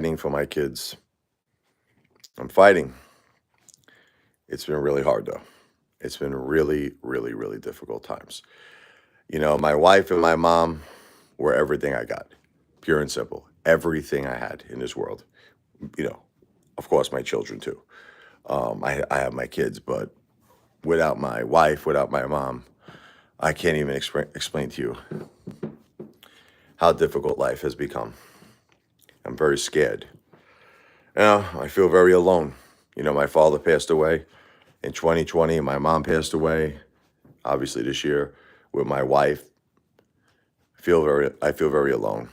for my kids. I'm fighting. It's been really hard though. It's been really, really, really difficult times. My wife and my mom were everything I got, pure and simple. Everything I had in this world. You know, of course, my children too. I have my kids, but without my wife, without my mom, I can't even explain to you how difficult life has become. I'm very scared. I feel very alone. My father passed away in 2020, and my mom passed away, obviously this year, with my wife. I feel very alone.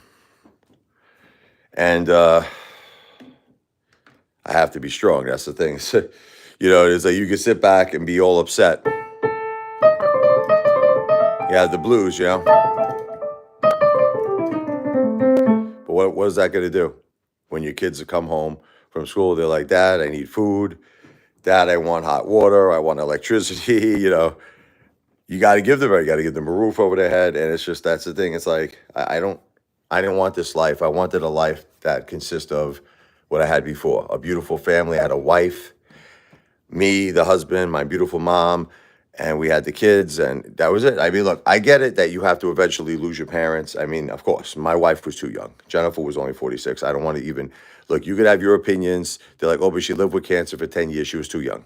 And I have to be strong. That's the thing. It's like you can sit back and be all upset. You have the blues, But what is that going to do? When your kids come home from school, they're like, Dad, I need food. Dad, I want hot water. I want electricity. You got to give them. You got to give them a roof over their head. And it's just, that's the thing. It's like, I didn't want this life. I wanted a life that consists of what I had before. A beautiful family. I had a wife, me, the husband, my beautiful mom, and we had the kids, and that was it. I mean, look, I get it that you have to eventually lose your parents. I mean, of course, my wife was too young. Jennifer was only 46. I don't want to even, look, you could have your opinions. They're like, oh, but she lived with cancer for 10 years. She was too young.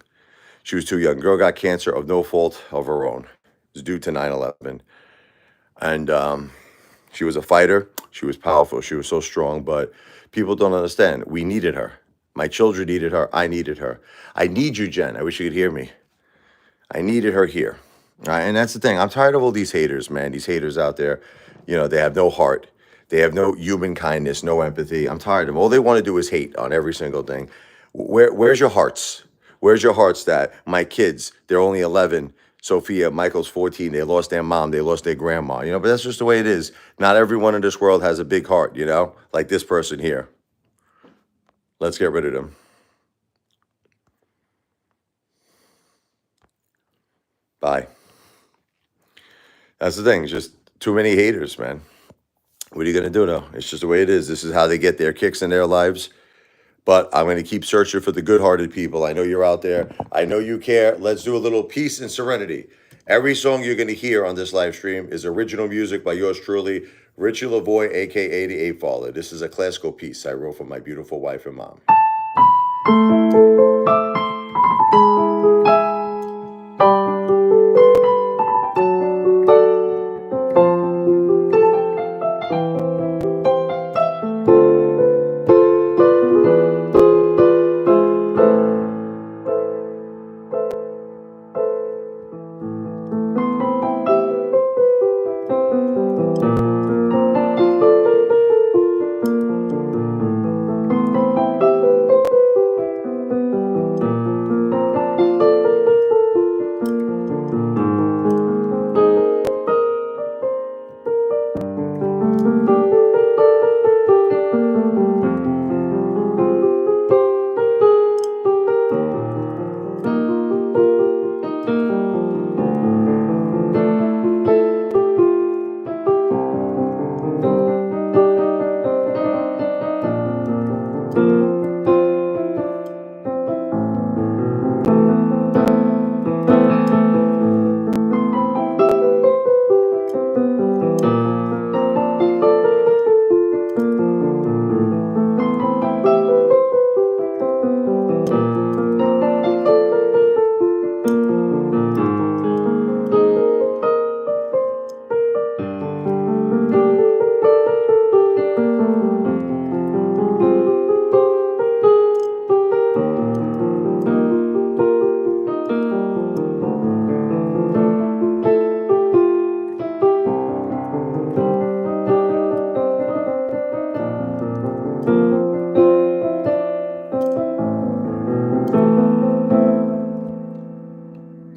She was too young. Girl got cancer of no fault of her own. It was due to 9/11. And she was a fighter. She was powerful. She was so strong, but people don't understand. We needed her. My children needed her. I needed her. I need you, Jen. I wish you could hear me. I needed her here. All right, and that's the thing. I'm tired of all these haters, man. These haters out there, they have no heart. They have no human kindness, no empathy. I'm tired of them. All they want to do is hate on every single thing. Where's your hearts? Where's your hearts that my kids, they're only 11. Sophia, Michael's 14. They lost their mom. They lost their grandma. But that's just the way it is. Not everyone in this world has a big heart, like this person here. Let's get rid of them. Bye. That's the thing. Just too many haters, man. What are you going to do though? It's just the way it is. This is how they get their kicks in their lives. But I'm going to keep searching for the good-hearted people. I know you're out there. I know you care. Let's do a little peace and serenity. Every song you're going to hear on this live stream is original music by yours truly, Richie Lavoie, a.k.a. the Apefather. This is a classical piece I wrote for my beautiful wife and mom.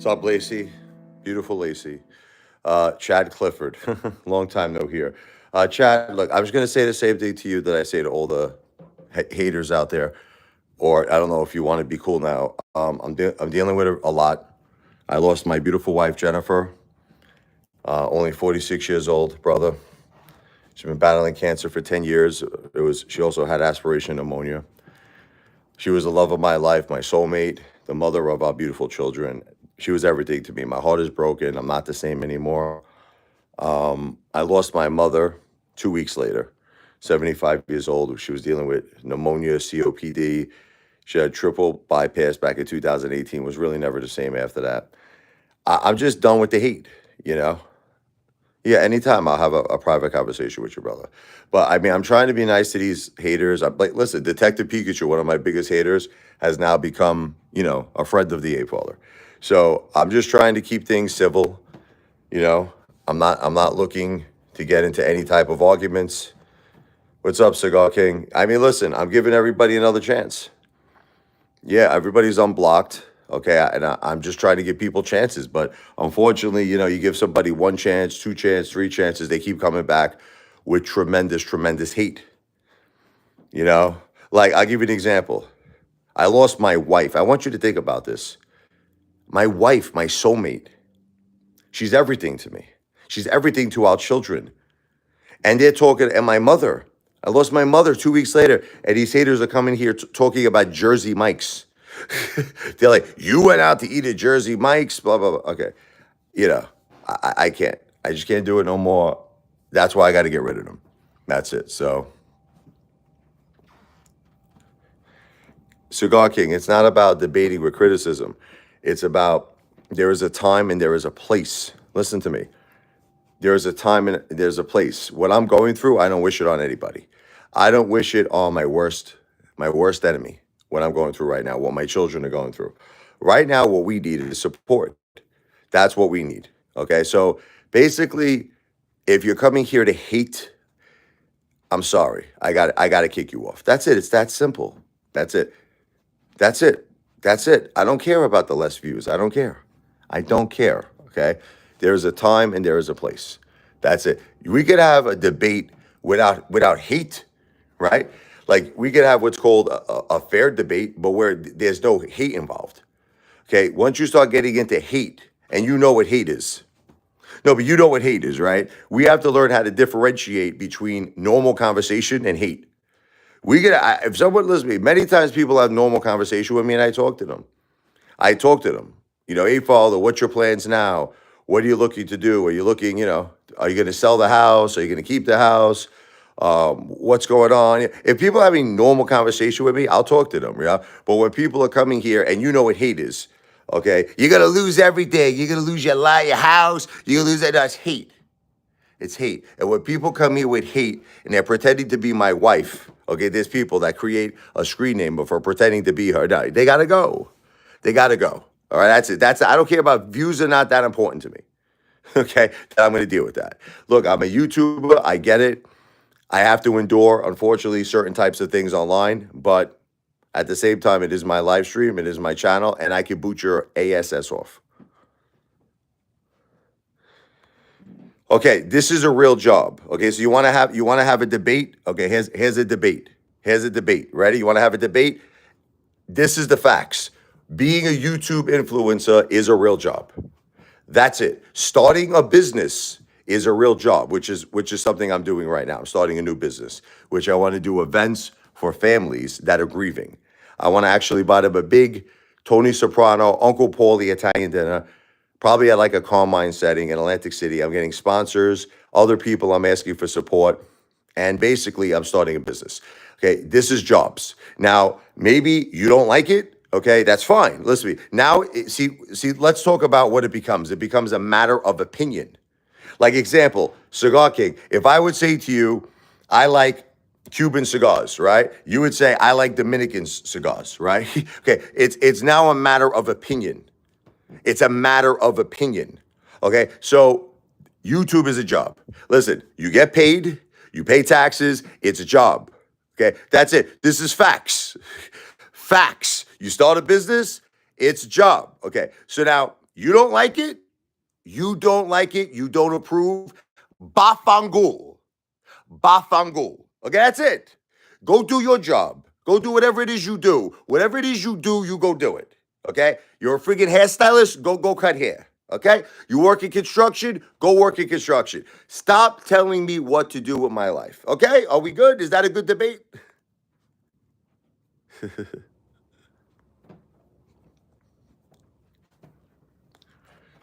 What's up, Lacey? Beautiful Lacey. Chad Clifford. Long time no hear. Chad, look, I was going to say the same thing to you that I say to all the haters out there. Or I don't know if you want to be cool now. I'm dealing with it a lot. I lost my beautiful wife, Jennifer, only 46 years old, brother. She's been battling cancer for 10 years. She also had aspiration pneumonia. She was the love of my life, my soulmate, the mother of our beautiful children. She was everything to me. My heart is broken. I'm not the same anymore. I lost my mother 2 weeks later, 75 years old. She was dealing with pneumonia, COPD. She had triple bypass back in 2018, was really never the same after that. I'm just done with the hate, you know? Yeah, anytime I'll have a private conversation with your brother. But I mean, I'm trying to be nice to these haters. I'm like, listen, Detective Pikachu, one of my biggest haters, has now become, a friend of the Apefather. So I'm just trying to keep things civil. You know, I'm not looking to get into any type of arguments. What's up, Cigar King? I mean, listen, I'm giving everybody another chance. Yeah, everybody's unblocked. Okay, I'm just trying to give people chances, but unfortunately, you give somebody one chance, two chances, three chances, they keep coming back with tremendous, tremendous hate. Like I'll give you an example. I lost my wife. I want you to think about this. My wife, my soulmate, she's everything to me. She's everything to our children. And they're talking, and my mother. I lost my mother 2 weeks later, and these haters are coming here talking about Jersey Mike's. They're like, you went out to eat at Jersey Mike's, blah, blah, blah. Okay. I can't. I just can't do it no more. That's why I got to get rid of them. That's it. So, Cigar King, it's not about debating with criticism. It's about there is a time and there is a place. Listen to me. There is a time and there's a place. What I'm going through, I don't wish it on anybody. I don't wish it on my worst enemy. What I'm going through right now, what my children are going through. Right now, what we need is support. That's what we need. Okay. So basically, if you're coming here to hate, I'm sorry. I got to kick you off. That's it. It's that simple. That's it. That's it. That's it. I don't care about the less views. I don't care. I don't care. Okay. There's a time and there is a place. That's it. We could have a debate without hate, right? Like we could have what's called a fair debate, but where there's no hate involved. Okay. Once you start getting into hate, and you know what hate is. No, but you know what hate is, right? We have to learn how to differentiate between normal conversation and hate. If someone listens to me, many times people have normal conversation with me and I talk to them. Hey, Father, what's your plans now? What are you looking to do? Are you looking, are you going to sell the house? Are you going to keep the house? What's going on? If people are having normal conversation with me, I'll talk to them, yeah? But when people are coming here and you know what hate is, okay? You're going to lose everything. You're going to lose your house. You're going to lose that. That's hate. It's hate. And when people come here with hate and they're pretending to be my wife, okay, there's people that create a screen name for pretending to be her. No, they got to go. They got to go. All right, that's it. I don't care about views are not that important to me. Okay, I'm going to deal with that. Look, I'm a YouTuber. I get it. I have to endure, unfortunately, certain types of things online. But at the same time, it is my live stream. It is my channel. And I can boot your ASS off. Okay, this is a real job. Okay, so you want to have a debate? Okay, here's a debate. Here's a debate. Ready? You want to have a debate? This is the facts. Being a YouTube influencer is a real job. That's it. Starting a business is a real job, which is something I'm doing right now. I'm starting a new business, which I want to do events for families that are grieving. I want to actually buy them a big Tony Soprano, Uncle Paulie Italian dinner, probably at like a Carmine setting in Atlantic City. I'm getting sponsors, other people I'm asking for support, and basically I'm starting a business. Okay, this is jobs. Now, maybe you don't like it. Okay, that's fine. Listen to me. Now, see, let's talk about what it becomes. It becomes a matter of opinion. Like example, Cigar King. If I would say to you, I like Cuban cigars, right? You would say, I like Dominican cigars, right? Okay, it's now a matter of opinion. It's a matter of opinion. Okay, so YouTube is a job. Listen, you get paid, you pay taxes, it's a job. Okay, that's it. This is facts. Facts. You start a business, it's a job. Okay, so now you don't like it, you don't approve, bafangul. Bafangul. Okay, that's it. Go do your job. Go do whatever it is you do. Whatever it is you do, you go do it. Okay? You're a freaking hairstylist, go cut hair. Okay? You work in construction, go work in construction. Stop telling me what to do with my life. Okay? Are we good? Is that a good debate?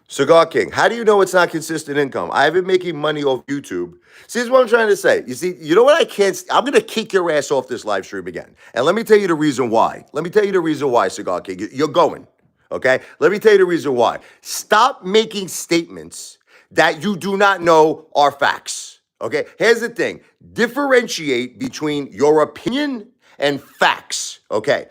Cigar King, how do you know it's not consistent income? I've been making money off YouTube. See, this is what I'm trying to say. You see, you know what I can't, I'm going to kick your ass off this live stream again. And let me tell you the reason why. Let me tell you the reason why, Cigar King. You're going, okay? Let me tell you the reason why. Stop making statements that you do not know are facts, okay? Here's the thing. Differentiate between your opinion and facts, okay?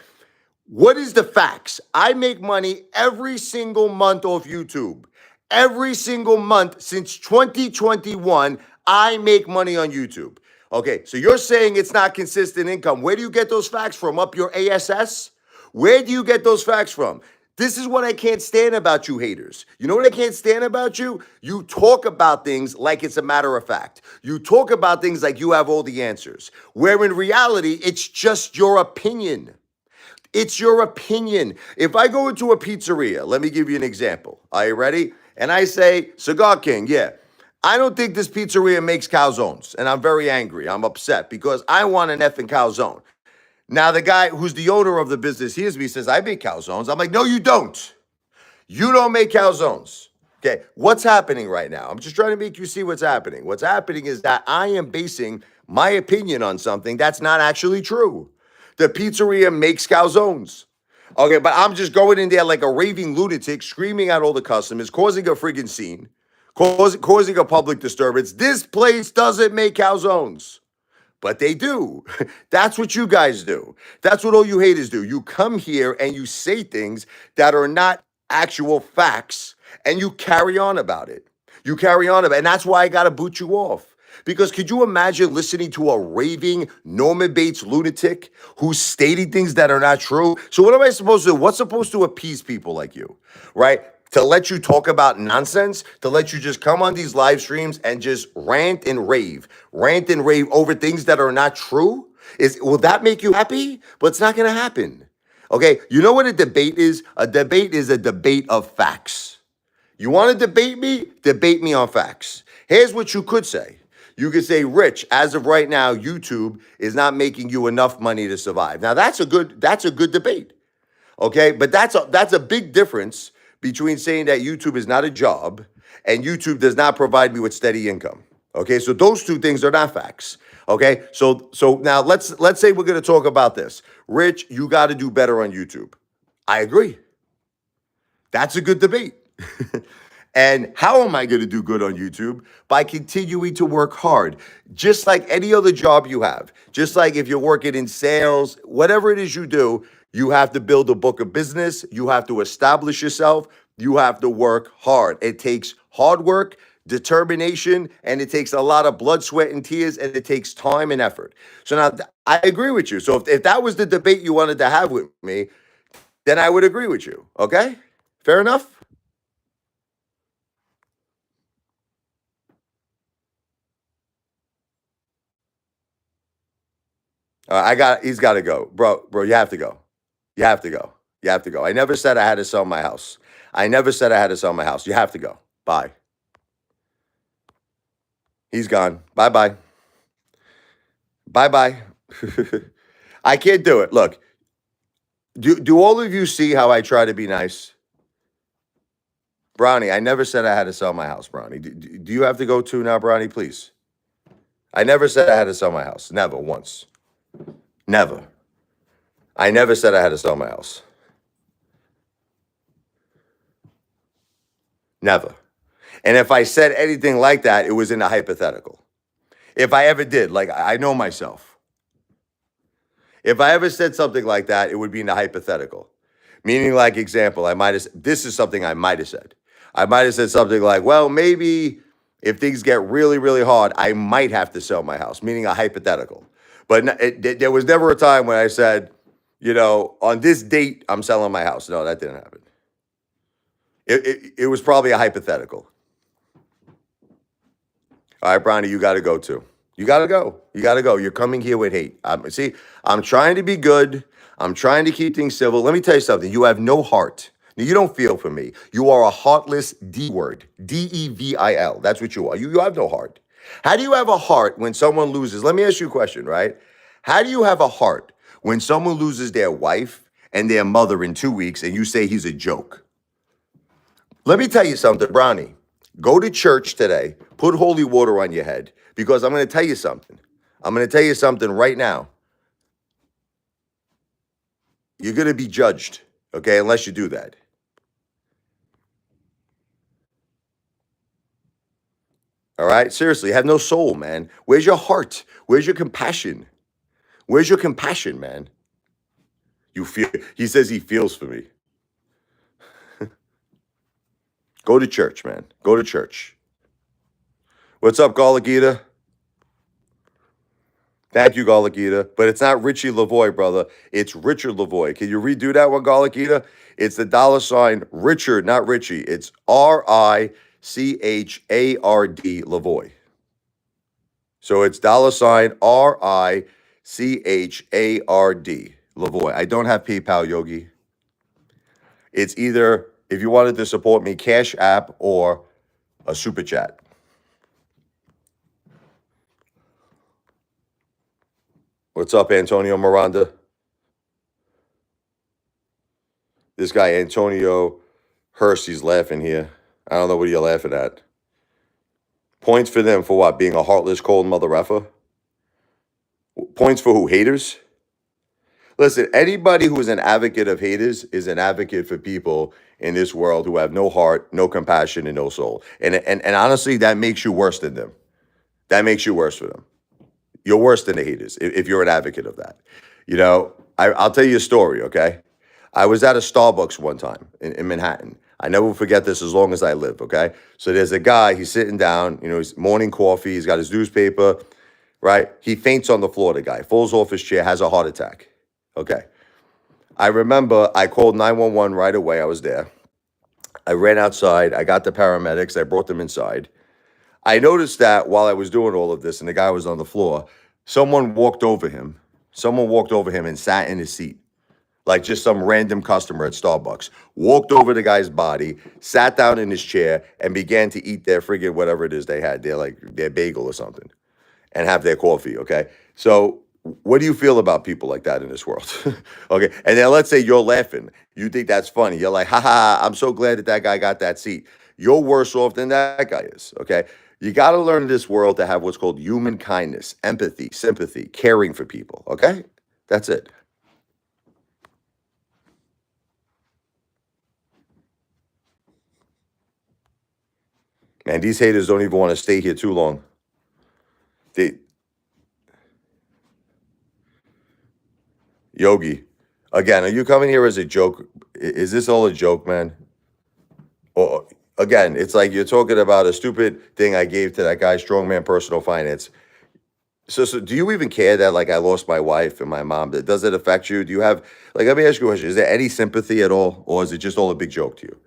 What is the facts? I make money every single month off YouTube. Every single month since 2021, I make money on YouTube. Okay, so you're saying it's not consistent income. Where do you get those facts from? Up your ASS? Where do you get those facts from? This is what I can't stand about you haters. You know what I can't stand about you? You talk about things like it's a matter of fact. You talk about things like you have all the answers, where in reality, it's just your opinion. It's your opinion. If I go into a pizzeria, let me give you an example. Are you ready? And I say, Cigar King, yeah, I don't think this pizzeria makes calzones. And I'm very angry. I'm upset because I want an effing calzone. Now, the guy who's the owner of the business hears me, says, I make calzones. I'm like, no, you don't. You don't make calzones. Okay, what's happening right now? I'm just trying to make you see what's happening. What's happening is that I am basing my opinion on something that's not actually true. The pizzeria makes calzones. Okay, but I'm just going in there like a raving lunatic, screaming at all the customers, causing a friggin' scene, causing a public disturbance. This place doesn't make calzones. But they do. That's what you guys do. That's what all you haters do. You come here and you say things that are not actual facts and you carry on about it. You carry on about it. And that's why I got to boot you off. Because could you imagine listening to a raving Norman Bates lunatic who's stating things that are not true? So what am I supposed to do? What's supposed to appease people like you, right? To let you talk about nonsense, to let you just come on these live streams and just rant and rave over things that are not true? Will that make you happy? But it's not going to happen. Okay, you know what a debate is? A debate is a debate of facts. You want to debate me? Debate me on facts. Here's what you could say. You could say, Rich, as of right now, YouTube is not making you enough money to survive. Now that's a good debate. Okay, but that's a big difference between saying that YouTube is not a job and YouTube does not provide me with steady income. Okay, so those two things are not facts. Okay, so now let's say we're going to talk about this. Rich, you got to do better on YouTube. I agree. That's a good debate. And how am I going to do good on YouTube? By continuing to work hard, just like any other job you have. Just like if you're working in sales, whatever it is you do, you have to build a book of business. You have to establish yourself. You have to work hard. It takes hard work, determination, and it takes a lot of blood, sweat, and tears, and it takes time and effort. So now I agree with you. So if that was the debate you wanted to have with me, then I would agree with you. Okay? Fair enough? He's got to go. Bro, you have to go. You have to go. You have to go. I never said I had to sell my house. I never said I had to sell my house. You have to go. Bye. He's gone. Bye bye. Bye bye. I can't do it. Look, do all of you see how I try to be nice? Brownie, I never said I had to sell my house, Brownie. Do you have to go too now, Brownie, please? I never said I had to sell my house. Never once. Never. I never said I had to sell my house. Never. And if I said anything like that, it was in a hypothetical. If I ever did, like I know myself. If I ever said something like that, it would be in a hypothetical. Meaning, like, example, this is something I might have said. I might have said something like, well, maybe if things get really, really hard, I might have to sell my house, meaning a hypothetical. But there was never a time when I said, on this date, I'm selling my house. No, that didn't happen. It was probably a hypothetical. All right, Brownie, you got to go too. You got to go. You got to go. You're coming here with hate. See, I'm trying to be good. I'm trying to keep things civil. Let me tell you something. You have no heart. You don't feel for me. You are a heartless D word. Devil. That's what you are. You have no heart. How do you have a heart when someone loses? Let me ask you a question, right? How do you have a heart when someone loses their wife and their mother in 2 weeks and you say he's a joke? Let me tell you something, Brownie. Go to church today, put holy water on your head, because I'm going to tell you something. I'm going to tell you something right now. You're going to be judged, okay, unless you do that. All right? Seriously, you have no soul, man. Where's your heart? Where's your compassion? Where's your compassion, man? You feel, he says he feels for me. Go to church, man. Go to church. What's up, Galagita? Thank you, Galagita. But it's not Richie Lavoy, brother. It's Richard Lavoy. Can you redo that one, Galagita? It's the $ Richard, not Richie. It's Richard Lavoy. So it's $Richard Lavoy. I don't have PayPal, Yogi. It's either, if you wanted to support me, Cash App or a Super Chat. What's up, Antonio Miranda? This guy, Antonio Hurst, he's laughing here. I don't know what you're laughing at. Points for them for what? Being a heartless, cold mother effer? Points for who? Haters? Listen, anybody who is an advocate of haters is an advocate for people in this world who have no heart, no compassion, and no soul. And honestly, that makes you worse than them. That makes you worse for them. You're worse than the haters if you're an advocate of that. You know, I'll tell you a story, okay? I was at a Starbucks one time in Manhattan. I never will forget this as long as I live, okay? So there's a guy, he's sitting down, you know, he's morning coffee, he's got his newspaper, right? He faints on the floor, the guy, falls off his chair, has a heart attack, okay? I remember I called 911 right away, I was there. I ran outside, I got the paramedics, I brought them inside. I noticed that while I was doing all of this and the guy was on the floor, someone walked over him. Someone walked over him and sat in his seat. Like just some random customer at Starbucks. Walked over the guy's body, sat down in his chair, and began to eat their friggin' whatever it is they had, their bagel or something, and have their coffee, okay? So what do you feel about people like that in this world? Okay, and then let's say you're laughing. You think that's funny. You're like, ha, I'm so glad that guy got that seat. You're worse off than that guy is, okay? You got to learn in this world to have what's called human kindness, empathy, sympathy, caring for people, okay? That's it. Man, these haters don't even want to stay here too long. Yogi, again, are you coming here as a joke? Is this all a joke, man? Or again, it's like you're talking about a stupid thing I gave to that guy, Strongman Personal Finance. So do you even care that like I lost my wife and my mom? Does it affect you? Do you have like? Let me ask you a question: is there any sympathy at all, or is it just all a big joke to you?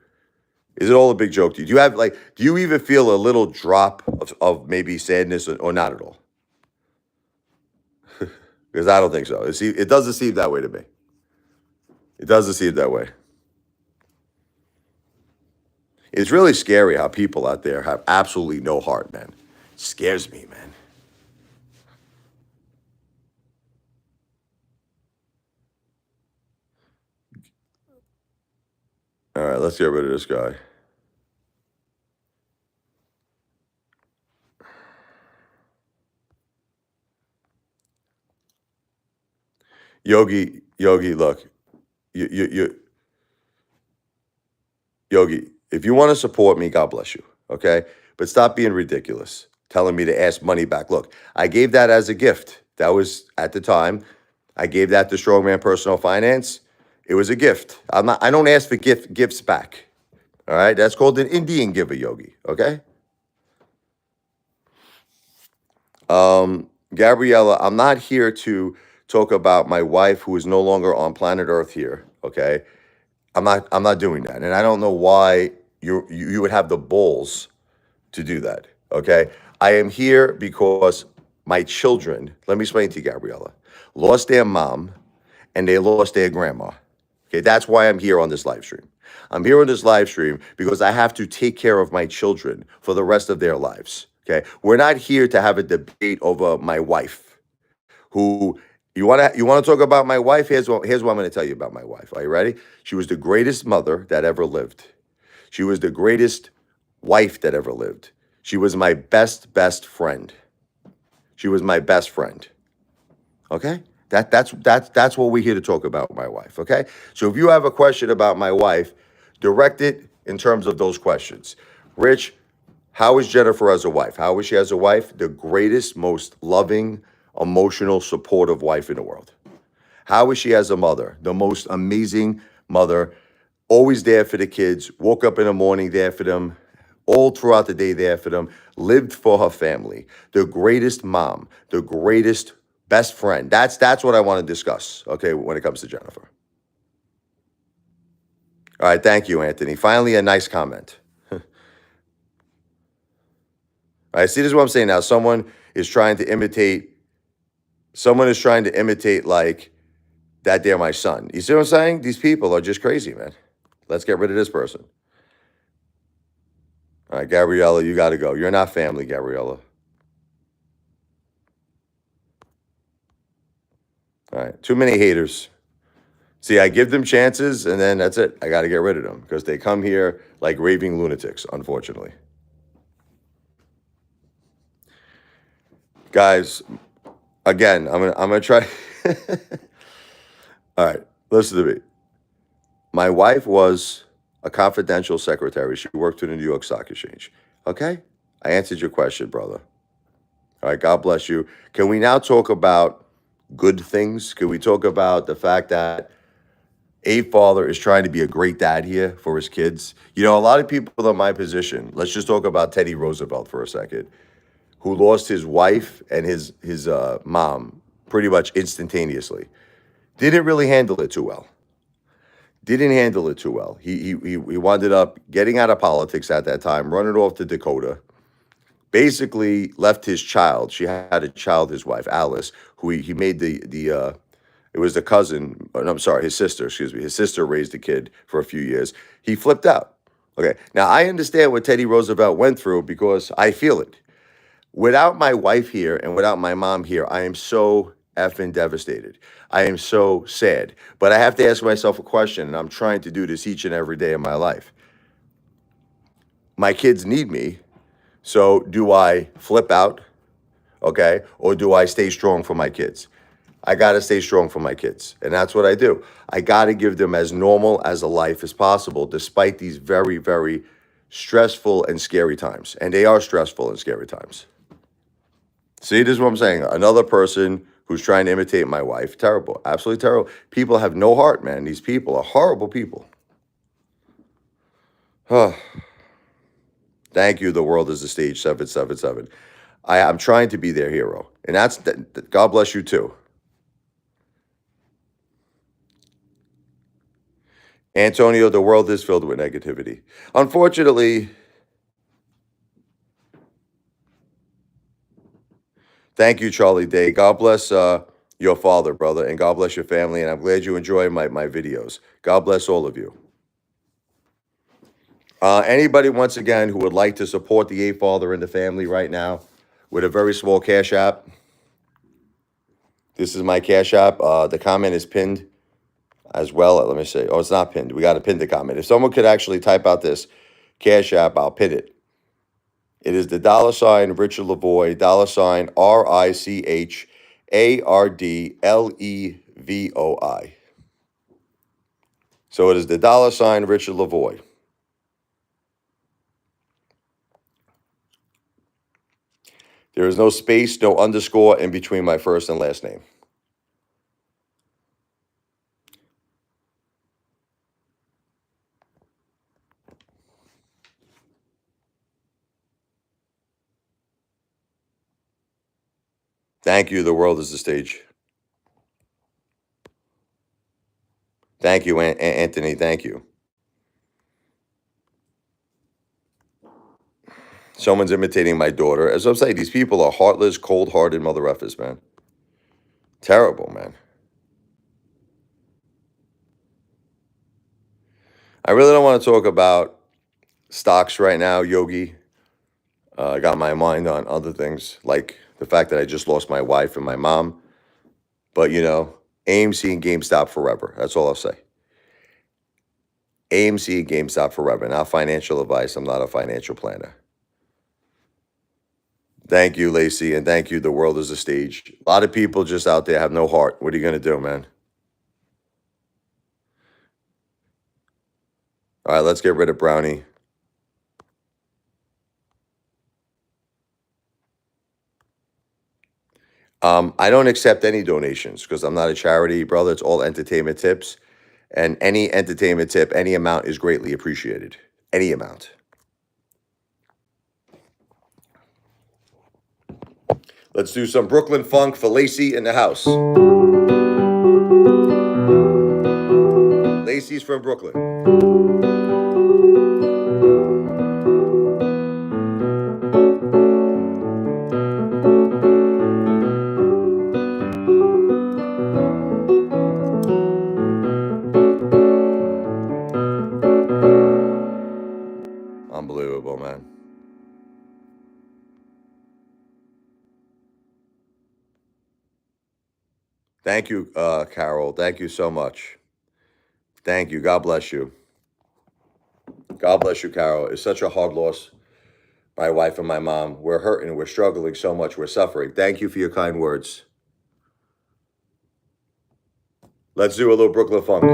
Is it all a big joke to you? Do you have like? Do you even feel a little drop of maybe sadness or not at all? Because I don't think so. It doesn't seem that way to me. It doesn't seem that way. It's really scary how people out there have absolutely no heart, man. It scares me, man. All right, let's get rid of this guy. Yogi, look, you Yogi, if you want to support me, God bless you, okay? But stop being ridiculous, telling me to ask money back. Look, I gave that as a gift. That was at the time. I gave that to Strongman Personal Finance. It was a gift. I don't ask for gifts back. All right? That's called an Indian giver, Yogi, okay? Gabriella, I'm not here to talk about my wife who is no longer on planet Earth here, okay? I'm not doing that. And I don't know why you would have the balls to do that, okay? I am here because my children, let me explain to you, Gabriella, lost their mom and they lost their grandma, Okay, that's why I'm here on this live stream. I'm here on this live stream because I have to take care of my children for the rest of their lives. Okay, we're not here to have a debate over my wife. Who you want to talk about my wife? Here's what I'm going to tell you about my wife. Are you ready? She was the greatest mother that ever lived. She was the greatest wife that ever lived. She was my best friend. She was my best friend. Okay? That's what we're here to talk about, my wife. Okay? So if you have a question about my wife, direct it in terms of those questions. Rich, how is Jennifer as a wife? How is she as a wife? The greatest, most loving, emotional, supportive wife in the world. How is she as a mother? The most amazing mother, always there for the kids, woke up in the morning there for them, all throughout the day there for them, lived for her family. The greatest mom, the greatest best friend. That's what I want to discuss, okay, when it comes to Jennifer. All right, thank you, Anthony. Finally, a nice comment. All right, see, this is what I'm saying now. Someone is trying to imitate like that they're my son. You see what I'm saying? These people are just crazy, man. Let's get rid of this person. All right, Gabriella, you got to go. You're not family, Gabriella. All right, too many haters. See, I give them chances, and then that's it. I got to get rid of them because they come here like raving lunatics, unfortunately. Guys, again, I'm gonna try. All right, listen to me. My wife was a confidential secretary. She worked for the New York Stock Exchange. Okay? I answered your question, brother. All right, God bless you. Can we now talk about good things? Can we talk about the fact that Apefather is trying to be a great dad here for his kids? You know, a lot of people in my position, let's just talk about Teddy Roosevelt for a second, who lost his wife and his mom pretty much instantaneously. Didn't really handle it too well. Didn't handle it too well. He wound up getting out of politics at that time, running off to Dakota. Basically left his child. She had a child, his wife Alice, who he made it was the cousin. No, I'm sorry, his sister. Excuse me. His sister raised the kid for a few years. He flipped out. Okay, now I understand what Teddy Roosevelt went through because I feel it. Without my wife here and without my mom here, I am so effing devastated. I am so sad. But I have to ask myself a question, and I'm trying to do this each and every day of my life. My kids need me, so do I flip out, okay? Or do I stay strong for my kids? I got to stay strong for my kids, and that's what I do. I got to give them as normal as a life as possible, despite these very, very stressful and scary times. And they are stressful and scary times. See, this is what I'm saying. Another person who's trying to imitate my wife. Terrible. Absolutely terrible. People have no heart, man. These people are horrible people. Thank you. The world is the stage 777. I'm trying to be their hero. And that's, God bless you too. Antonio, the world is filled with negativity. Unfortunately, thank you, Charlie Day. God bless your father, brother, and God bless your family. And I'm glad you enjoy my videos. God bless all of you. Anybody, once again, who would like to support the Apefather and the family right now with a very small Cash App, this is my Cash App. The comment is pinned as well. Let me see. Oh, it's not pinned. We got to pin the comment. If someone could actually type out this Cash App, I'll pin it. It is the $ Richard Lavoie, $RichardLevoi. So it is the $ Richard Lavoie. There is no space, no underscore in between my first and last name. Thank you. The world is the stage. Thank you, Anthony. Thank you. Someone's imitating my daughter. As I'm saying, these people are heartless, cold-hearted mother effers, man. Terrible, man. I really don't want to talk about stocks right now, Yogi. I got my mind on other things, like the fact that I just lost my wife and my mom. But, AMC and GameStop forever. That's all I'll say. AMC and GameStop forever. Not financial advice. I'm not a financial planner. Thank you, Lacey, and thank you. The world is a stage. A lot of people just out there have no heart. What are you going to do, man? All right, let's get rid of Brownie. I don't accept any donations because I'm not a charity, brother. It's all entertainment tips. And any entertainment tip, any amount is greatly appreciated. Any amount. Let's do some Brooklyn funk for Lacey in the house. Lacey's from Brooklyn. Unbelievable, man. Thank you, Carol. Thank you so much. Thank you. God bless you. God bless you, Carol. It's such a hard loss. My wife and my mom. We're hurting. We're struggling so much. We're suffering. Thank you for your kind words. Let's do a little Brooklyn funk.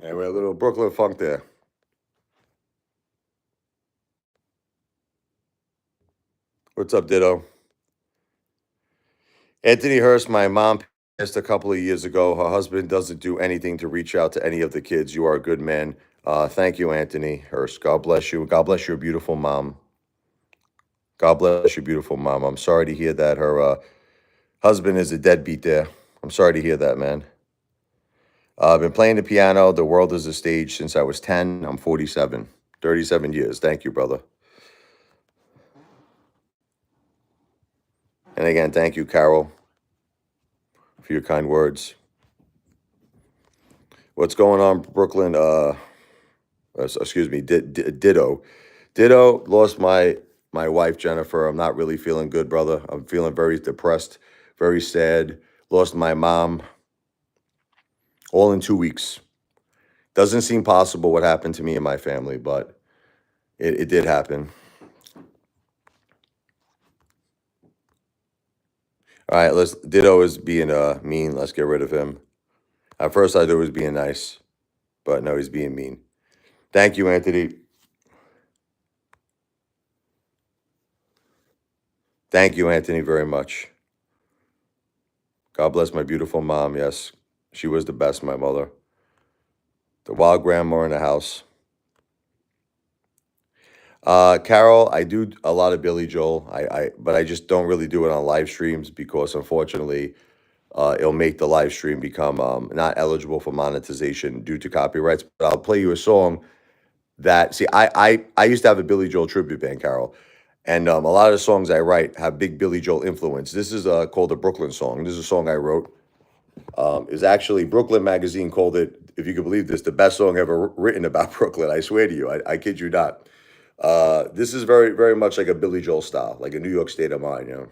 Anyway, a little Brooklyn funk there. What's up, Ditto? Anthony Hurst, my mom passed a couple of years ago. Her husband doesn't do anything to reach out to any of the kids. You are a good man. Thank you, Anthony Hurst. God bless you. God bless your beautiful mom. God bless your beautiful mom. I'm sorry to hear that her husband is a deadbeat there. I'm sorry to hear that, man. I've been playing the piano. The world is a stage since I was 10. I'm 47. 37 years. Thank you, brother. And again, thank you, Carol, for your kind words. What's going on, Brooklyn? Excuse me, Ditto. Ditto lost my wife, Jennifer. I'm not really feeling good, brother. I'm feeling very depressed, very sad. Lost my mom, all in 2 weeks. Doesn't seem possible what happened to me and my family, but it did happen. All right, Ditto is being mean. Let's get rid of him. At first, I thought he was being nice, but no, he's being mean. Thank you, Anthony. Thank you, Anthony, very much. God bless my beautiful mom. Yes, she was the best, my mother. The wild grandma in the house. Carol, I do a lot of Billy Joel. But I just don't really do it on live streams because unfortunately, it'll make the live stream become not eligible for monetization due to copyrights. But I'll play you a song that see I used to have a Billy Joel tribute band, Carol, and a lot of the songs I write have big Billy Joel influence. This is called a Brooklyn song. This is a song I wrote. Is actually Brooklyn Magazine called it, if you can believe this, the best song ever written about Brooklyn. I swear to you, I kid you not. This is very, very much like a Billy Joel style, like a New York state of mind, you know.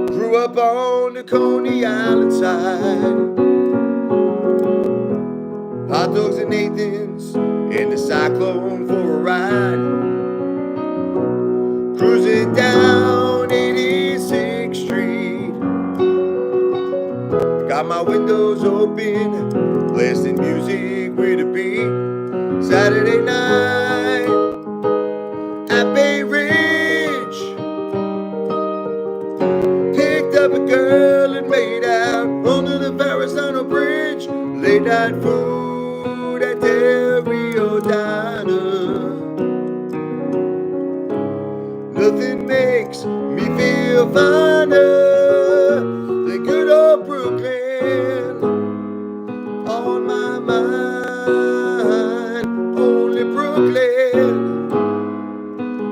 Grew up on the Coney Island side, hot dogs and Nathan's, in the Cyclone for a ride. Cruising down 86th Street, got my windows open, blasting music with a beat. Saturday night at Bay Ridge, picked up a girl and made out under the Verrazano Bridge. Late night food at Terrio Diner. Nothing makes me feel finer than good old Brooklyn on my mind. Only Brooklyn,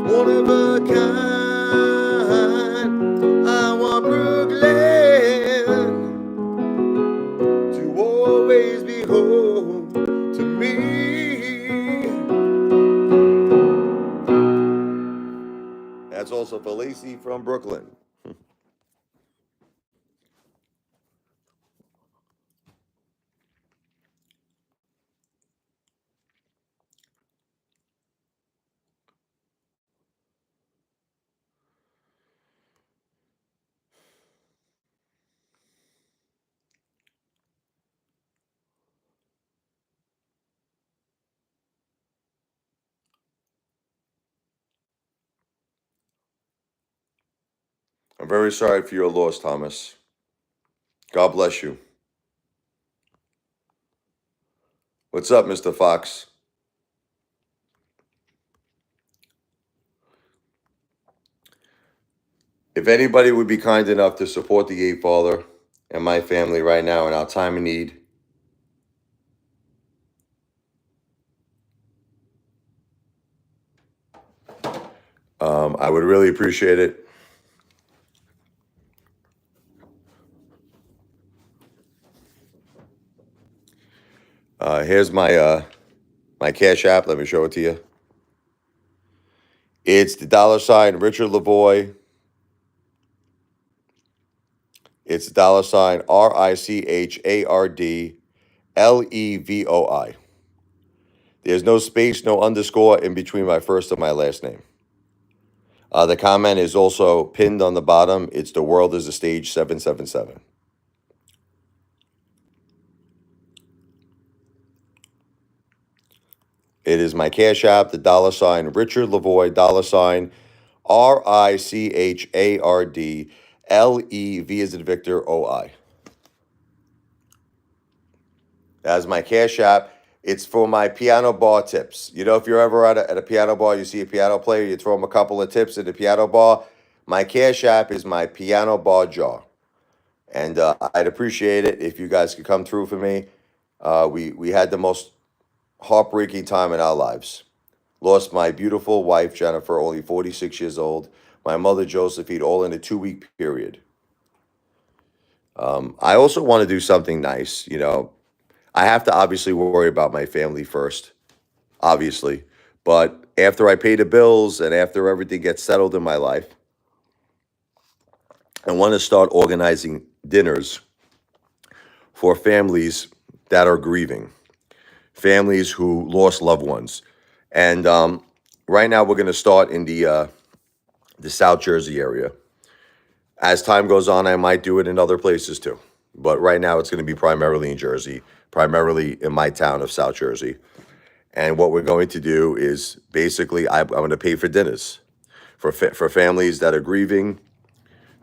one of a kind. I want Brooklyn to always be home to me. That's also for Lacey from Brooklyn. I'm very sorry for your loss, Thomas. God bless you. What's up, Mr. Fox? If anybody would be kind enough to support the Apefather and my family right now in our time of need, I would really appreciate it. Here's my Cash App. Let me show it to you. It's the $ Richard Lavoie. It's the $ RICHARDLEVOI. There's no space, no underscore in between my first and my last name. The comment is also pinned on the bottom. It's The World is a Stage 777. It is my Cash App, the $ Richard Lavoie, $ RICHARDLEV as in Victor OI. That's my Cash App. It's for my piano bar tips. You know, if you're ever at a piano bar, you see a piano player, you throw them a couple of tips in the piano bar. My Cash App is my piano bar jar. And I'd appreciate it if you guys could come through for me. We had the most heartbreaking time in our lives. Lost my beautiful wife, Jennifer, only 46 years old. My mother, Josephine, all in a 2-week period. I also want to do something nice. You know, I have to obviously worry about my family first, obviously. But after I pay the bills and after everything gets settled in my life, I want to start organizing dinners for families that are grieving, families who lost loved ones. And right now, we're going to start in the South Jersey area. As time goes on, I might do it in other places too. But right now, it's going to be primarily in Jersey, primarily in my town of South Jersey. And what we're going to do is basically, I'm going to pay for dinners for families that are grieving,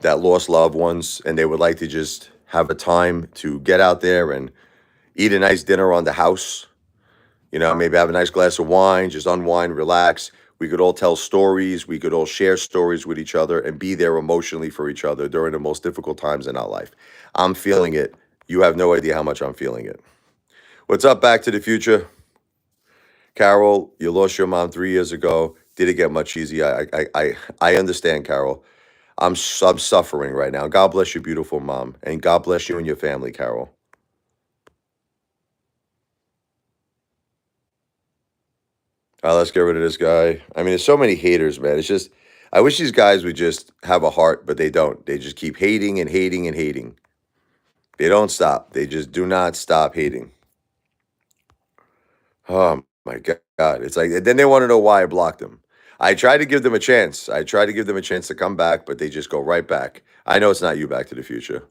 that lost loved ones, and they would like to just have a time to get out there and eat a nice dinner on the house. Maybe have a nice glass of wine, just unwind, relax. We could all tell stories. We could all share stories with each other and be there emotionally for each other during the most difficult times in our life. I'm feeling it. You have no idea how much I'm feeling it. What's up, Back to the Future? Carol, you lost your mom 3 years ago. Did it get much easier? I understand, Carol. I'm suffering right now. God bless your beautiful mom, and God bless you and your family, Carol. All right, let's get rid of this guy. I mean, there's so many haters, man. It's just, I wish these guys would just have a heart, but they don't. They just keep hating and hating and hating. They don't stop. They just do not stop hating. Oh my God. It's like, then they want to know why I blocked them. I tried to give them a chance. I tried to give them a chance to come back, but they just go right back. I know it's not you, Back to the Future.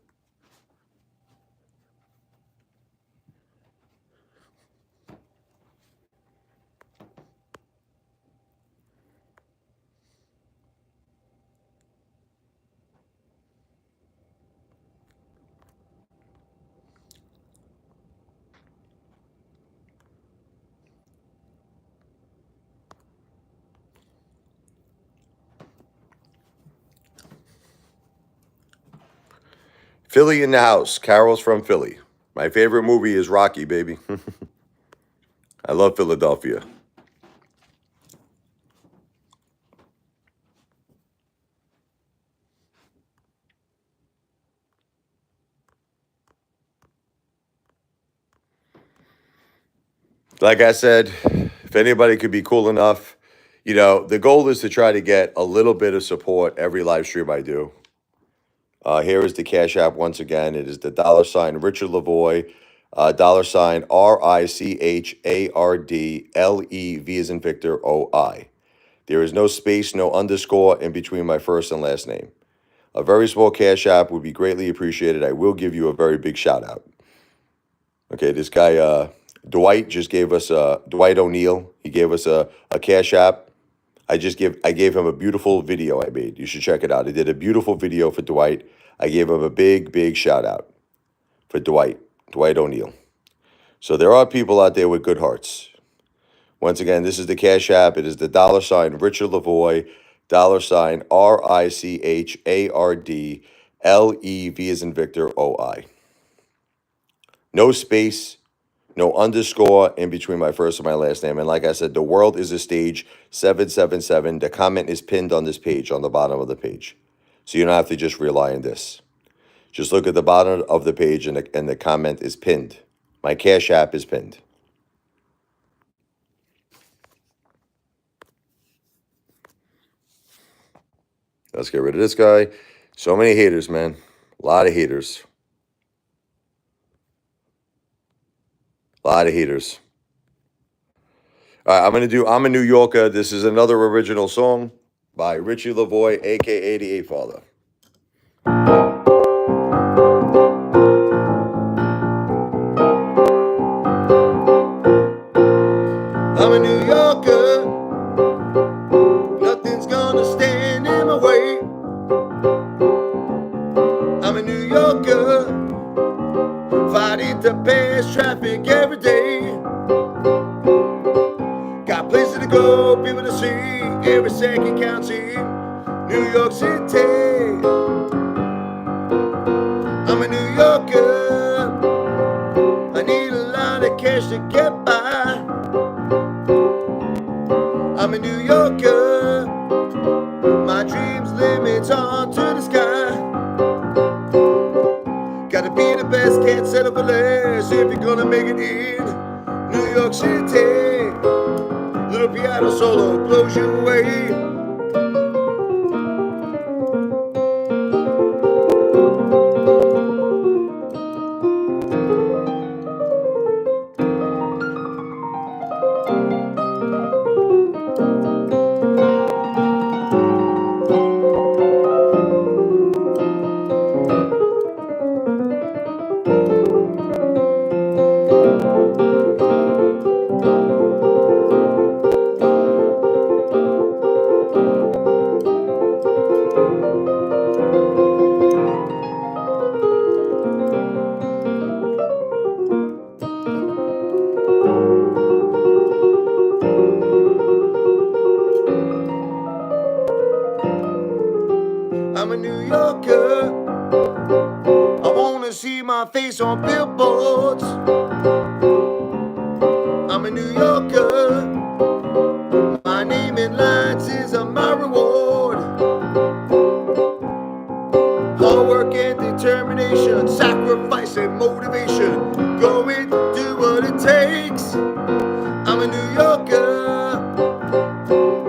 Philly in the house. Carol's from Philly. My favorite movie is Rocky, baby. I love Philadelphia. Like I said, if anybody could be cool enough, the goal is to try to get a little bit of support every live stream I do. Here is the Cash App once again. It is the $ Richard Lavoy, $ RICHARDLEV as in Victor OI. There is no space, no underscore in between my first and last name. A very small Cash App would be greatly appreciated. I will give you a very big shout out. Okay, this guy, Dwight, just gave us Dwight O'Neill. He gave us a Cash App. I gave him a beautiful video I made. You should check it out. I did a beautiful video for Dwight. I gave him a big, big shout out for Dwight O'Neill. So there are people out there with good hearts. Once again, this is the Cash App. It is the $ Richard Lavoy, $ RICHARDLEV as in Victor OI. No space, no underscore in between my first and my last name. And like I said, the world is a stage 777. The comment is pinned on this page, on the bottom of the page. So you don't have to just rely on this. Just look at the bottom of the page and the comment is pinned. My Cash App is pinned. Let's get rid of this guy. So many haters, man. A lot of haters. A lot of haters. All right, I'm a New Yorker. This is another original song by Richie Lavoy, a.k.a. the Apefather. I'm a New Yorker. Nothing's gonna stand in my way. I'm a New Yorker. Fighting to pass traffic every day. Got places to go, people to see. Every second counts in New York City. I'm a New Yorker. I need a lot of cash to get by. I'm a New Yorker. My dreams limits on to the sky. Gotta be the best, can't settle for less if you're gonna make it in New York City. Little piano solo blows you away. Yorker. I wanna see my face on billboards. I'm a New Yorker. My name in lights is my reward. Hard work and determination, sacrifice and motivation. Going to do what it takes. I'm a New Yorker,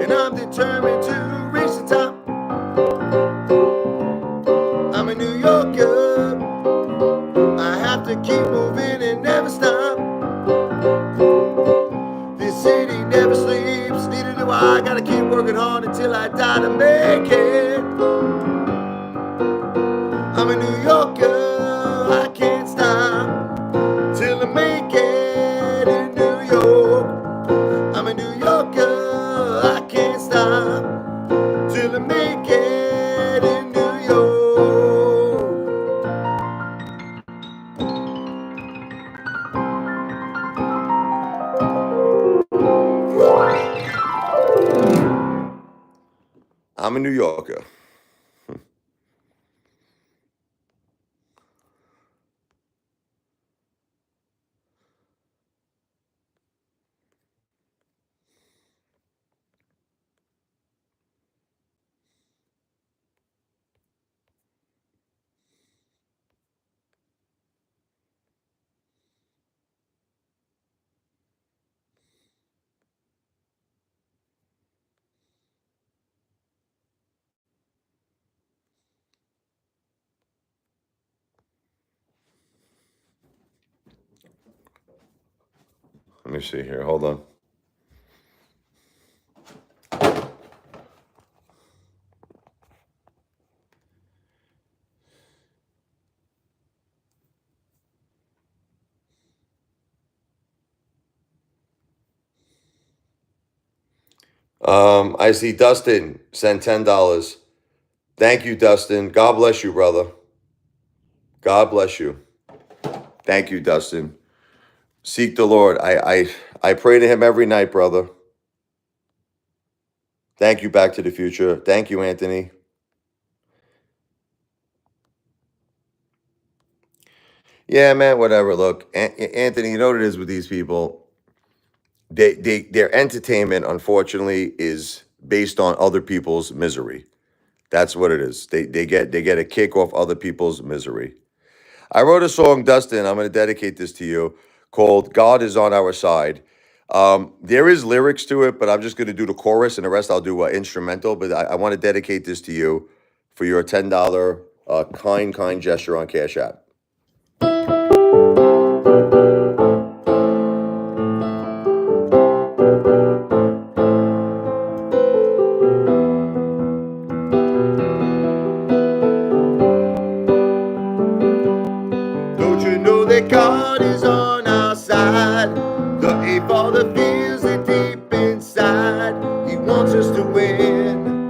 and I'm determined to reach the top. I'm a New Yorker. I have to keep moving and never stop. This city never sleeps, neither do I. Gotta keep working hard until I die to make it. I'm a New Yorker, I can't stop till I make it in New York. I'm a New Yorker, I can't stop till I make it in New York. I'm a New Yorker. Let me see here. Hold on. I see Dustin sent $10. Thank you, Dustin. God bless you, brother. God bless you. Thank you, Dustin. Seek the Lord. I pray to him every night, brother. Thank you, Back to the Future. Thank you, Anthony. Yeah, man, whatever. Look, Anthony, you know what it is with these people? Their entertainment, unfortunately, is based on other people's misery. That's what it is. They get a kick off other people's misery. I wrote a song, Dustin. I'm going to dedicate this to you, called "God Is on Our Side." There is lyrics to it, but I'm just going to do the chorus, and the rest I'll do instrumental. But I want to dedicate this to you for your $10 kind gesture on Cash App. Don't you know that God is on our side? The Apefather feels it deep inside. He wants us to win.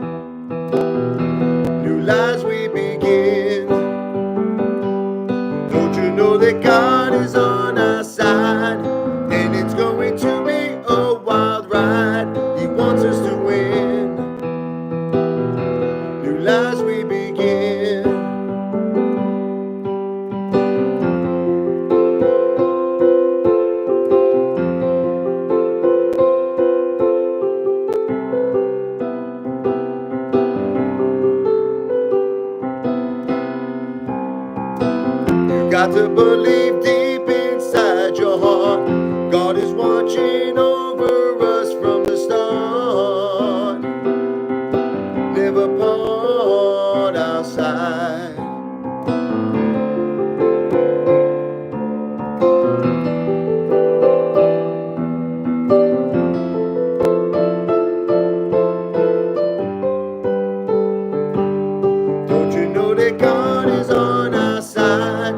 New lives we begin. Don't you know that God is on our side? And it's going to be a wild ride. He wants us to win. New lives we begin. Got to believe deep inside your heart, God is watching over us from the start. Never part our side. Don't you know that God is on our side?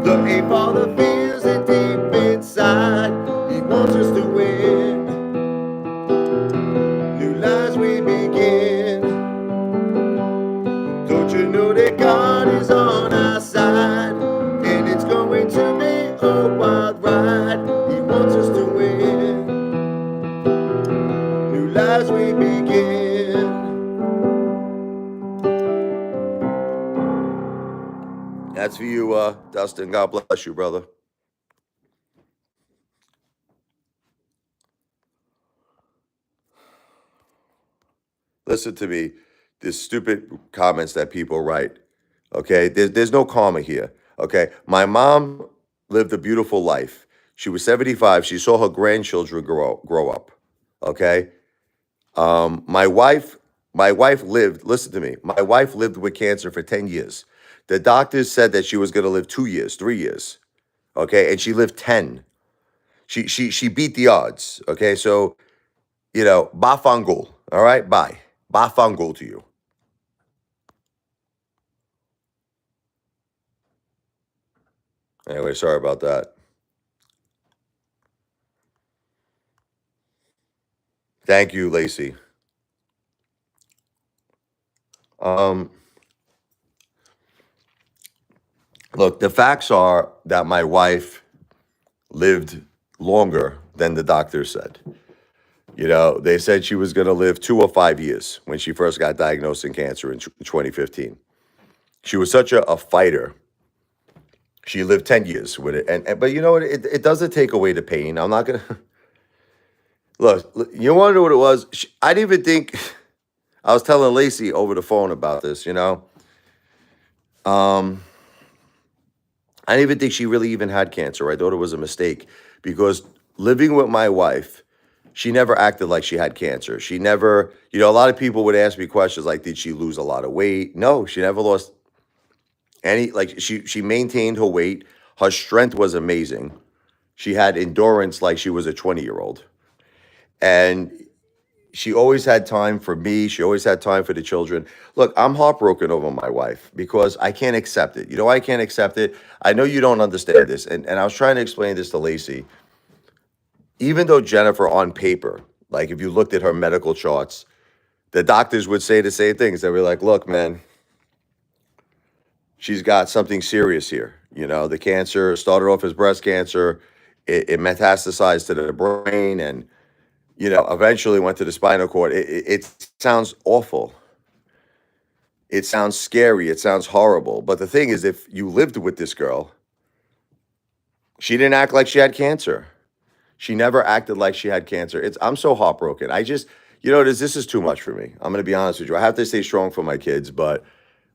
The Apefather feels it deep inside. He wants us to win. New lives we begin. Don't you know that God is on our side? And it's going to be a wild ride. He wants us to win. New lives we begin. That's for you, Dustin. God bless you, brother. Listen to me. These stupid comments that people write. Okay, there's no karma here. Okay, my mom lived a beautiful life. She was 75. She saw her grandchildren grow up. Okay, my wife lived. Listen to me. My wife lived with cancer for 10 years. The doctors said that she was going to live 2 years, 3 years. Okay, and she lived 10. She beat the odds. Okay, so bafangul. All right, bye. Bafangul to you. Anyway, sorry about that. Thank you, Lacey. Um, Look, the facts are that my wife lived longer than the doctor said. They said she was going to live 2 or 5 years when she first got diagnosed in cancer in 2015. She was such a fighter. She lived 10 years with it. But you know what? It doesn't take away the pain. I'm not going to. Look, you want to know what it was? I didn't even think. I was telling Lacey over the phone about this, Um, I didn't even think she really even had cancer. I thought it was a mistake because living with my wife, she never acted like she had cancer. She never, a lot of people would ask me questions like, did she lose a lot of weight? No, she never lost any, like she maintained her weight. Her strength was amazing. She had endurance like she was a 20-year-old. And she always had time for me. She always had time for the children. Look, I'm heartbroken over my wife because I can't accept it. You know why I can't accept it? I know you don't understand this. And I was trying to explain this to Lacey. Even though Jennifer on paper, like if you looked at her medical charts, the doctors would say the same things. They were like, look, man, she's got something serious here. The cancer started off as breast cancer. It metastasized to the brain and, eventually went to the spinal cord. It sounds awful. It sounds scary. It sounds horrible. But the thing is, if you lived with this girl, she didn't act like she had cancer. She never acted like she had cancer. I'm so heartbroken. I just, this is too much for me. I'm going to be honest with you. I have to stay strong for my kids, but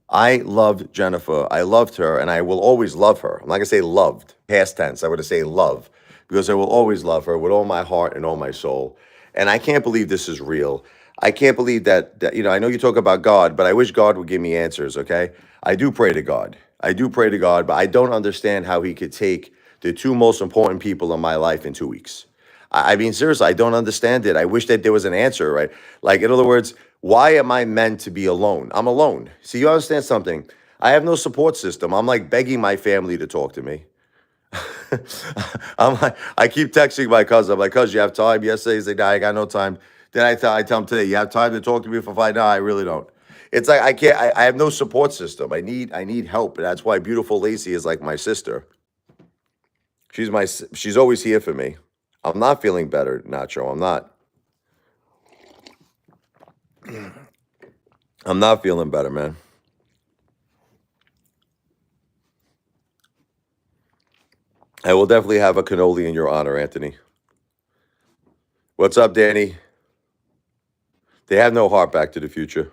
I loved Jennifer. I loved her, and I will always love her. I'm not going to say loved, past tense. I would say love, because I will always love her with all my heart and all my soul. And I can't believe this is real. I can't believe that I know you talk about God, but I wish God would give me answers, okay? I do pray to God. I do pray to God, but I don't understand how he could take the two most important people in my life in 2 weeks. I mean, seriously, I don't understand it. I wish that there was an answer, right? Like, in other words, why am I meant to be alone? I'm alone. See, you understand something? I have no support system. I'm like begging my family to talk to me. I keep texting my cousin. I'm like, cousin, you have time? Yesterday, he's like, nah, I got no time. Then I tell him today, you have time to talk to me for 5? No, I really don't. It's like I can't. I have no support system. I need help. And that's why beautiful Lacey is like my sister. She's always here for me. I'm not feeling better, Nacho. I'm not. I'm not feeling better, man. I will definitely have a cannoli in your honor, Anthony. What's up, Danny? They have no heart. Back to the Future.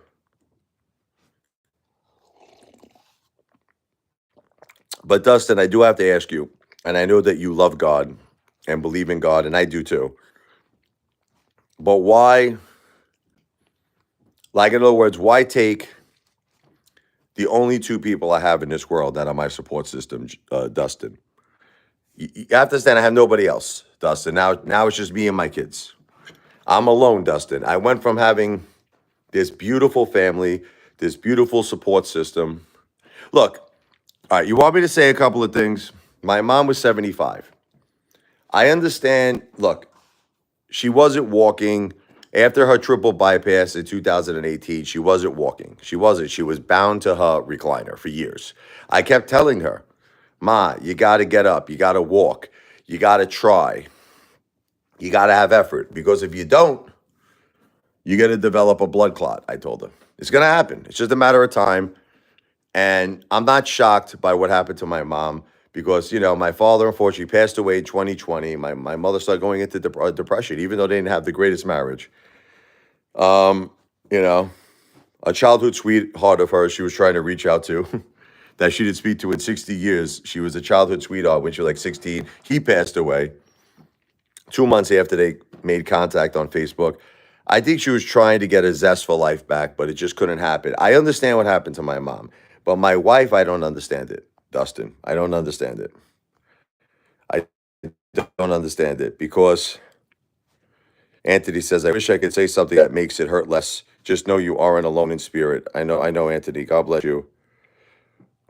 But Dustin, I do have to ask you, and I know that you love God and believe in God, and I do too. But why, like in other words, why take the only two people I have in this world that are my support system, Dustin? You have to understand, I have nobody else, Dustin. Now it's just me and my kids. I'm alone, Dustin. I went from having this beautiful family, this beautiful support system. Look, all right, you want me to say a couple of things? My mom was 75. I understand. Look, she wasn't walking. After her triple bypass in 2018, she wasn't walking. She wasn't. She was bound to her recliner for years. I kept telling her, Ma, you got to get up. You got to walk. You got to try. You got to have effort. Because if you don't, you're going to develop a blood clot, I told her. It's going to happen. It's just a matter of time. And I'm not shocked by what happened to my mom because, my father unfortunately passed away in 2020. My mother started going into depression, even though they didn't have the greatest marriage. Um, you know, a childhood sweetheart of hers she was trying to reach out to that she didn't speak to in 60 years. She was a childhood sweetheart when she was like 16. He passed away 2 months after they made contact on Facebook. I think she was trying to get a zest for life back, but it just couldn't happen. I understand what happened to my mom, but my wife, I don't understand it, Dustin. I don't understand it. I don't understand it because Anthony says, I wish I could say something that makes it hurt less. Just know you aren't alone in spirit. I know, Anthony. God bless you.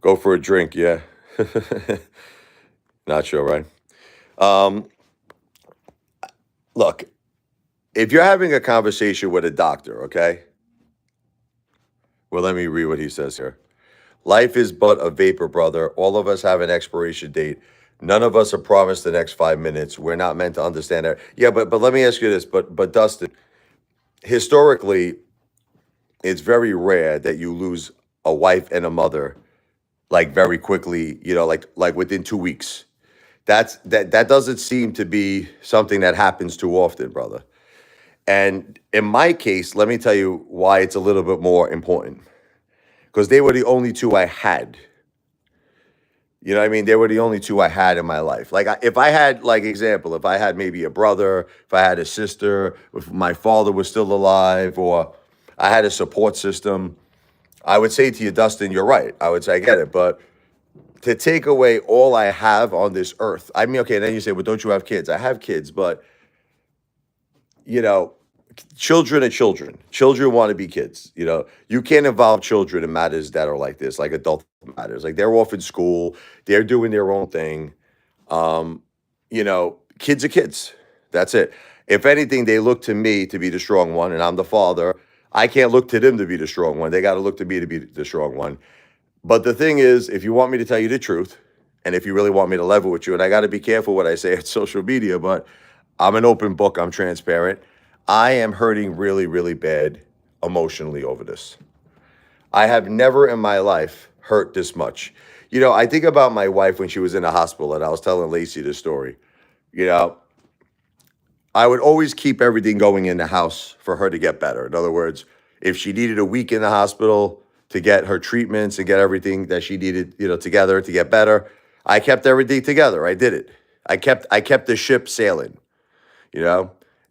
Go for a drink, yeah. Not sure, right? Um, Look, if you're having a conversation with a doctor, okay? Well, let me read what he says here. Life is but a vapor, brother. All of us have an expiration date. None of us are promised the next 5 minutes. We're not meant to understand that. Yeah, but let me ask you this. But Dustin, historically, it's very rare that you lose a wife and a mother like very quickly. Like within 2 weeks. That doesn't seem to be something that happens too often, brother. And in my case, let me tell you why it's a little bit more important. Because they were the only two I had. You know what I mean? They were the only two I had in my life. Like, if I had, like, example, if I had maybe a brother, if I had a sister, if my father was still alive, or I had a support system, I would say to you, Dustin, you're right. I would say, I get it. But to take away all I have on this earth, I mean, okay, then you say, well, don't you have kids? I have kids, but, you know, children are children. Children want to be kids. You can't involve children in matters that are like this, like adult matters. Like, they're off in school, they're doing their own thing. Kids are kids. That's it. If anything, they look to me to be the strong one, and I'm the father. I can't look to them to be the strong one. They got to look to me to be the strong one. But the thing is, if you want me to tell you the truth, and if you really want me to level with you, and I got to be careful what I say on social media, but I'm an open book, I'm transparent. I am hurting really, really bad emotionally over this. I have never in my life hurt this much. I think about my wife when she was in the hospital, and I was telling Lacey this story. You know, I would always keep everything going in the house for her to get better. In other words, if she needed a week in the hospital to get her treatments and get everything that she needed, together to get better, I kept everything together. I did it. I kept the ship sailing, you know?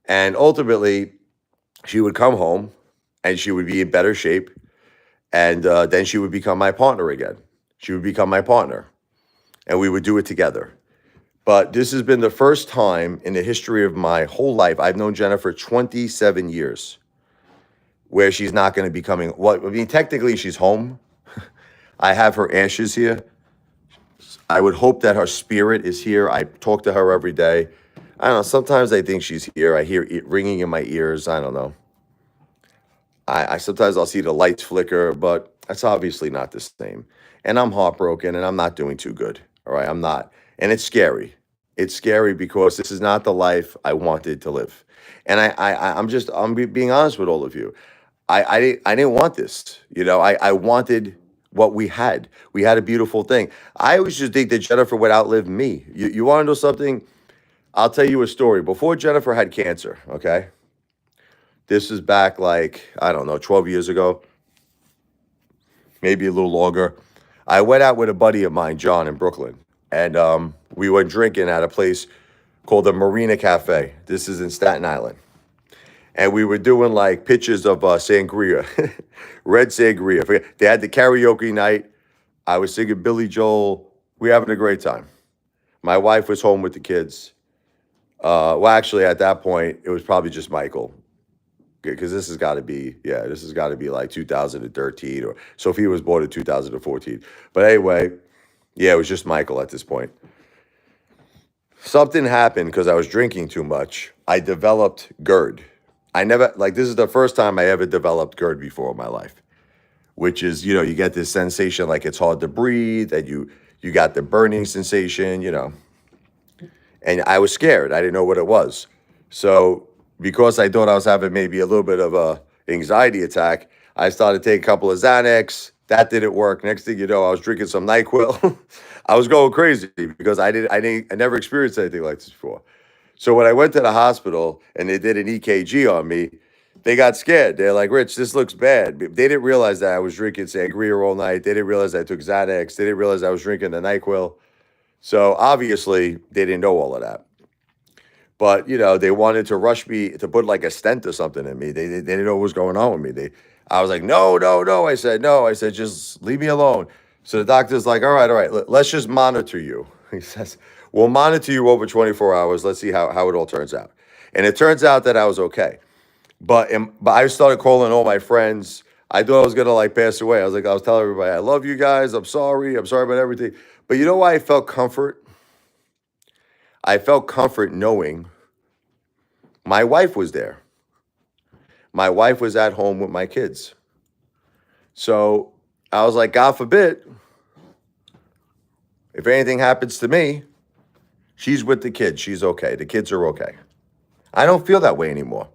And ultimately, she would come home and she would be in better shape. And then she would become my partner again. She would become my partner. And we would do it together. But this has been the first time in the history of my whole life, I've known Jennifer 27 years, where she's not going to be coming. Well, I mean, technically, she's home. I have her ashes here. I would hope that her spirit is here. I talk to her every day. I don't know. Sometimes I think she's here. I hear it ringing in my ears. I don't know. I sometimes I'll see the lights flicker, but that's obviously not the same. And I'm heartbroken, and I'm not doing too good. All right, I'm not. And it's scary. It's scary because this is not the life I wanted to live. And I'm being honest with all of you. I didn't want this. I wanted what we had. We had a beautiful thing. I always just think that Jennifer would outlive me. You want to know something? I'll tell you a story. Before Jennifer had cancer, okay? This is back like, I don't know, 12 years ago, maybe a little longer. I went out with a buddy of mine, John, in Brooklyn, and we went drinking at a place called the Marina Cafe. This is in Staten Island. And we were doing like pitches of sangria, red sangria. They had the karaoke night. I was singing Billy Joel. We were having a great time. My wife was home with the kids. Well, actually, at that point, it was probably just Michael. Because this has got to be like 2013, or Sophia was born in 2014. But anyway, yeah, it was just Michael at this point. Something happened because I was drinking too much. I developed GERD. This is the first time I ever developed GERD before in my life, which is, you get this sensation like it's hard to breathe, and you got the burning sensation, and I was scared. I didn't know what it was. So because I thought I was having maybe a little bit of a anxiety attack, I started taking a couple of Xanax, That didn't work. Next thing you know, I was drinking some NyQuil. I was going crazy because I never experienced anything like this before. So when I went to the hospital and they did an EKG on me, they got scared. They're like, Rich, this looks bad. They didn't realize that I was drinking sangria all night. They didn't realize I took Xanax. They didn't realize I was drinking the NyQuil. So obviously, they didn't know all of that. But they wanted to rush me to put like a stent or something in me. They didn't know what was going on with me. I was like, no, no, no. I said, no. I said, just leave me alone. So the doctor's like, all right. Let's just monitor you. He says, we'll monitor you over 24 hours. Let's see how it all turns out. And it turns out that I was okay. But I started calling all my friends. I thought I was gonna like pass away. I was telling everybody, I love you guys. I'm sorry about everything. But you know why I felt comfort? I felt comfort knowing my wife was there. My wife was at home with my kids. So I was like, God forbid, if anything happens to me, she's with the kids. She's okay. The kids are okay. I don't feel that way anymore.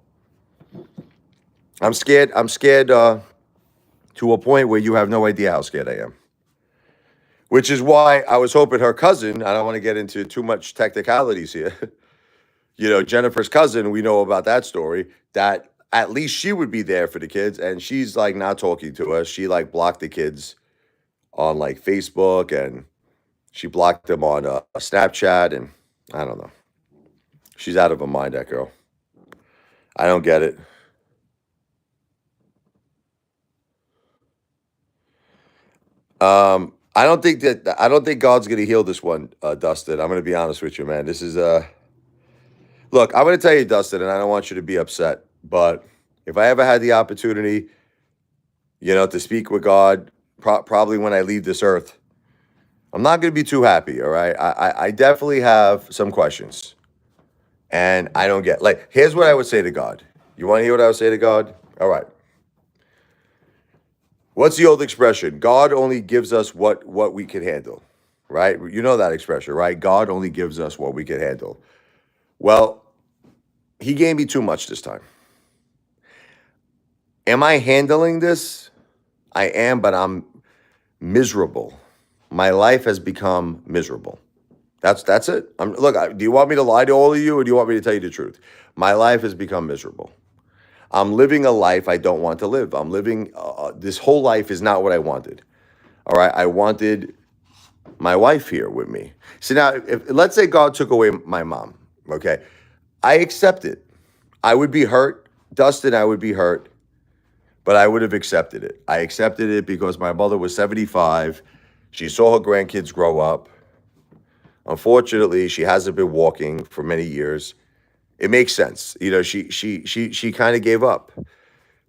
I'm scared. I'm scared to a point where you have no idea how scared I am. Which is why I was hoping her cousin, I don't want to get into too much technicalities here. Jennifer's cousin, we know about that story, that at least she would be there for the kids. And she's like not talking to us. She like blocked the kids on like Facebook, and she blocked them on a Snapchat. And I don't know. She's out of her mind, that girl. I don't get it. I don't think God's gonna heal this one, Dustin. I'm gonna be honest with you, man. This is look, I'm gonna tell you, Dustin, and I don't want you to be upset, but if I ever had the opportunity, to speak with God, probably when I leave this earth, I'm not gonna be too happy. All right, I definitely have some questions, and I don't get like. Here's what I would say to God. You want to hear what I would say to God? All right. What's the old expression? God only gives us what we can handle, right? You know that expression, right? God only gives us what we can handle. Well, he gave me too much this time. Am I handling this? I am, but I'm miserable. My life has become miserable. That's it. Look, do you want me to lie to all of you, or do you want me to tell you the truth? My life has become miserable. I'm living a life I don't want to live. I'm living, this whole life is not what I wanted. All right. I wanted my wife here with me. So now, let's say God took away my mom. Okay. I accept it. I would be hurt. Dustin, I would be hurt, but I would have accepted it. I accepted it because my mother was 75. She saw her grandkids grow up. Unfortunately, she hasn't been walking for many years. It makes sense. She kind of gave up.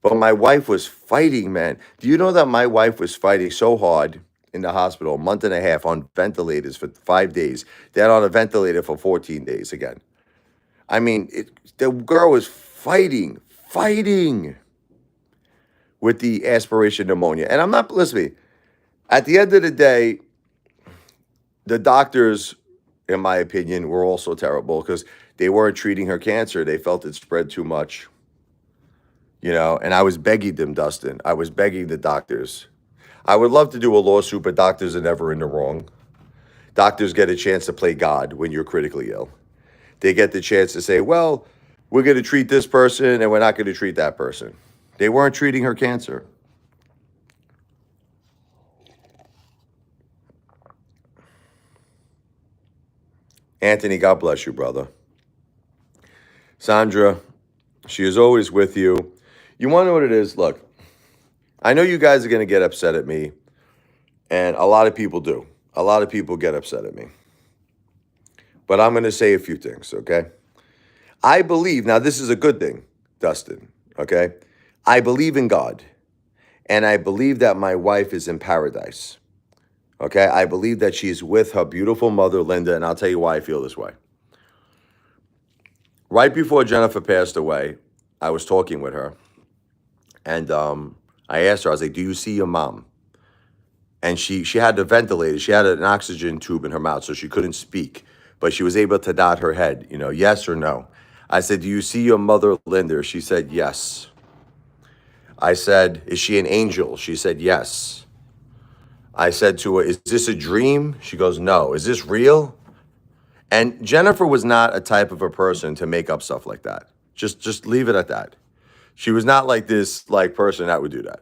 But my wife was fighting, man. Do you know that my wife was fighting so hard in the hospital, a month and a half on ventilators for 5 days, then on a ventilator for 14 days again? I mean, the girl was fighting with the aspiration pneumonia. And I'm not, listen to me, at the end of the day, the doctors, in my opinion, were also terrible because they weren't treating her cancer. They felt it spread too much, and I was begging them, Dustin. I was begging the doctors. I would love to do a lawsuit, but doctors are never in the wrong. Doctors get a chance to play God when you're critically ill. They get the chance to say, well, we're going to treat this person and we're not going to treat that person. They weren't treating her cancer. Anthony, God bless you, brother. Sandra, she is always with you. You want to know what it is? Look, I know you guys are going to get upset at me, and a lot of people do. A lot of people get upset at me. But I'm going to say a few things, okay? I believe, now this is a good thing, Dustin, okay? I believe in God, and I believe that my wife is in paradise, okay? I believe that she's with her beautiful mother, Linda, and I'll tell you why I feel this way. Right before Jennifer passed away, I was talking with her, and I asked her, I was like, do you see your mom? And she had the ventilator. She had an oxygen tube in her mouth, so she couldn't speak, but she was able to nod her head, yes or no. I said, do you see your mother, Linda? She said, yes. I said, is she an angel? She said, yes. I said to her, "Is this a dream?" She goes, "No." "Is this real?" And Jennifer was not a type of a person to make up stuff like that. Just leave it at that. She was not like this like person that would do that.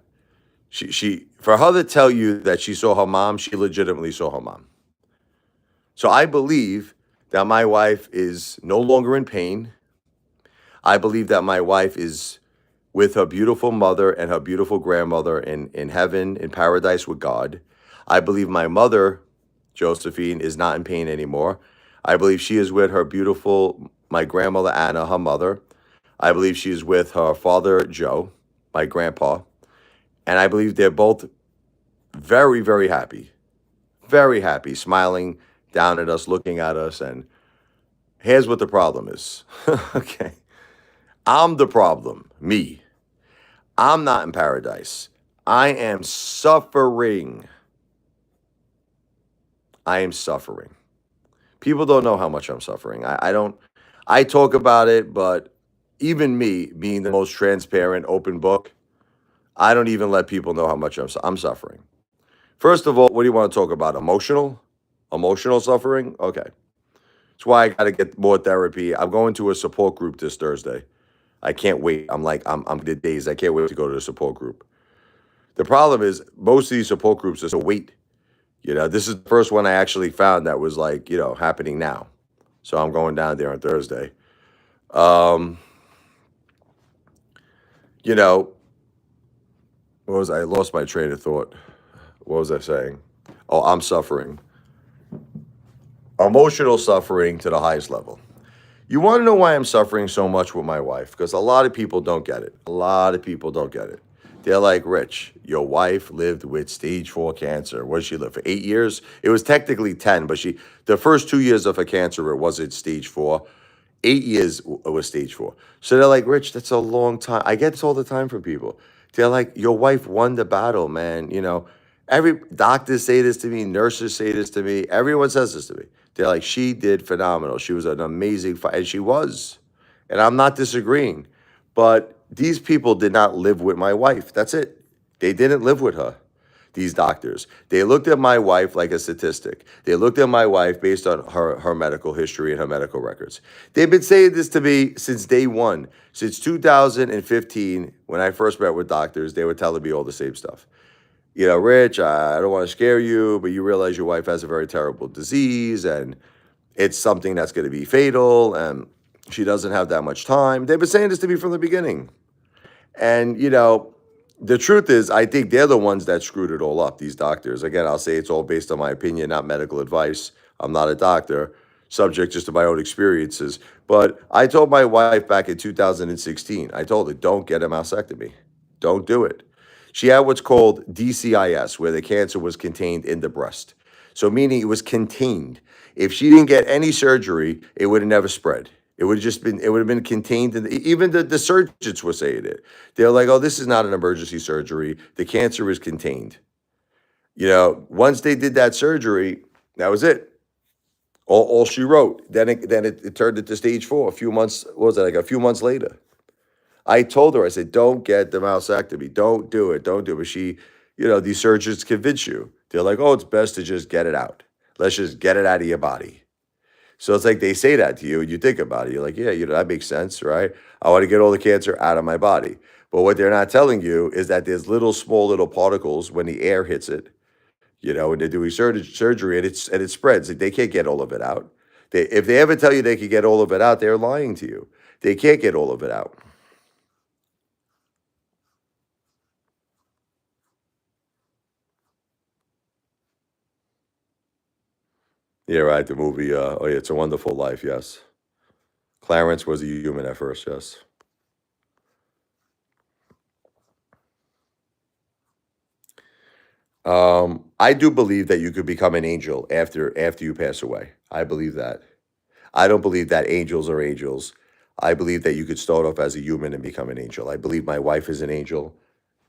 She for her to tell you that she saw her mom, she legitimately saw her mom. So I believe that my wife is no longer in pain. I believe that my wife is with her beautiful mother and her beautiful grandmother in heaven, in paradise with God. I believe my mother, Josephine, is not in pain anymore. I believe she is with her beautiful, my grandmother Anna, her mother. I believe she is with her father, Joe, my grandpa. And I believe they're both very, very happy, smiling down at us, looking at us. And here's what the problem is. Okay. I'm the problem, me. I'm not in paradise. I am suffering. I am suffering. People don't know how much I'm suffering. I don't, I talk about it, but even me being the most transparent, open book, I don't even let people know how much I'm suffering. First of all, what do you want to talk about? Emotional? Emotional suffering? Okay. That's why I got to get more therapy. I'm going to a support group this Thursday. I can't wait. I'm the days. I can't wait to go to the support group. The problem is most of these support groups is a wait. This is the first one I actually found that was like, happening now. So I'm going down there on Thursday. Um, you know, I lost my train of thought. What was I saying? Oh, I'm suffering. Emotional suffering to the highest level. You want to know why I'm suffering so much with my wife? Because a lot of people don't get it. A lot of people don't get it. They're like, Rich, your wife lived with stage 4 cancer. What did she live for 8 years? It was technically 10, but the first 2 years of her cancer, it wasn't stage 4. 8 years was stage 4. So they're like, Rich, that's a long time. I get this all the time from people. They're like, your wife won the battle, man. Every doctors say this to me, nurses say this to me, everyone says this to me. They're like, she did phenomenal. She was an amazing fight, and she was. And I'm not disagreeing. But these people did not live with my wife. That's it. They didn't live with her, these doctors. They looked at my wife like a statistic. They looked at my wife based on her medical history and her medical records. They've been saying this to me since day one. Since 2015, when I first met with doctors, they were telling me all the same stuff. Rich, I don't want to scare you, but you realize your wife has a very terrible disease and it's something that's going to be fatal and she doesn't have that much time. They've been saying this to me from the beginning. And, the truth is, I think they're the ones that screwed it all up, these doctors. Again, I'll say it's all based on my opinion, not medical advice. I'm not a doctor, subject just to my own experiences. But I told my wife back in 2016, I told her, don't get a mastectomy. Don't do it. She had what's called DCIS, where the cancer was contained in the breast. So, meaning it was contained. If she didn't get any surgery, it would have never spread. It would have been contained in even the surgeons were saying it. They're like, oh, this is not an emergency surgery. The cancer is contained. Once they did that surgery, that was it. All she wrote. Then it turned into stage 4. A few months, what was it, like a few months later? I told her, I said, don't get the mastectomy. Don't do it. Don't do it. But these surgeons convince you. They're like, oh, it's best to just get it out. Let's just get it out of your body. So it's like they say that to you and you think about it. You're like, yeah, that makes sense, right? I want to get all the cancer out of my body. But what they're not telling you is that there's small little particles when the air hits it, when they're doing surgery and it spreads. Like, they can't get all of it out. If they ever tell you they could get all of it out, they're lying to you. They can't get all of it out. Yeah, right. The movie, oh yeah, It's a Wonderful Life, yes. Clarence was a human at first, yes. I do believe that you could become an angel after you pass away. I believe that. I don't believe that angels are angels. I believe that you could start off as a human and become an angel. I believe my wife is an angel.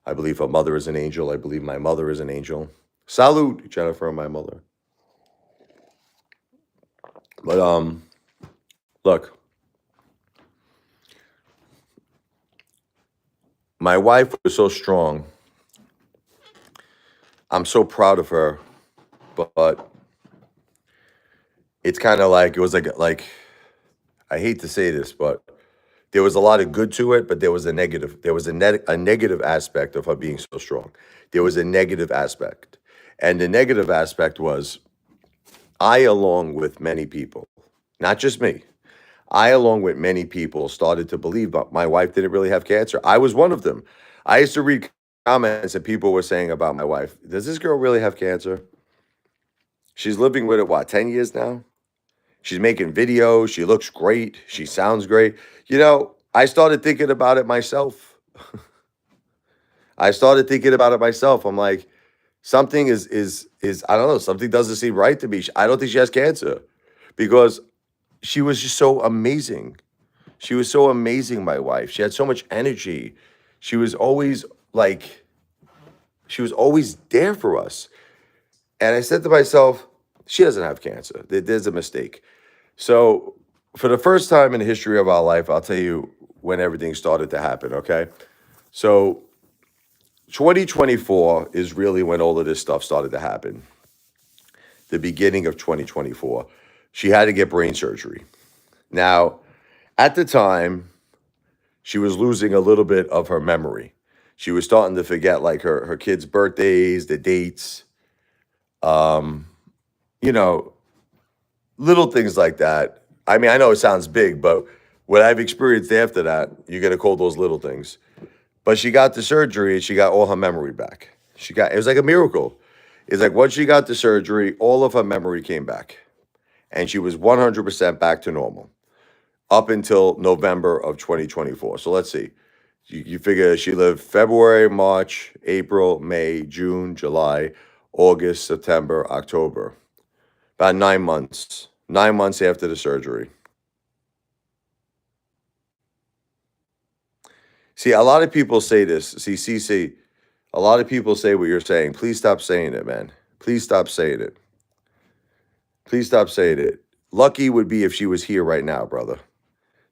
I believe her mother is an angel. I believe my mother is an angel. Salute, Jennifer, and my mother. But look, my wife was so strong. I'm so proud of her, but it's kind of like it was like I hate to say this, but there was a lot of good to it, but there was a negative. There was a negative aspect of her being so strong. There was a negative aspect, and the negative aspect was I, along with many people, not just me, I, along with many people, started to believe that my wife didn't really have cancer. I was one of them. I used to read comments that people were saying about my wife. Does this girl really have cancer? She's living with it, what, 10 years now? She's making videos. She looks great. She sounds great. I started thinking about it myself. I started thinking about it myself. I'm like, something is I don't know, something doesn't seem right to me. I don't think she has cancer because she was just so amazing. She was so amazing, my wife. She had so much energy. She was always like, she was always there for us. And I said to myself, she doesn't have cancer. There's a mistake. So, for the first time in the history of our life, I'll tell you when everything started to happen, okay? So, 2024 is really when all of this stuff started to happen. The beginning of 2024. She had to get brain surgery. Now, at the time, she was losing a little bit of her memory. She was starting to forget like her kids' birthdays, the dates, um, you know, little things like that. I mean, I know it sounds big, but what I've experienced after that, you're gonna call those little things. But she got the surgery and she got all her memory back. It was like a miracle. It's like once she got the surgery, all of her memory came back. And she was 100% back to normal up until November of 2024. So let's see. You figure she lived February, March, April, May, June, July, August, September, October. About 9 months. 9 months after the surgery. See, a lot of people say this. See, CC, a lot of people say what you're saying. Please stop saying it, man. Please stop saying it. Please stop saying it. Lucky would be if she was here right now, brother.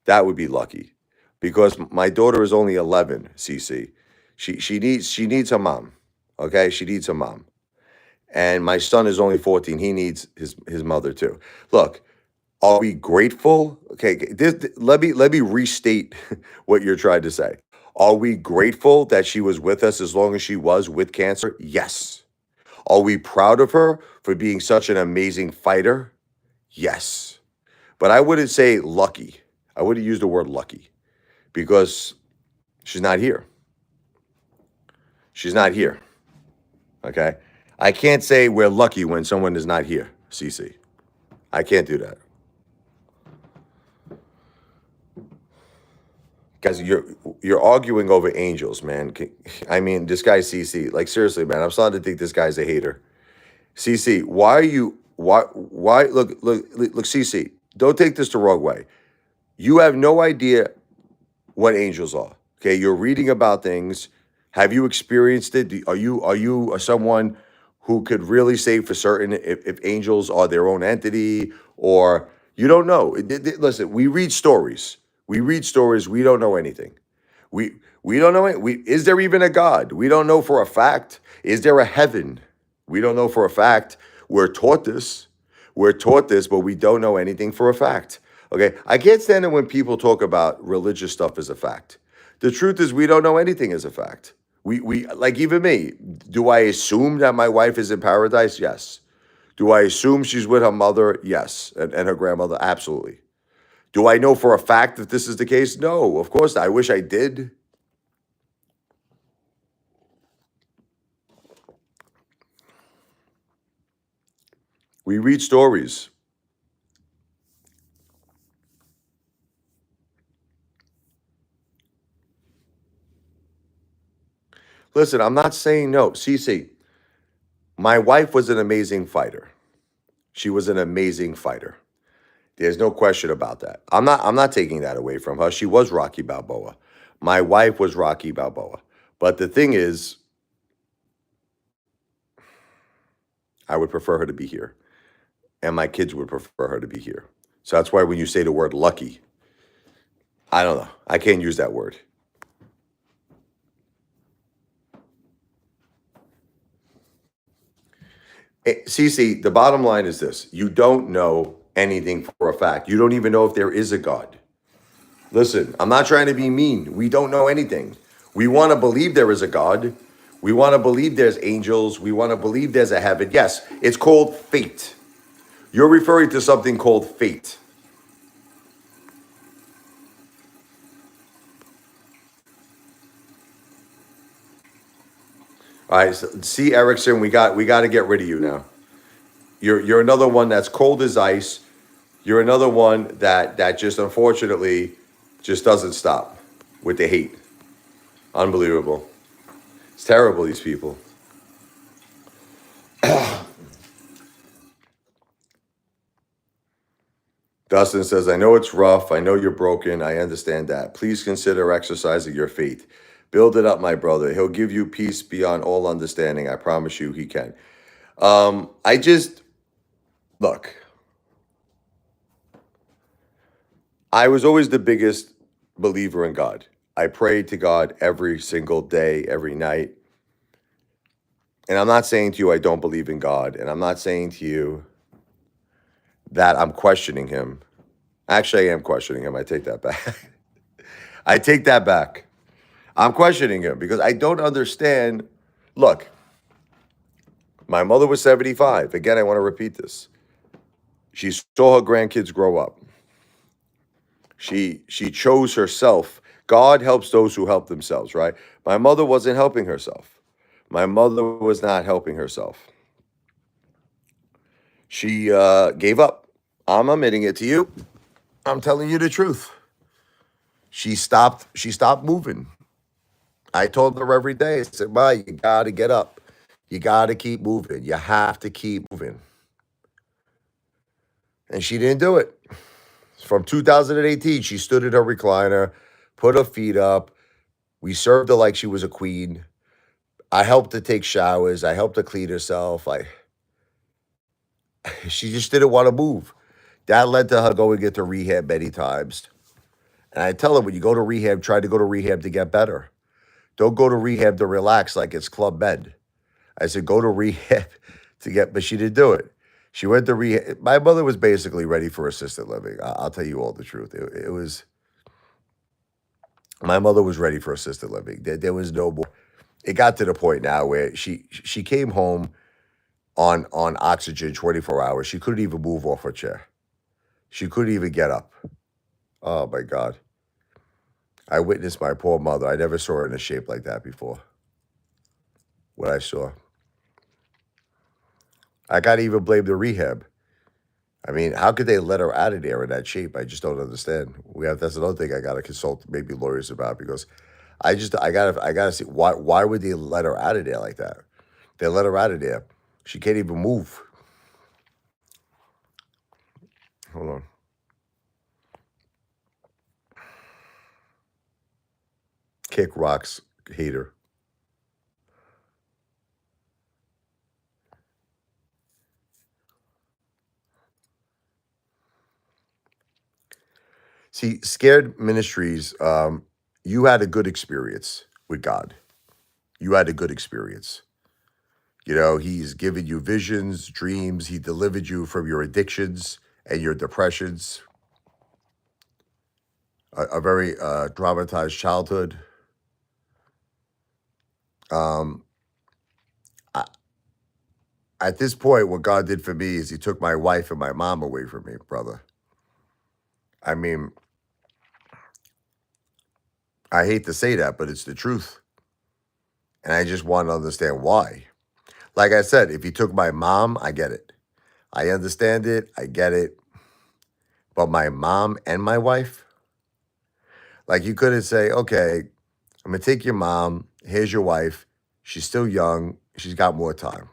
That would be lucky. Because my daughter is only 11, CC. She needs her mom. Okay? She needs her mom. And my son is only 14. He needs his mother too. Look, are we grateful? Okay, let me restate what you're trying to say. Are we grateful that she was with us as long as she was with cancer? Yes. Are we proud of her for being such an amazing fighter? Yes. But I wouldn't say lucky. I wouldn't use the word lucky because she's not here. She's not here. Okay? I can't say we're lucky when someone is not here, CC. I can't do that. Guys, you're arguing over angels, man. I mean, this guy CC, like seriously, man, I'm starting to think this guy's a hater. CC, why are you why look CC, don't take this the wrong way. You have no idea what angels are. Okay, you're reading about things. Have you experienced it? Are you someone who could really say for certain if angels are their own entity or you don't know? Listen, we read stories. We read stories. We don't know anything. We don't know it. Is there even a God? We don't know for a fact. Is there a heaven? We don't know for a fact. We're taught this. We're taught this, but we don't know anything for a fact. Okay, I can't stand it when people talk about religious stuff as a fact. The truth is, we don't know anything as a fact. We like even me. Do I assume that my wife is in paradise? Yes. Do I assume she's with her mother? Yes, and her grandmother? Absolutely. Do I know for a fact that this is the case? No, of course not. I wish I did. We read stories. Listen, I'm not saying no. Cece, my wife was an amazing fighter. She was an amazing fighter. There's no question about that. I'm not taking that away from her. She was Rocky Balboa. My wife was Rocky Balboa. But the thing is, I would prefer her to be here. And my kids would prefer her to be here. So that's why when you say the word lucky, I don't know. I can't use that word. Cece, the bottom line is this. You don't know anything for a fact. You don't even know if there is a God. Listen, I'm not trying to be mean. We don't know anything. We want to believe there is a God. We want to believe there's angels. We want to believe there's a heaven. Yes, it's called fate. You're referring to something called fate. All right, so, see, Erickson, we got to get rid of you now. You're another one that's cold as ice. You're another one that just unfortunately just doesn't stop with the hate. Unbelievable. It's terrible, these people. Dustin says, I know it's rough. I know you're broken. I understand that. Please consider exercising your faith. Build it up, my brother. He'll give you peace beyond all understanding. I promise you he can. I just, look, I was always the biggest believer in God. I prayed to God every single day, every night. And I'm not saying to you I don't believe in God. And I'm not saying to you that I'm questioning him. Actually, I am questioning him. I take that back. I take that back. I'm questioning him because I don't understand. Look, my mother was 75. Again, I want to repeat this. She saw her grandkids grow up. She chose herself. God helps those who help themselves, right? My mother wasn't helping herself. My mother was not helping herself. She gave up. I'm admitting it to you. I'm telling you the truth. She stopped. She stopped moving. I told her every day. I said, "Ma, you gotta get up. You gotta keep moving. You have to keep moving." And she didn't do it. From 2018, she stood in her recliner, put her feet up. We served her like she was a queen. I helped her take showers. I helped her clean herself. She just didn't want to move. That led to her going into rehab many times. And I tell her, when you go to rehab, try to go to rehab to get better. Don't go to rehab to relax like it's Club Med. I said, go to rehab to get, but she didn't do it. She went to rehab. My mother was basically ready for assisted living. I'll tell you all the truth. It was, my mother was ready for assisted living. There was no more. It got to the point now where she came home on oxygen 24 hours. She couldn't even move off her chair. She couldn't even get up. Oh my God. I witnessed my poor mother. I never saw her in a shape like that before. What I saw. I can't even blame the rehab. I mean, how could they let her out of there in that shape? I just don't understand. That's another thing I gotta consult maybe lawyers about, because I gotta see why would they let her out of there like that? They let her out of there. She can't even move. Hold on. Kick rocks, hater. See, Scared Ministries, you had a good experience with God. You had a good experience. You know, he's given you visions, dreams. He delivered you from your addictions and your depressions, a very traumatized childhood. Um, I, at this point, what God did for me is he took my wife and my mom away from me, brother. I mean, I hate to say that, but it's the truth. And I just want to understand why. Like I said, if he took my mom, I get it. I understand it. I get it. But my mom and my wife, like, you couldn't say, okay, I'm going to take your mom. Here's your wife. She's still young. She's got more time.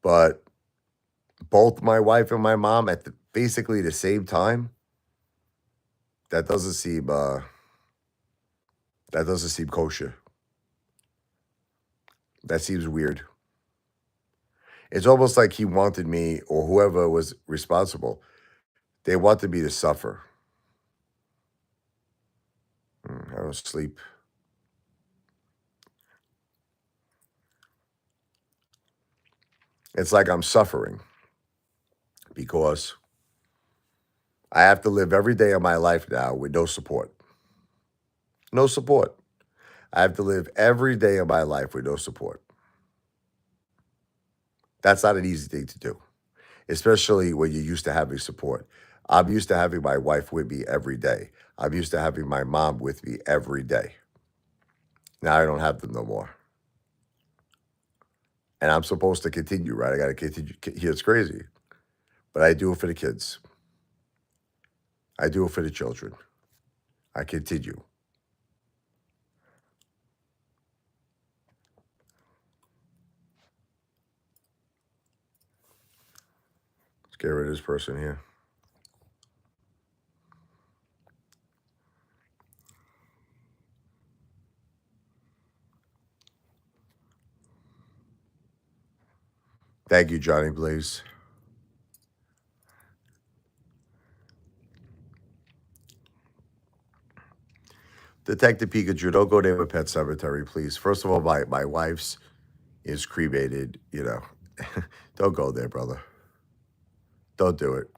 But both my wife and my mom at basically the same time, that doesn't seem kosher. That seems weird. It's almost like he wanted me, or whoever was responsible, they wanted me to suffer. I don't sleep. It's like I'm suffering because I have to live every day of my life now with no support. No support. I have to live every day of my life with no support. That's not an easy thing to do, especially when you're used to having support. I'm used to having my wife with me every day. I'm used to having my mom with me every day. Now I don't have them no more. And I'm supposed to continue, right? I got to continue. It's crazy. But I do it for the kids. I do it for the children. I continue. Let's get rid of this person here. Thank you, Johnny Blaze. Detective Pikachu, don't go near a pet cemetery, please. First of all, my wife's is cremated, you know. Don't go there, brother. Don't do it.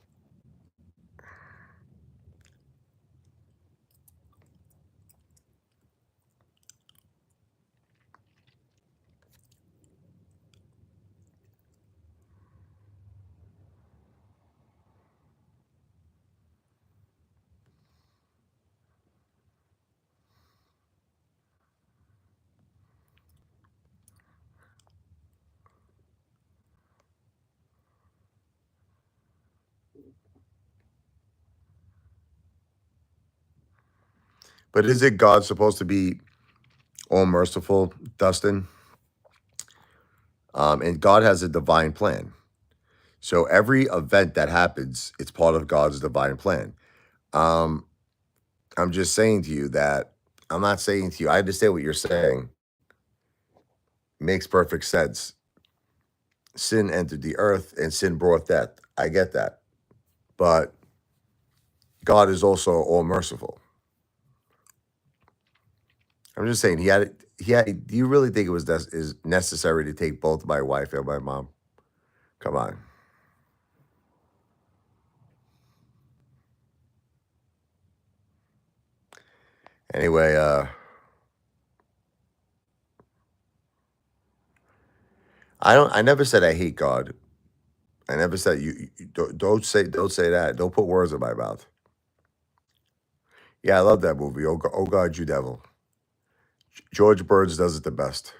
But isn't God supposed to be all merciful, Dustin? And God has a divine plan. So every event that happens, it's part of God's divine plan. Um, I'm just saying to you that I'm not saying to you, I understand what you're saying. Makes perfect sense. Sin entered the earth and sin brought death. I get that. But God is also all merciful. I'm just saying do you really think it was is necessary to take both my wife and my mom? Come on. Anyway, I never said I hate God. I never said don't say that. Don't put words in my mouth. Yeah, I love that movie. Oh God, you devil. George Burns does it the best.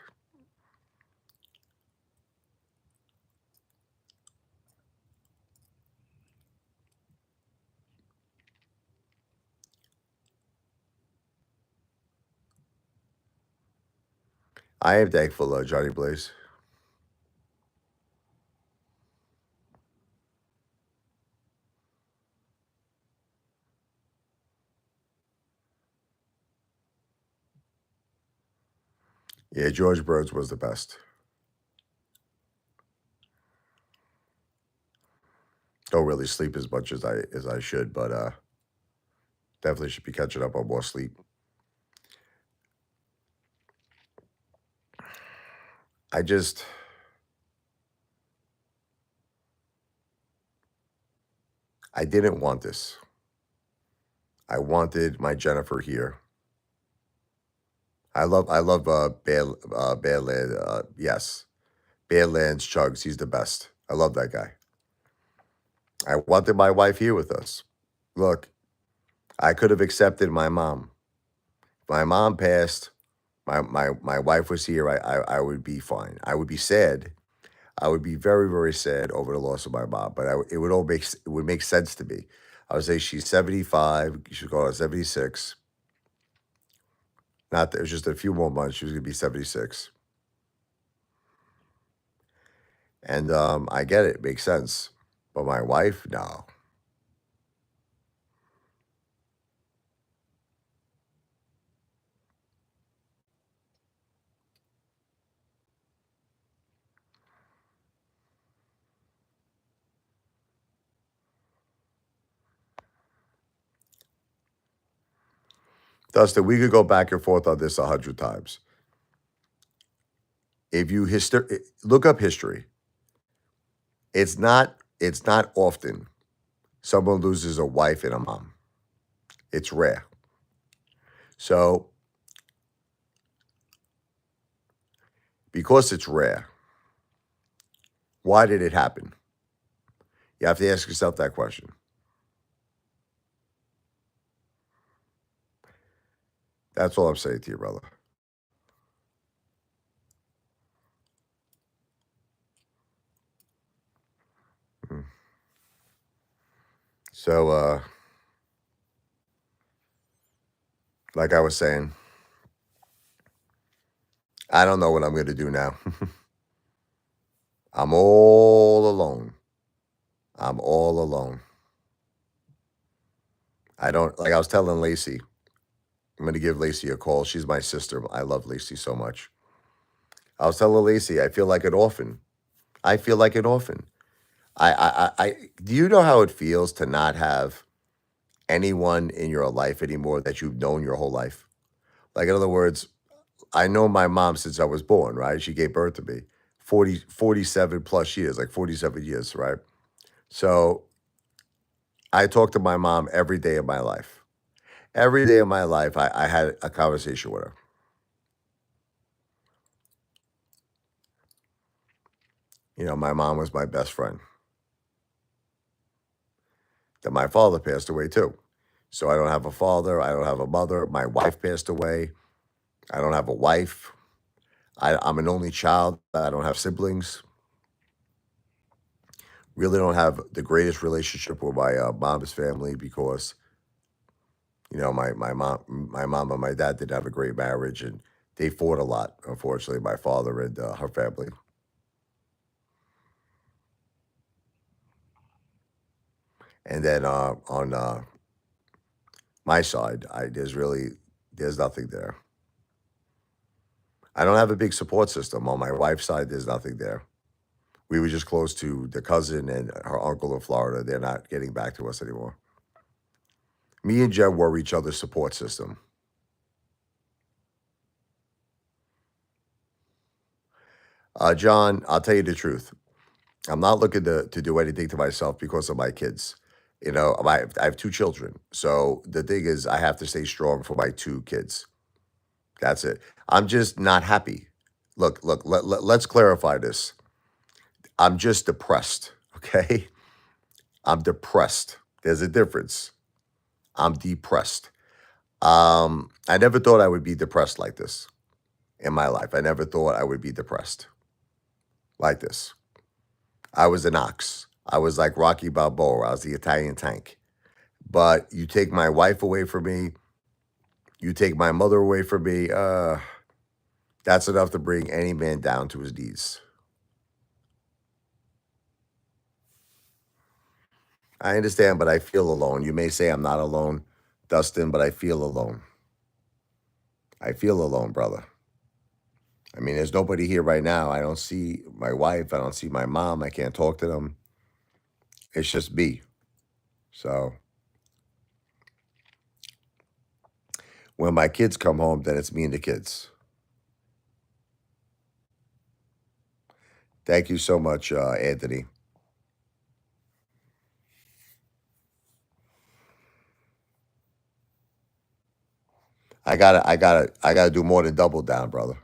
I am thankful, Johnny Blaze. Yeah, George Burns was the best. Don't really sleep as much as I should, but definitely should be catching up on more sleep. I just I didn't want this. I wanted my Jennifer here. I love Badland. Yes, Badlands Chugs. He's the best. I love that guy. I wanted my wife here with us. Look, I could have accepted my mom. If my mom passed, my wife was here. I would be fine. I would be sad. I would be very very sad over the loss of my mom. But it would it would make sense to me. I would say she's 75. She's going on 76. Not that it was just a few more months. She was gonna be 76. And I get it, makes sense. But my wife, no. Dustin, we could go back and forth on this 100 times. If you look up history, It's not often someone loses a wife and a mom. It's rare. So because it's rare, why did it happen? You have to ask yourself that question. That's all I'm saying to you, brother. Mm. So, like I was saying, I don't know what I'm going to do now. I'm all alone. I'm all alone. I don't, like I was telling Lacey, I'm going to give Lacey a call. She's my sister. I love Lacey so much. I was telling Lacey, I feel like an orphan. I feel like an orphan. Do you know how it feels to not have anyone in your life anymore that you've known your whole life? Like, in other words, I know my mom since I was born, right? She gave birth to me 47 plus years, like 47 years, right? So I talk to my mom every day of my life. Every day of my life, I had a conversation with her. You know, my mom was my best friend. Then my father passed away too. So I don't have a father. I don't have a mother. My wife passed away. I don't have a wife. I'm an only child. I don't have siblings. Really don't have the greatest relationship with my mom's family because you know my mom and my dad didn't have a great marriage and they fought a lot. Unfortunately, my father and her family. And then on my side, there's nothing there. I don't have a big support system. On my wife's side, there's nothing there. We were just close to the cousin and her uncle in Florida. They're not getting back to us anymore. Me and Jen were each other's support system. John, I'll tell you the truth. I'm not looking to do anything to myself because of my kids. You know, I have two children. So the thing is, I have to stay strong for my two kids. That's it. I'm just not happy. Look, let's clarify this. I'm just depressed. Okay. I'm depressed. There's a difference. I'm depressed. I never thought I would be depressed like this in my life. I never thought I would be depressed like this. I was an ox. I was like Rocky Balboa. I was the Italian tank. But you take my wife away from me, you take my mother away from me, that's enough to bring any man down to his knees. I understand, but I feel alone. You may say I'm not alone, Dustin, but I feel alone. I feel alone, brother. I mean, there's nobody here right now. I don't see my wife. I don't see my mom. I can't talk to them. It's just me. So when my kids come home, then it's me and the kids. Thank you so much, Anthony. I gotta do more than double down, brother.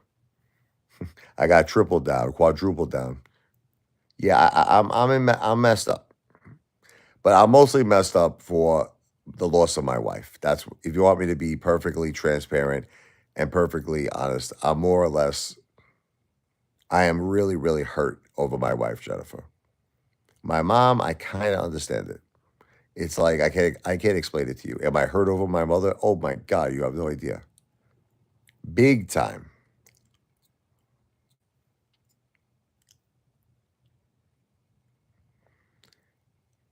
I got triple down, quadruple down. Yeah, I'm messed up, but I'm mostly messed up for the loss of my wife. That's if you want me to be perfectly transparent and perfectly honest. I'm more or less. I am really, really hurt over my wife, Jennifer. My mom, I kind of understand it. It's like I can't explain it to you. Am I hurt over my mother? Oh my God, you have no idea. Big time.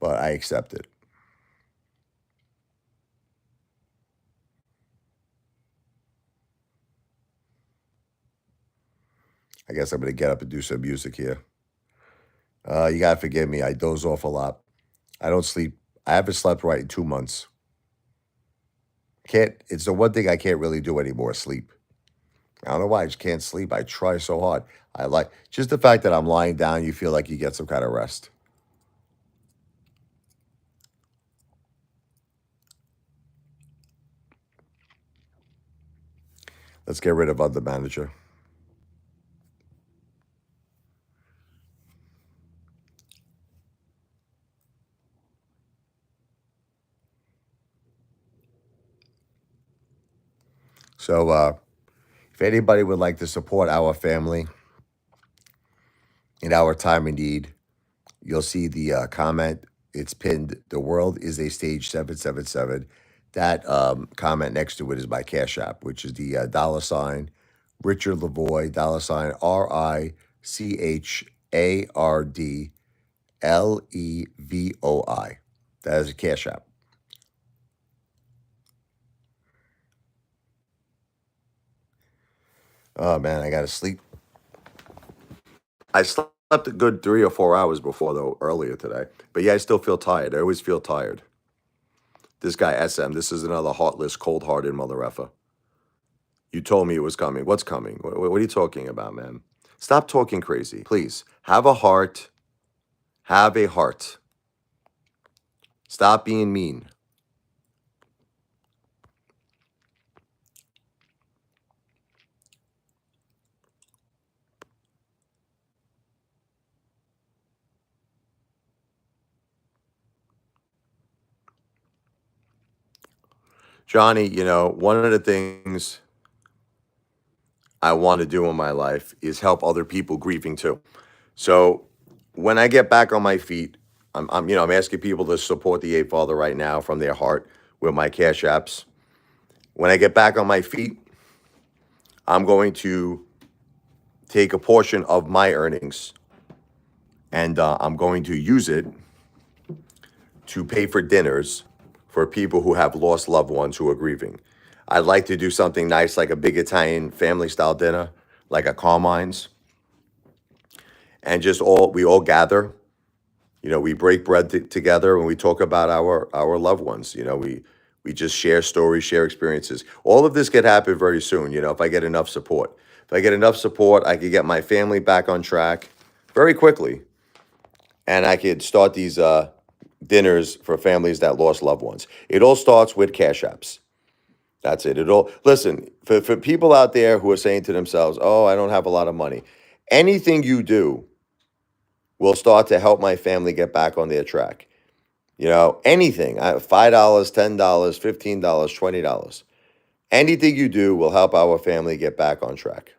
But I accept it. I guess I'm gonna get up and do some music here. You gotta forgive me. I doze off a lot. I don't sleep. I haven't slept right in 2 months. Can't. It's the one thing I can't really do anymore. Sleep. I don't know why. I just can't sleep. I try so hard. I like just the fact that I'm lying down. You feel like you get some kind of rest. Let's get rid of other manager. So if anybody would like to support our family in our time of need, you'll see the comment. It's pinned. The world is a stage 777. That comment next to it is my Cash App, which is the $ Richard Lavoie, $RichardLevoi. That is a Cash App. Oh man, I gotta sleep. I slept a good 3 or 4 hours before though earlier today, but yeah, I still feel tired. I always feel tired. This guy SM, this is another heartless, cold-hearted mother effer. You told me it was coming. What's coming? What are you talking about, man? Stop talking crazy, please. Have a heart. Have a heart. Stop being mean. Johnny, one of the things I want to do in my life is help other people grieving too. So when I get back on my feet, I'm asking people to support the Apefather right now from their heart with my Cash Apps. When I get back on my feet, I'm going to take a portion of my earnings and I'm going to use it to pay for dinners for people who have lost loved ones who are grieving. I'd like to do something nice like a big Italian family style dinner, like a Carmine's, and we all gather. We break bread together and we talk about our loved ones. We just share stories, share experiences. All of this could happen very soon, if I get enough support. If I get enough support, I could get my family back on track very quickly. And I could start these dinners for families that lost loved ones. It all starts with Cash Apps. That's it. Listen, for people out there who are saying to themselves, oh, I don't have a lot of money. Anything you do will start to help my family get back on their track. Anything, $5, $10, $15, $20. Anything you do will help our family get back on track.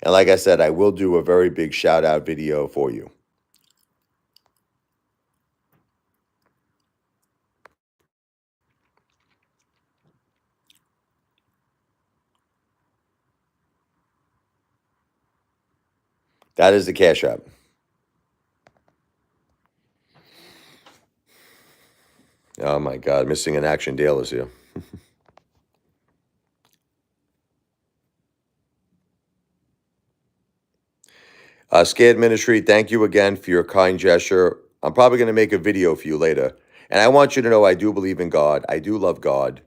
And like I said, I will do a very big shout out video for you. That is the Cash App. Oh my God, missing in action Dale is here. Scared Ministry, thank you again for your kind gesture. I'm probably going to make a video for you later. And I want you to know I do believe in God. I do love God.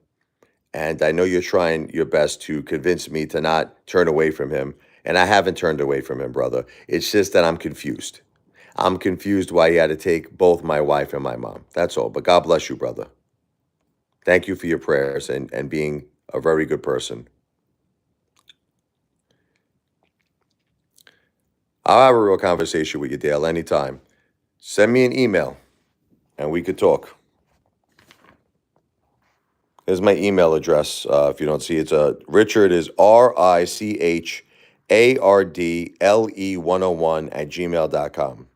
And I know you're trying your best to convince me to not turn away from him. And I haven't turned away from him, brother. It's just that I'm confused. I'm confused why he had to take both my wife and my mom. That's all. But God bless you, brother. Thank you for your prayers and being a very good person. I'll have a real conversation with you, Dale, anytime. Send me an email and we could talk. Here's my email address. If you don't see it, Richard is RichardLE101 at gmail.com.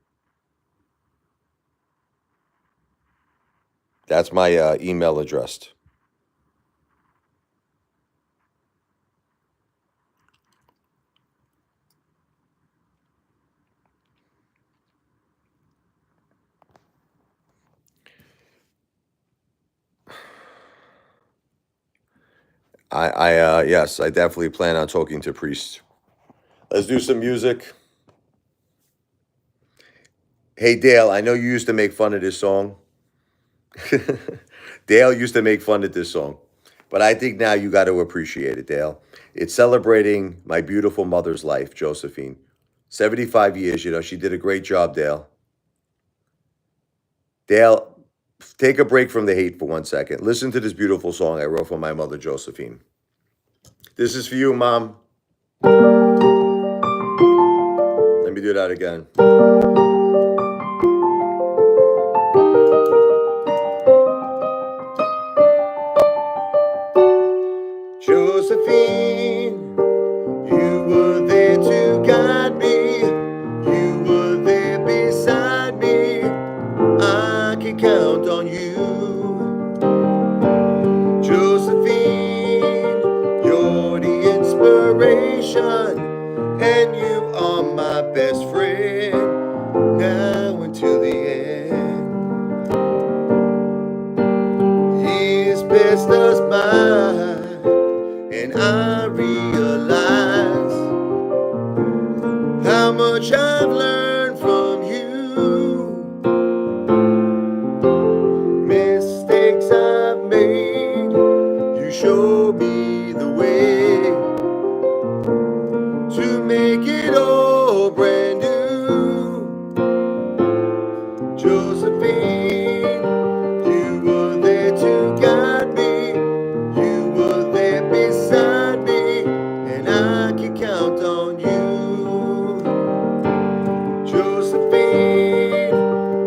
That's my email address. Yes, I definitely plan on talking to priests. Let's do some music. Hey, Dale, I know you used to make fun of this song. Dale used to make fun of this song. But I think now you got to appreciate it, Dale. It's celebrating my beautiful mother's life, Josephine. 75 years, she did a great job, Dale. Dale, take a break from the hate for 1 second. Listen to this beautiful song I wrote for my mother, Josephine. This is for you, Mom. Let me do that again. Josephine, you were there to guide me. You were there beside me. I can count on you. Josephine, you're the inspiration, and you are my best friend, now until the end. Years passed us by, and I realize how much I've learned from you. Mistakes I've made, you show me the way to make it all brand new. Josephine, you were there to guide me. You were there beside me, and I can count on you. Josephine,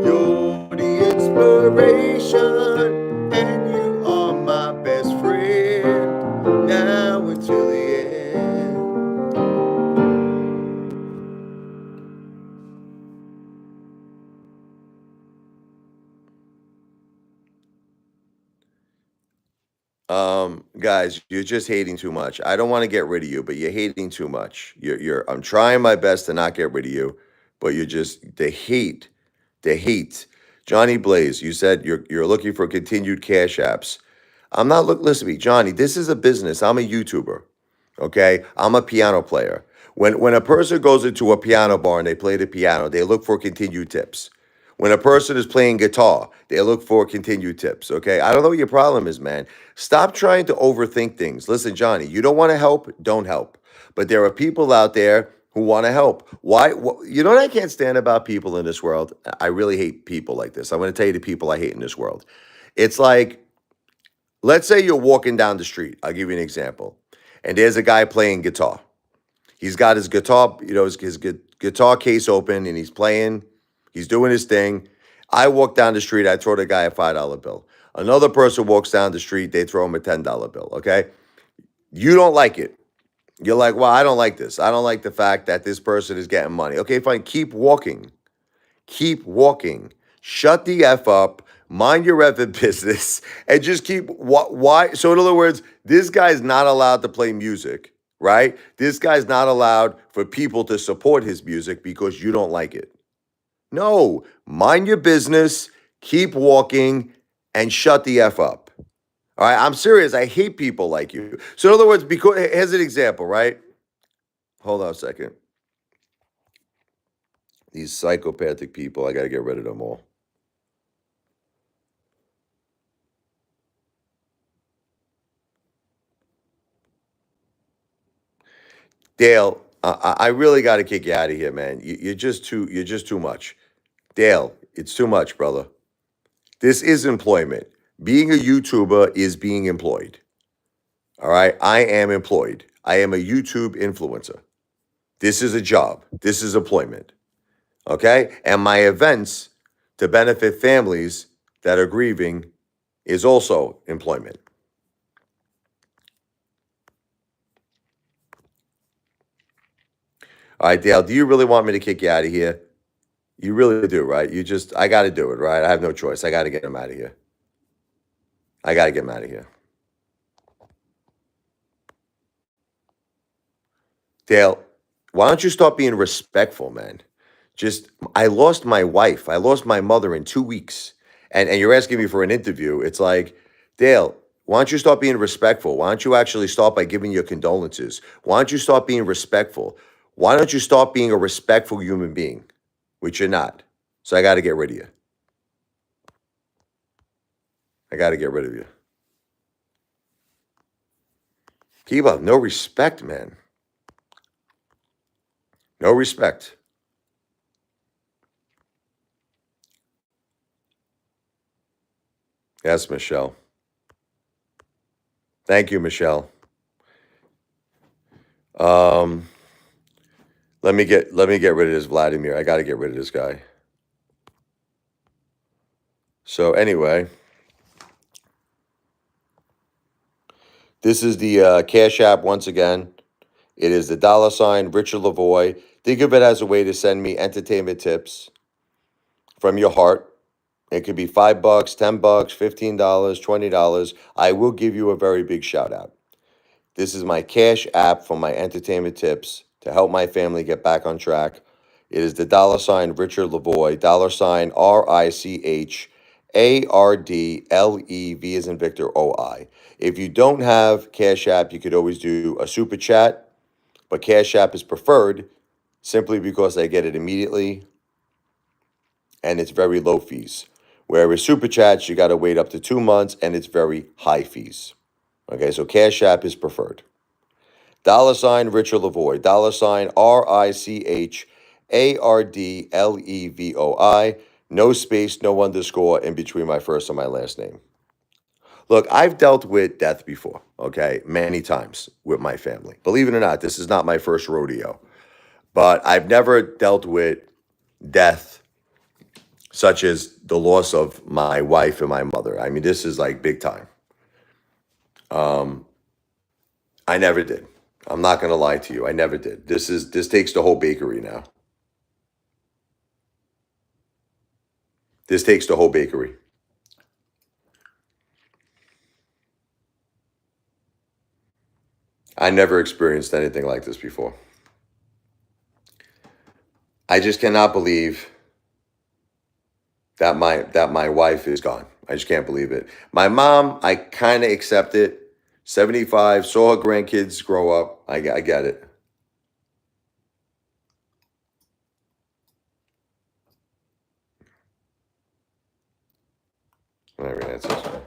you're the inspiration, and you are my best friend, now until the end. Guys, you're just hating too much. I don't want to get rid of you, but you're hating too much. I'm trying my best to not get rid of you, but you're just the hate. Johnny Blaze, you said you're looking for continued cash apps. I'm not listen to me, Johnny. This is a business. I'm a YouTuber. Okay? I'm a piano player. When a person goes into a piano bar and they play the piano, they look for continued tips. When a person is playing guitar, they look for continued tips. Okay? I don't know what your problem is, man. Stop trying to overthink things. Listen, Johnny, you don't want to help, don't help. But there are people out there who want to help. Why? You know what I can't stand about people in this world? I really hate people like this. I'm going to tell you the people I hate in this world. It's like, let's say you're walking down the street. I'll give you an example. And there's a guy playing guitar. He's got his guitar, his guitar case open, and he's playing. He's doing his thing. I walk down the street. I throw the guy a $5 bill. Another person walks down the street. They throw him a $10 bill. Okay. You don't like it. You're like, well, I don't like this. I don't like the fact that this person is getting money. Okay, fine. Keep walking. Keep walking. Shut the F up. Mind your effing business and just keep. Why? So, in other words, this guy's not allowed to play music, right? This guy's not allowed for people to support his music because you don't like it. No, mind your business, keep walking, and shut the F up. All right, I'm serious. I hate people like you. So, in other words, because here's an example, right? Hold on a second. These psychopathic people, I got to get rid of them all. Dale, I really got to kick you out of here, man. You're just too much. Dale, it's too much, brother. This is employment. Being a YouTuber is being employed. All right, I am employed. I am a YouTube influencer. This is a job. This is employment. Okay, and my events to benefit families that are grieving is also employment. All right, Dale, do you really want me to kick you out of here? You really do, right? I got to do it, right? I have no choice. I got to get him out of here. I got to get him out of here. Dale, why don't you start being respectful, man? I lost my wife. I lost my mother in 2 weeks. And you're asking me for an interview. It's like, Dale, why don't you start being respectful? Why don't you actually start by giving your condolences? Why don't you start being respectful? Why don't you start being a respectful human being, which you're not? So I got to get rid of you. I got to get rid of you. People have no respect, man. No respect. Yes, Michelle. Thank you, Michelle. Um, let me get rid of this Vladimir. I got to get rid of this guy. So anyway, this is the Cash App once again. It is the $ Richard Lavoie. Think of it as a way to send me entertainment tips from your heart. It could be $5, $10, $15, $20. I will give you a very big shout out. This is my Cash App for my entertainment tips to help my family get back on track. It is the $ Richard Lavoie, RICHARDLEV as in Victor OI. If you don't have Cash App, you could always do a super chat, but Cash App is preferred simply because I get it immediately and it's very low fees. Whereas super chats, you got to wait up to 2 months and it's very high fees. Okay, so Cash App is preferred. $ Richard Lavoie, RICHARDLEVOI, no space, no underscore in between my first and my last name. Look, I've dealt with death before, okay, many times with my family. Believe it or not, this is not my first rodeo, but I've never dealt with death such as the loss of my wife and my mother. I mean, this is like big time. I never did. I'm not going to lie to you. I never did. This takes the whole bakery now. This takes the whole bakery. I never experienced anything like this before. I just cannot believe that my wife is gone. I just can't believe it. My mom, I kind of accept it. 75, saw her grandkids grow up. I get it. Whatever, that's this one.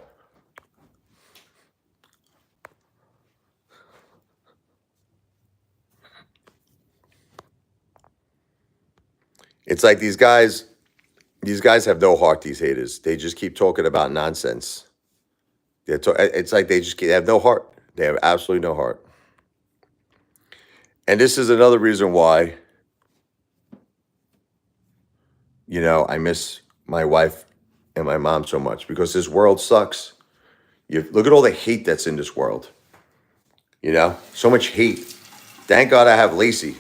It's like these guys have no heart, these haters. They just keep talking about nonsense. It's like they have no heart. They have absolutely no heart. And this is another reason why, I miss my wife and my mom so much, because this world sucks. You look at all the hate that's in this world. So much hate. Thank God I have Lacey.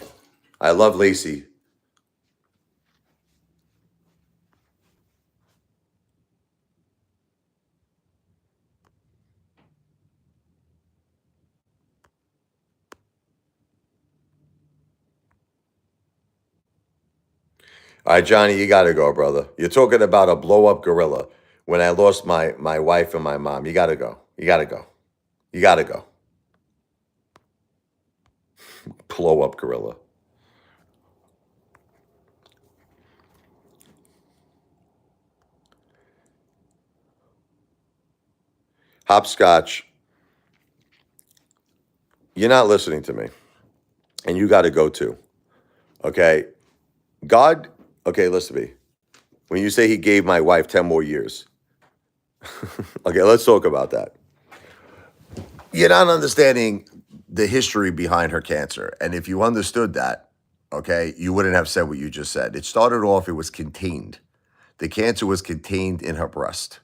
I love Lacey. All right, Johnny, you got to go, brother. You're talking about a blow up gorilla. When I lost my wife and my mom, you got to go. You got to go. You got to go. Blow up gorilla. Hopscotch, you're not listening to me. And you got to go too. Okay. God, okay, listen to me. When you say he gave my wife 10 more years, okay, let's talk about that. You're not understanding the history behind her cancer. And if you understood that, okay, you wouldn't have said what you just said. It started off, it was contained. The cancer was contained in her breast,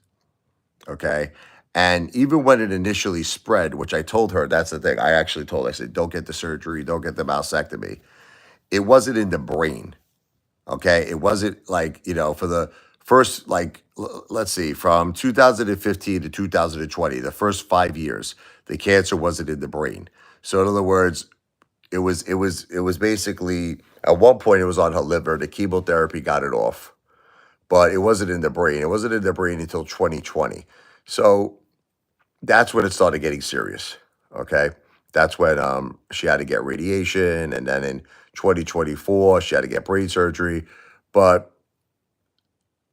okay? And even when it initially spread, which I told her, that's the thing. I actually told her, I said, don't get the surgery, don't get the mastectomy. It wasn't in the brain, okay? It wasn't like, for the first, like, let's see, from 2015 to 2020, the first 5 years, the cancer wasn't in the brain. So in other words, it was basically, at one point it was on her liver. The chemotherapy got it off, but it wasn't in the brain. It wasn't in the brain until 2020. So that's when it started getting serious. Okay. That's when she had to get radiation. And then in 2024, she had to get brain surgery. But,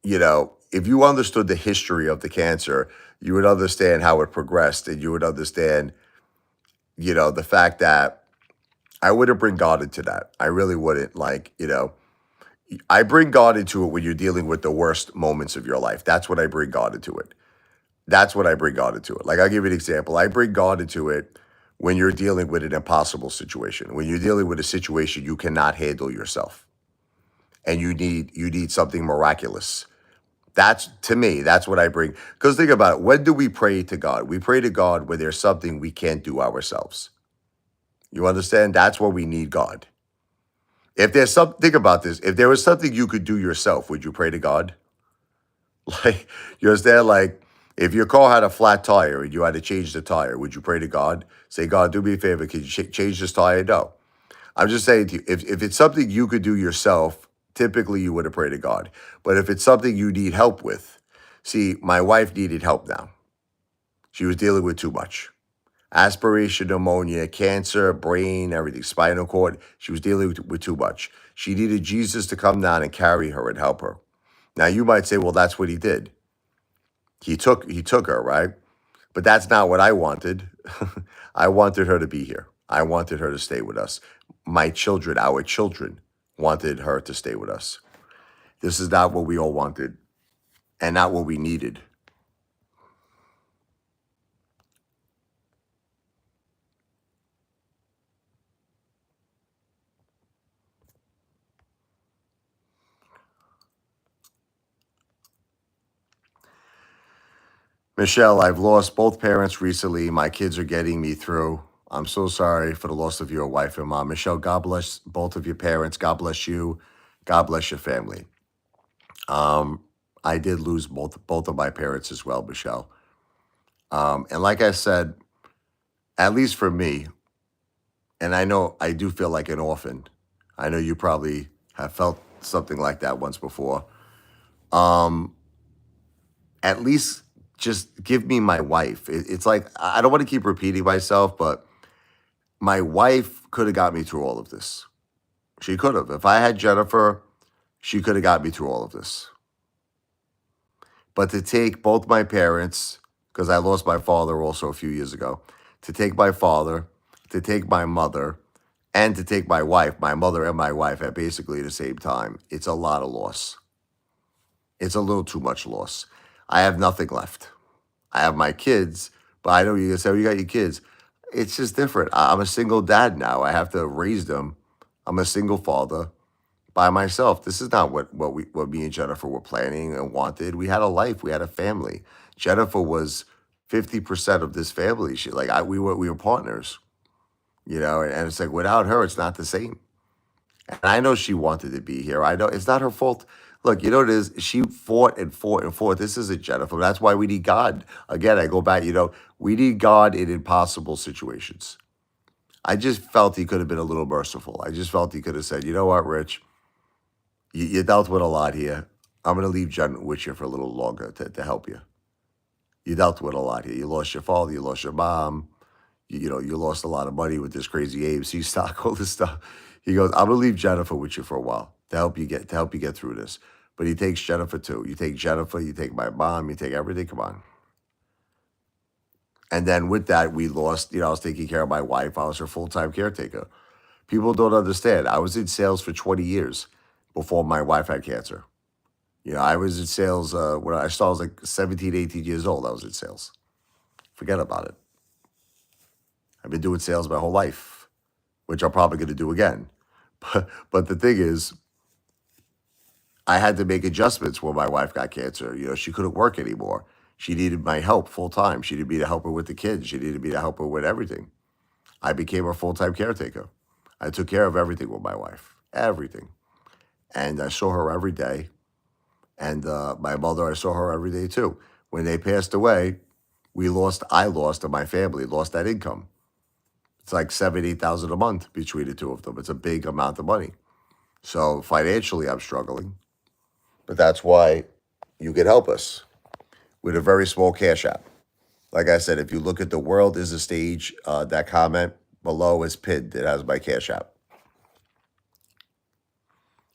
if you understood the history of the cancer, you would understand how it progressed, and you would understand, the fact that I wouldn't bring God into that. I really wouldn't. Like, I bring God into it when you're dealing with the worst moments of your life. That's when I bring God into it. That's when I bring God into it. Like, I'll give you an example. I bring God into it when you're dealing with an impossible situation, when you're dealing with a situation you cannot handle yourself, and you need something miraculous. That's, to me, that's what I bring. Because think about it. When do we pray to God? We pray to God when there's something we can't do ourselves. You understand? That's where we need God. If there's something, think about this. If there was something you could do yourself, would you pray to God? Like, you understand? Like, if your car had a flat tire and you had to change the tire, would you pray to God? Say, God, do me a favor. Can you change this tire? No. I'm just saying to you, if it's something you could do yourself, typically you would have prayed to God. But if it's something you need help with, see, my wife needed help now. She was dealing with too much. Aspiration, pneumonia, cancer, brain, everything, spinal cord. She was dealing with too much. She needed Jesus to come down and carry her and help her. Now you might say, well, that's what he did. He took her, right? But that's not what I wanted. I wanted her to be here. I wanted her to stay with us. My children, our children, wanted her to stay with us. This is not what we all wanted and not what we needed. Michelle, I've lost both parents recently. My kids are getting me through. I'm so sorry for the loss of your wife and mom. Michelle, God bless both of your parents. God bless you. God bless your family. I did lose both of my parents as well, Michelle. And like I said, at least for me, and I know I do feel like an orphan. I know you probably have felt something like that once before. Um, at least just give me my wife. It's like, I don't want to keep repeating myself, but my wife could have got me through all of this. She could have. If I had Jennifer, she could have got me through all of this. But to take both my parents, because I lost my father also a few years ago, to take my father, to take my mother, and to take my wife, my mother and my wife at basically the same time, it's a lot of loss. It's a little too much loss. I have nothing left. I have my kids, but I know you're gonna say, oh, you got your kids. It's just different. I'm a single dad now. I have to raise them. I'm a single father by myself. This is not what me and Jennifer were planning and wanted. We had a life. We had a family. Jennifer was 50% of this family. We were partners, and it's like without her, it's not the same. And I know she wanted to be here. I know it's not her fault. Look, you know what it is? She fought and fought and fought. This isn't Jennifer. That's why we need God. Again, I go back, we need God in impossible situations. I just felt he could have been a little merciful. I just felt he could have said, you know what, Rich, you dealt with a lot here. I'm going to leave Jen with you for a little longer to help you. You dealt with a lot here. You lost your father. You lost your mom. You lost a lot of money with this crazy AMC stock, all this stuff. He goes, I'm gonna leave Jennifer with you for a while to help you get through this. But he takes Jennifer too. You take Jennifer, you take my mom, you take everything. Come on. And then with that, we lost. I was taking care of my wife. I was her full-time caretaker. People don't understand. I was in sales for 20 years before my wife had cancer. I was in sales when I started. I was like 17, 18 years old. I was in sales. Forget about it. I've been doing sales my whole life, which I'm probably going to do again. But the thing is, I had to make adjustments when my wife got cancer. She couldn't work anymore. She needed my help full time. She needed me to help her with the kids. She needed me to help her with everything. I became her full time caretaker. I took care of everything with my wife, everything. And I saw her every day. And my mother, I saw her every day too. When they passed away, I lost, and my family lost that income. It's like 7,000, 8,000 a month between the two of them. It's a big amount of money. So financially, I'm struggling. But that's why you can help us with a very small cash app. Like I said, if you look at the world is a stage, that comment below is pinned. It has my cash app.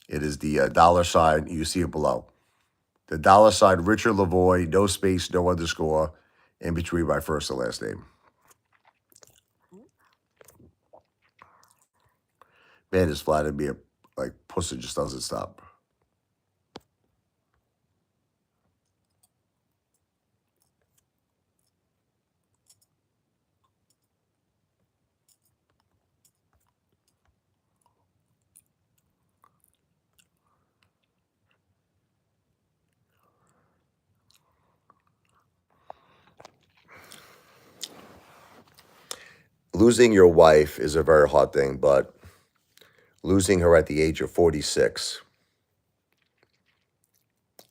It is the dollar sign. You see it below. The dollar sign, Richard Lavoie, no space, no underscore, in between my first and last name. Man, this flattered me. Like, pussy just doesn't stop. losing your wife is a very hard thing, but losing her at the age of 46,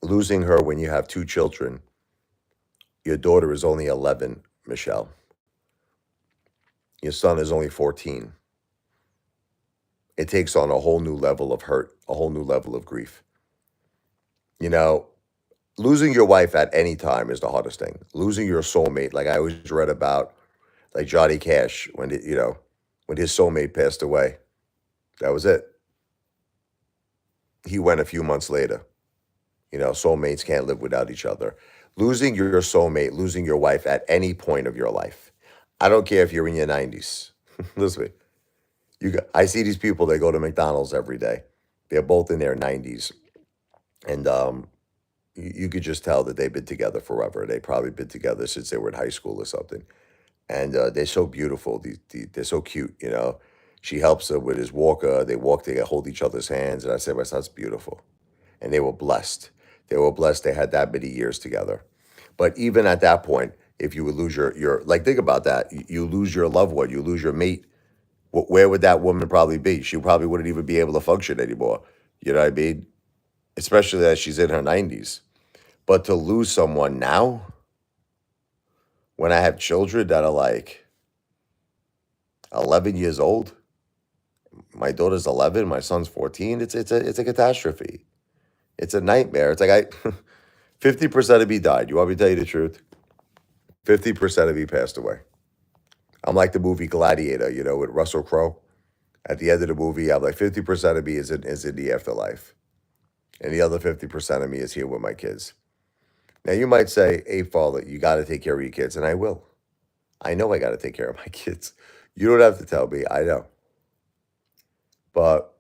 losing her when you have two children, your daughter is only 11, Michelle. Your son is only 14. It takes on a whole new level of hurt, a whole new level of grief. You know, losing your wife at any time is the hardest thing. Losing your soulmate, like I always read about, like Johnny Cash, when his soulmate passed away, that was it. He went a few months later. Soulmates can't live without each other. Losing your soulmate, losing your wife at any point of your life. I don't care if you're in your 90s. Listen, I see these people, they go to McDonald's every day. They're both in their 90s. And you could just tell that they've been together forever. They've probably been together since they were in high school or something. And they're so beautiful. They're so cute, She helps him with his walker. They walk, they hold each other's hands. And I said, that's beautiful. And they were blessed. They were blessed they had that many years together. But even at that point, if you would lose your like, think about that. You lose your loved one, you lose your mate. Where would that woman probably be? She probably wouldn't even be able to function anymore. You know what I mean? Especially as she's in her 90s. But to lose someone now, when I have children that are like 11 years old, my daughter's 11, my son's 14, it's a catastrophe. It's a nightmare. It's like 50% of me died. You want me to tell you the truth? 50% of me passed away. I'm like the movie Gladiator, with Russell Crowe. At the end of the movie, I'm like 50% of me is in the afterlife. And the other 50% of me is here with my kids. Now you might say, hey, Father, you got to take care of your kids. And I will. I know I got to take care of my kids. You don't have to tell me. I know. But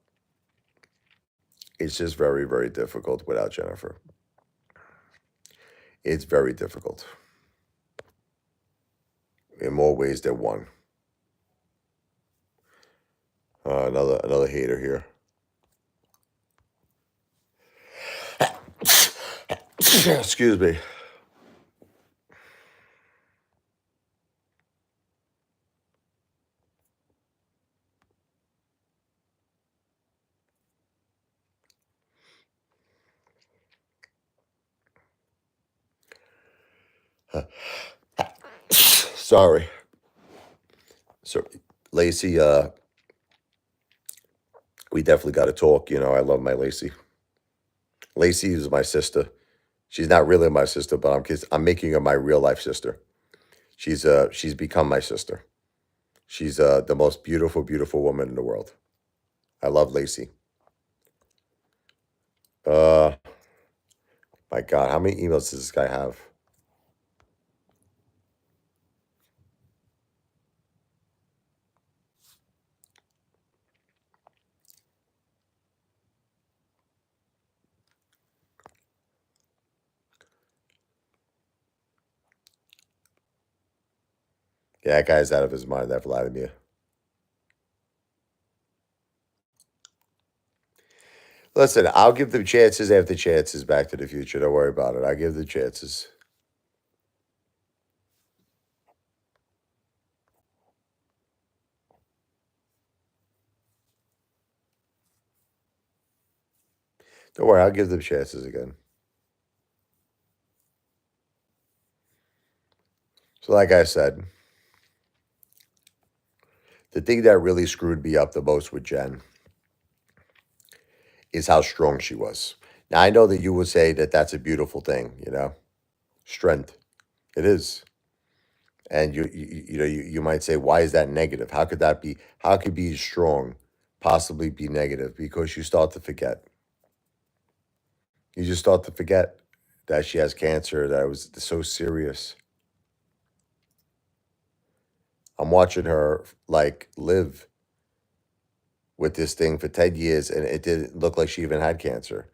it's just very, very difficult without Jennifer. It's very difficult. In more ways than one. Another hater here. Excuse me. Sorry. So, Lacey, we definitely got to talk. I love my Lacey. Lacey is my sister. She's not really my sister, but I'm making her my real life sister. She's become my sister. She's the most beautiful, beautiful woman in the world. I love Lacey. Uh, my God, how many emails does this guy have? Yeah, that guy's out of his mind, that Vladimir. Listen, I'll give them chances after chances. Back to the Future. Don't worry about it. I'll give them chances. Don't worry, I'll give them chances again. So, like I said, the thing that really screwed me up the most with Jen is how strong she was. Now, I know that you would say that that's a beautiful thing, strength. It is. And you might say, why is that negative? How could that be? How could being strong possibly be negative? Because you start to forget. You just start to forget that she has cancer, that it was so serious. I'm watching her like live with this thing for 10 years and it didn't look like she even had cancer.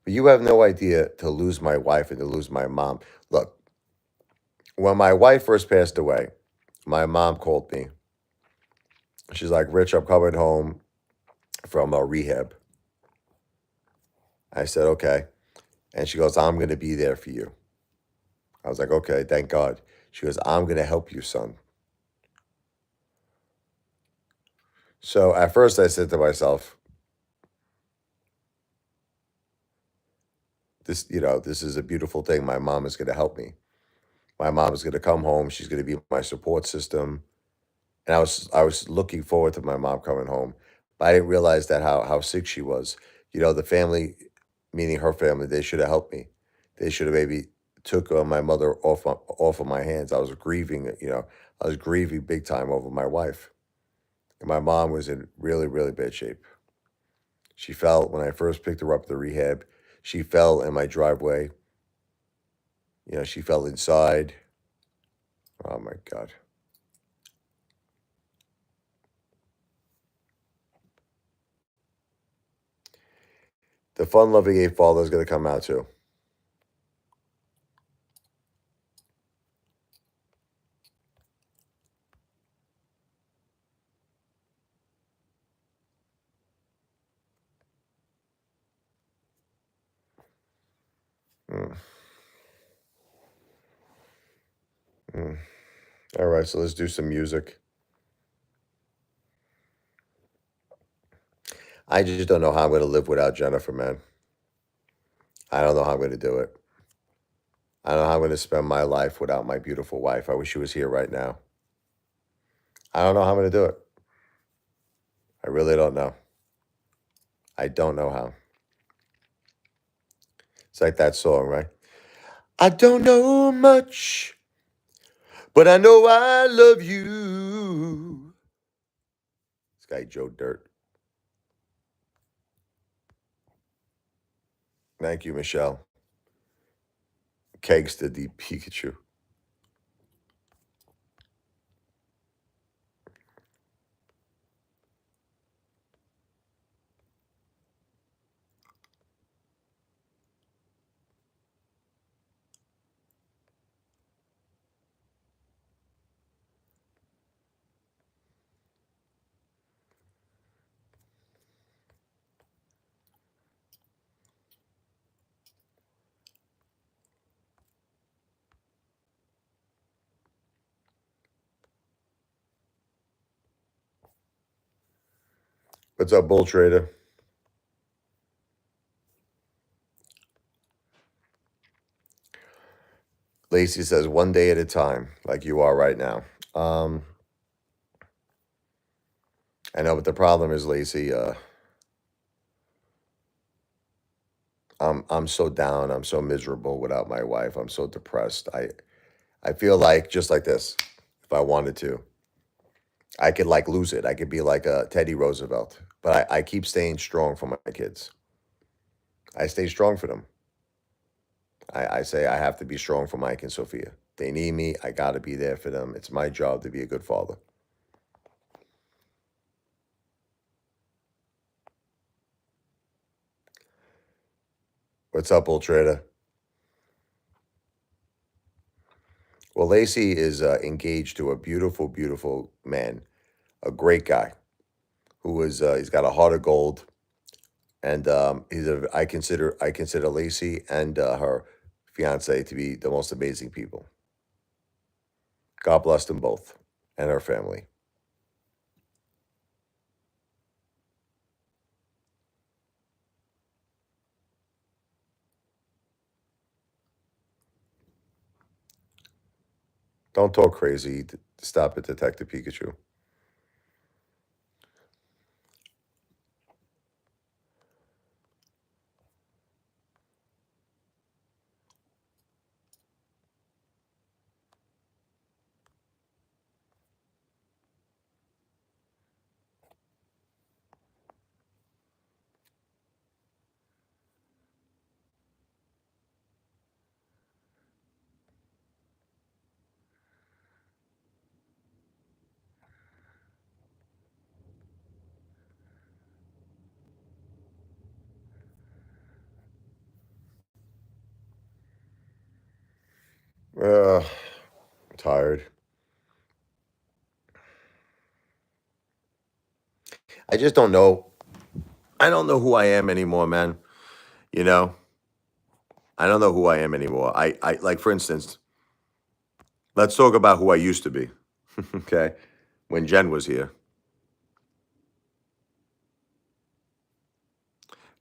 But you have no idea to lose my wife and to lose my mom. Look, when my wife first passed away, my mom called me. She's like, Rich, I'm coming home from a rehab. I said, okay. And she goes, I'm going to be there for you. I was like, okay, thank God. She goes, I'm going to help you, son. So at first I said to myself, this is a beautiful thing. My mom is going to help me. My mom is going to come home. She's going to be my support system. And I was looking forward to my mom coming home, but I didn't realize that how sick she was. The family, meaning her family, they should have helped me. They should have maybe took my mother off of my hands. I was grieving, I was grieving big time over my wife, and my mom was in really really bad shape. She fell when I first picked her up at the rehab. She fell in my driveway. She fell inside. Oh my God. The fun loving Apefather is going to come out too. Mm, mm. All right, so let's do some music. I just don't know how I'm going to live without Jennifer, man. I don't know how I'm going to do it. I don't know how I'm going to spend my life without my beautiful wife. I wish she was here right now. I don't know how I'm going to do it. I really don't know. I don't know how. It's like that song, right? I don't know much, but I know I love you. This guy, Joe Dirt. Thank you, Michelle. Kegs to the Pikachu. What's up, Bull Trader? Lacey says, one day at a time, like you are right now. Um, I know, but the problem is, Lacey, I'm so down. I'm so miserable without my wife. I'm so depressed. I feel like just like this, if I wanted to, I could like lose it. I could be like a Teddy Roosevelt. But I keep staying strong for my kids. I stay strong for them. I say I have to be strong for Mike and Sophia. They need me. I got to be there for them. It's my job to be a good father. What's up, Bull Trader? Well, Lacey is engaged to a beautiful, beautiful man, a great guy who is he's got a heart of gold, and I consider Lacey and her fiance to be the most amazing people. God bless them both and her family. Don't talk crazy. Stop it, Detective Pikachu. I'm tired. I just don't know. I don't know who I am anymore, man. You know, I don't know who I am anymore. I like, for instance, let's talk about who I used to be. Okay, when Jen was here,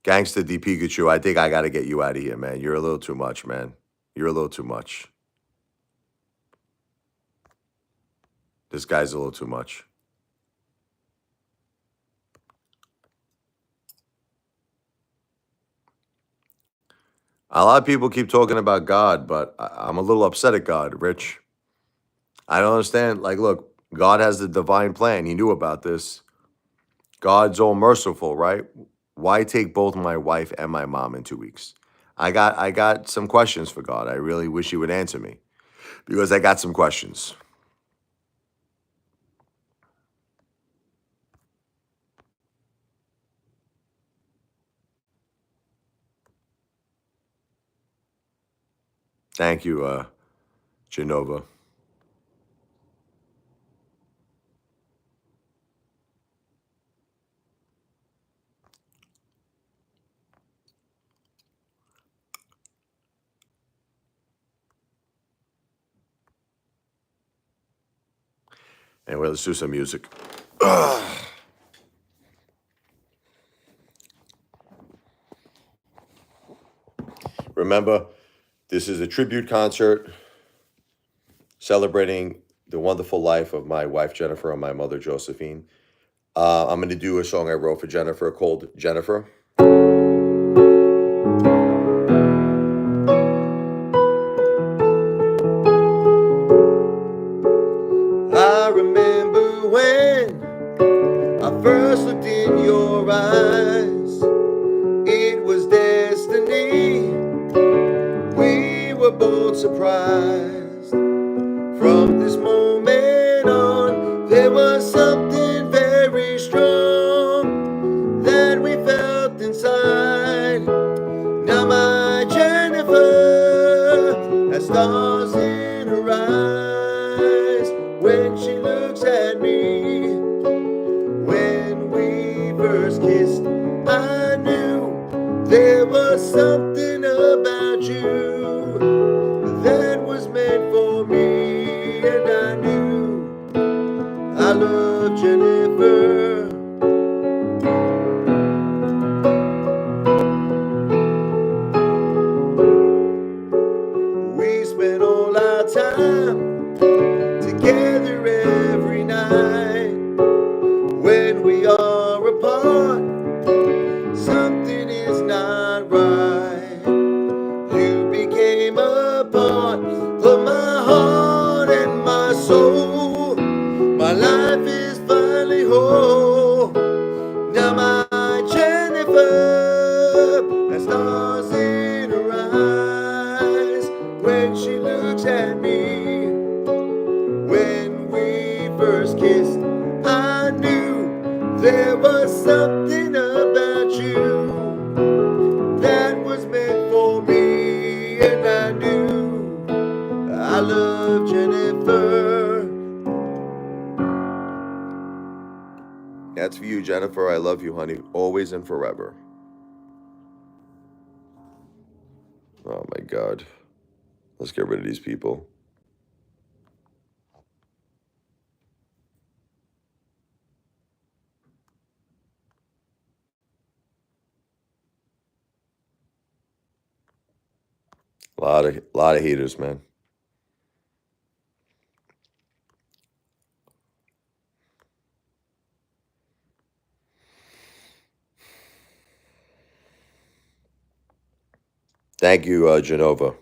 Gangsta D Pikachu, I think I got to get you out of here, man. You're a little too much, man. You're a little too much. This guy's a little too much. A lot of people keep talking about God, but I'm a little upset at God, Rich. I don't understand. Like, look, God has the divine plan. He knew about this. God's all merciful, right? Why take both my wife and my mom in 2 weeks? I got some questions for God. I really wish he would answer me because I got some questions. Thank you, Genova. Anyway, let's do some music. Remember, this is a tribute concert celebrating the wonderful life of my wife Jennifer and my mother Josephine. I'm going to do a song I wrote for Jennifer called Jennifer. I remember when I first looked in your eyes. It was destiny. We were both surprised. From this moment on, there was something very strong that we felt inside. Now my Jennifer has stars in her eyes when she looks at me. When we first kissed, I knew there was something about you that was meant for me, and I knew I loved Jennifer. We spent all our time together every night. When we are apart, something is not right. You became a part of my heart and my soul. My life is finally whole. Now my Jennifer has stars in her eyes when she looks at me. When we first kissed, I knew there was something about you that was meant for me, and I knew I love Jennifer. That's for you, Jennifer. I love you, honey, always and forever. Oh my God. Let's get rid of these people. A lot of haters, man. Thank you, Genova.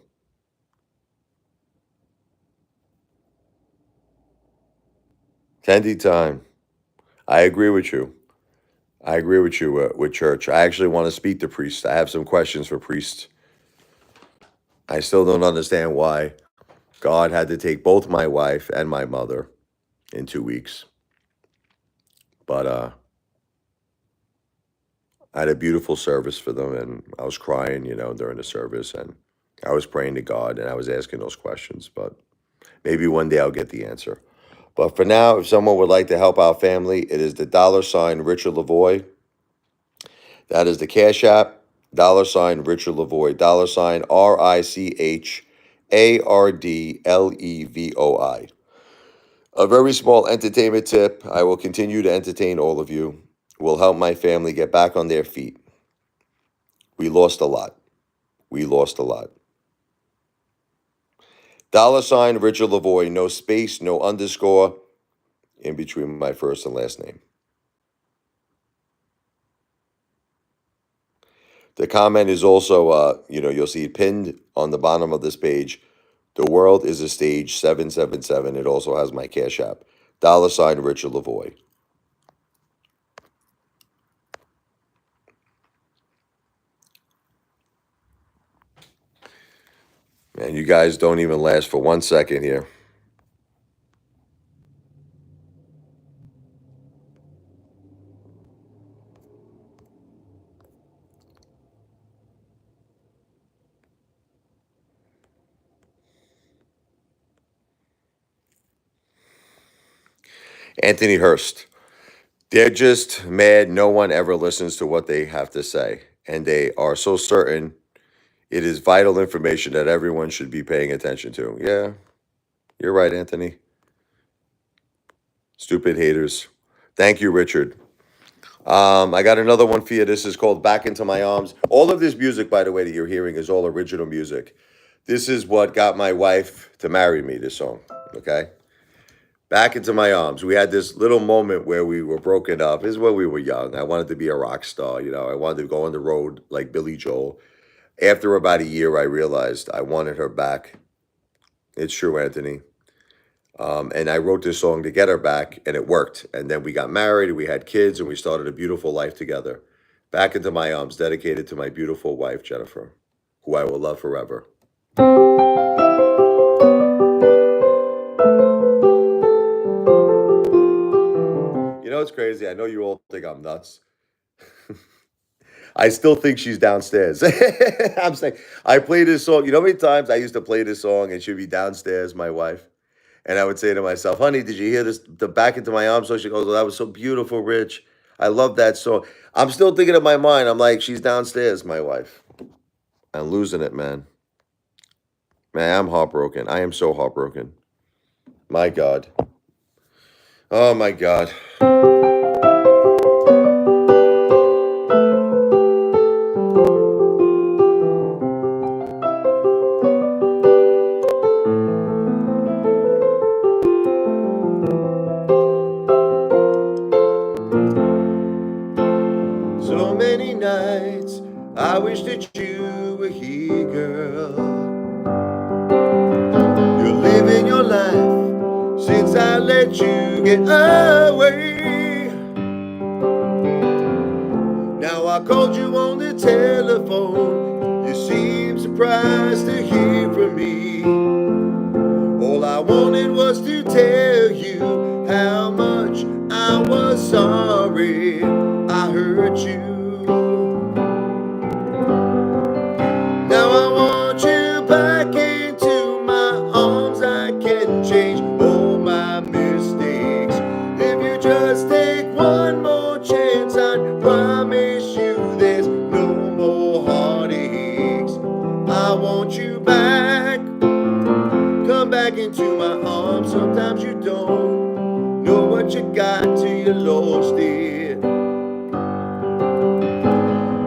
Tendy time. I agree with you. I agree with you with church. I actually want to speak to priest. I have some questions for priest. I still don't understand why God had to take both my wife and my mother in 2 weeks. But I had a beautiful service for them, and I was crying, during the service, and I was praying to God, and I was asking those questions. But maybe one day I'll get the answer. But for now, if someone would like to help our family, it is the $ Richard Lavoie. That is the Cash App, $Richard Lavoie, $RichardLevoi. A very small entertainment tip. I will continue to entertain all of you. Will help my family get back on their feet. We lost a lot. We lost a lot. $ Richard Lavoie, no space, no underscore in between my first and last name. The comment is also, you'll see it pinned on the bottom of this page. The world is a stage 777. It also has my Cash App. $ Richard Lavoie. Man, you guys don't even last for 1 second here. Anthony Hurst. They're just mad no one ever listens to what they have to say. And they are so certain it is vital information that everyone should be paying attention to. Yeah, you're right, Anthony. Stupid haters. Thank you, Richard. I got another one for you. This is called Back Into My Arms. All of this music, by the way, that you're hearing is all original music. This is what got my wife to marry me, this song, okay? Back Into My Arms. We had this little moment where we were broken up. This is when we were young. I wanted to be a rock star, I wanted to go on the road like Billy Joel. After about a year, I realized I wanted her back. It's true, Anthony. And I wrote this song to get her back, and it worked. And then we got married, and we had kids, and we started a beautiful life together. Back Into My Arms, dedicated to my beautiful wife, Jennifer, who I will love forever. It's crazy. I know you all think I'm nuts. I still think she's downstairs. I'm saying, I play this song. You know how many times I used to play this song and she'd be downstairs, my wife? And I would say to myself, honey, did you hear this? The Back Into My Arms song? She goes, oh, that was so beautiful, Rich. I love that song. I'm still thinking in my mind, I'm like, she's downstairs, my wife. I'm losing it, man. Man, I'm heartbroken. I am so heartbroken. My God. Oh, my God. So many nights I wish that you were here, girl. You're living your life since I let you get away. Now I called you on the telephone. You seem surprised to hear from me. All I wanted was to tell you how much I was sorry I hurt you. Now I want you back into my arms. I can change all my mistakes. If you just take one more chance, I promise you there's no more heartaches. I want you back. Come back into my arms. Sometimes you don't know what you got till you lost it.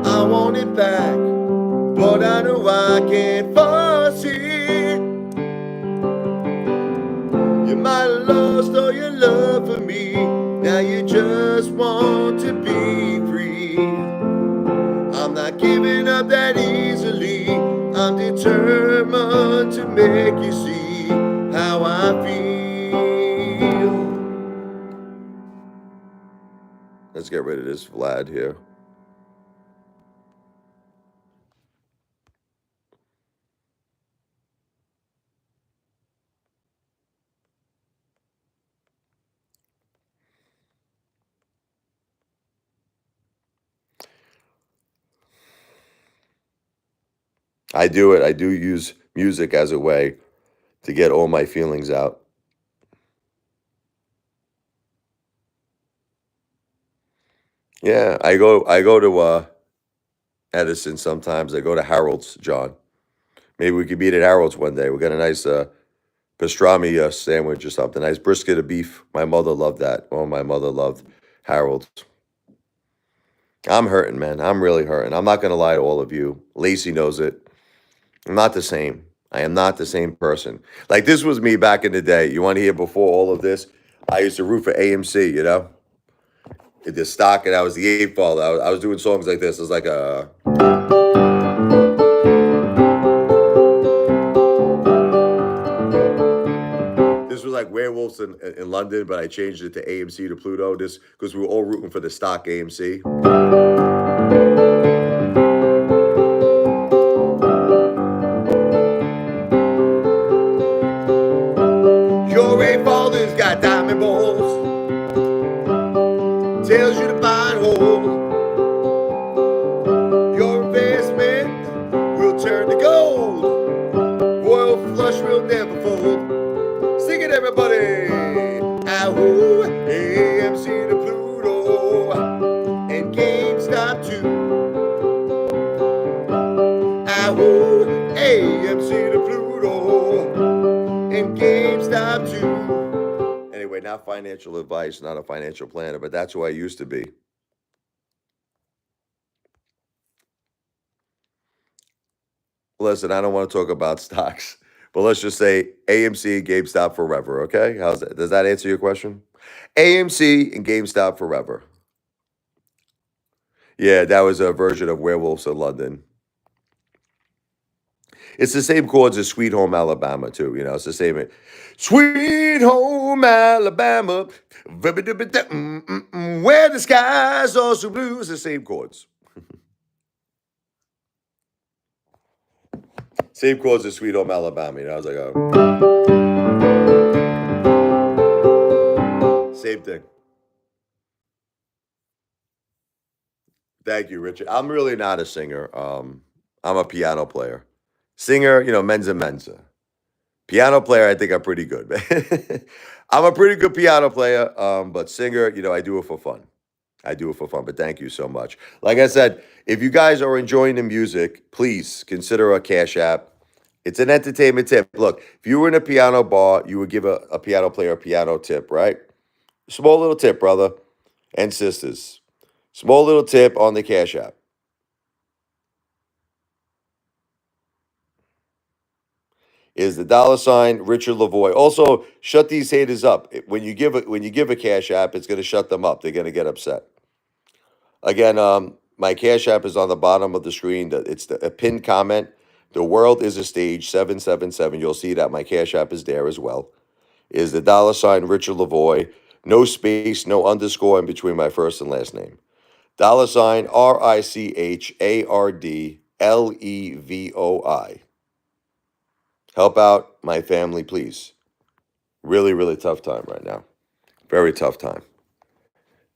I want it back, but I know I can't force it. You might have lost all your love for me. Now you just want to be free. I'm not giving up that easily. I'm determined to make you see how I feel. Let's get rid of this Vlad here. I do it. I do use music as a way to get all my feelings out. Yeah, I go to Edison sometimes. I go to Harold's, John. Maybe we could meet at Harold's one day. We got a nice pastrami sandwich or something. Nice brisket of beef. My mother loved that. Oh, my mother loved Harold's. I'm hurting, man. I'm really hurting. I'm not gonna lie to all of you. Lacey knows it. I'm not the same. I am not the same person. Like this was me back in the day. You want to hear before all of this? I used to root for AMC. The stock, and I was the Apefather. I was doing songs like this. It was like a. This was like Werewolves in London, but I changed it to AMC to Pluto. This because we were all rooting for the stock AMC. Your Apefather's got diamond balls, tells you to find holes. Your investment will turn to gold. Royal flush will never fold. Sing it, everybody! Ahoo, AMC to Pluto, and GameStop too. Ahoo, AMC to Pluto, and GameStop too. Anyway, not financial advice, not a financial planner, but that's who I used to be. Listen, I don't want to talk about stocks, but let's just say AMC, GameStop forever, okay? How's that? Does that answer your question? AMC and GameStop forever. Yeah, that was a version of Werewolves in London. It's the same chords as Sweet Home Alabama, too. It's the same. Sweet Home Alabama, where the skies are so blue. It's the same chords. Same chords as Sweet Home Alabama. I was like, oh, same thing. Thank you, Richard. I'm really not a singer. I'm a piano player. Singer, mensa mensa. Piano player, I think I'm pretty good, man. I'm a pretty good piano player, but singer, I do it for fun. I do it for fun, but thank you so much. Like I said, if you guys are enjoying the music, please consider a Cash App. It's an entertainment tip. Look, if you were in a piano bar, you would give a piano player a piano tip, right? Small little tip, brother and sisters. Small little tip on the Cash App. Is the dollar sign Richard Lavoie. Also, shut these haters up. When you give a Cash App, it's going to shut them up. They're going to get upset. Again, my Cash App is on the bottom of the screen. It's a pinned comment. The world is a stage 777. You'll see that my Cash App is there as well. Is the dollar sign Richard Lavoie. No space, no underscore in between my first and last name. Dollar sign RICHARDLEVOI. Help out my family, please. Really, really tough time right now. Very tough time.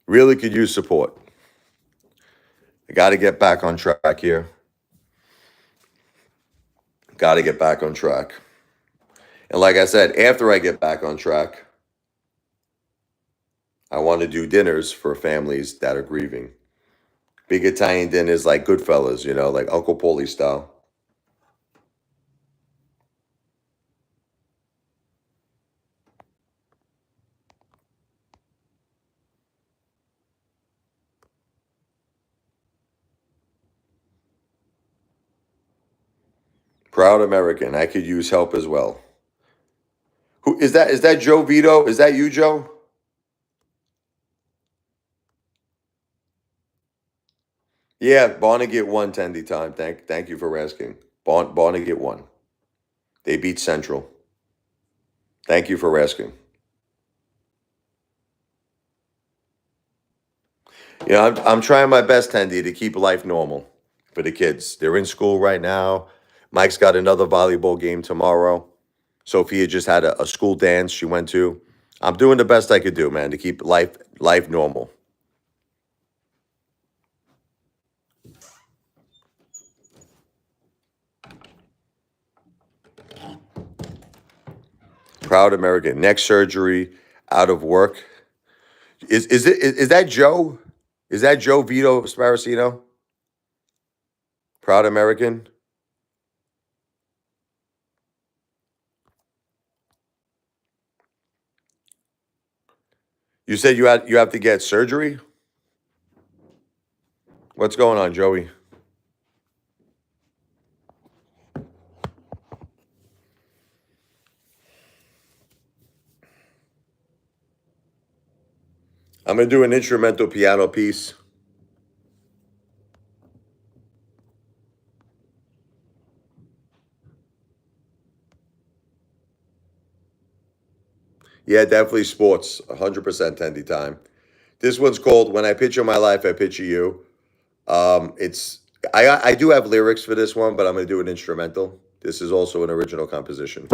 Really could use support. I got to get back on track here. Got to get back on track. And like I said, after I get back on track, I want to do dinners for families that are grieving. Big Italian dinners like Goodfellas, like Uncle Paulie style. Proud American. I could use help as well. Who is that? Is that Joe Vito? Is that you, Joe? Yeah, Barnegat won Tendy time. Thank you for asking. Barnegat won. They beat Central. Thank you for asking. I'm trying my best, Tendy, to keep life normal for the kids. They're in school right now. Mike's got another volleyball game tomorrow. Sophia just had a school dance she went to. I'm doing the best I could do, man, to keep life normal. Proud American. Neck surgery, out of work. Is that Joe? Is that Joe Vito Sparacino? Proud American. You said you have to get surgery. What's going on, Joey? I'm gonna do an instrumental piano piece. Yeah, definitely sports. 100% Tendy time. This one's called "When I Picture My Life, I Picture You." It's I do have lyrics for this one, but I'm gonna do an instrumental. This is also an original composition.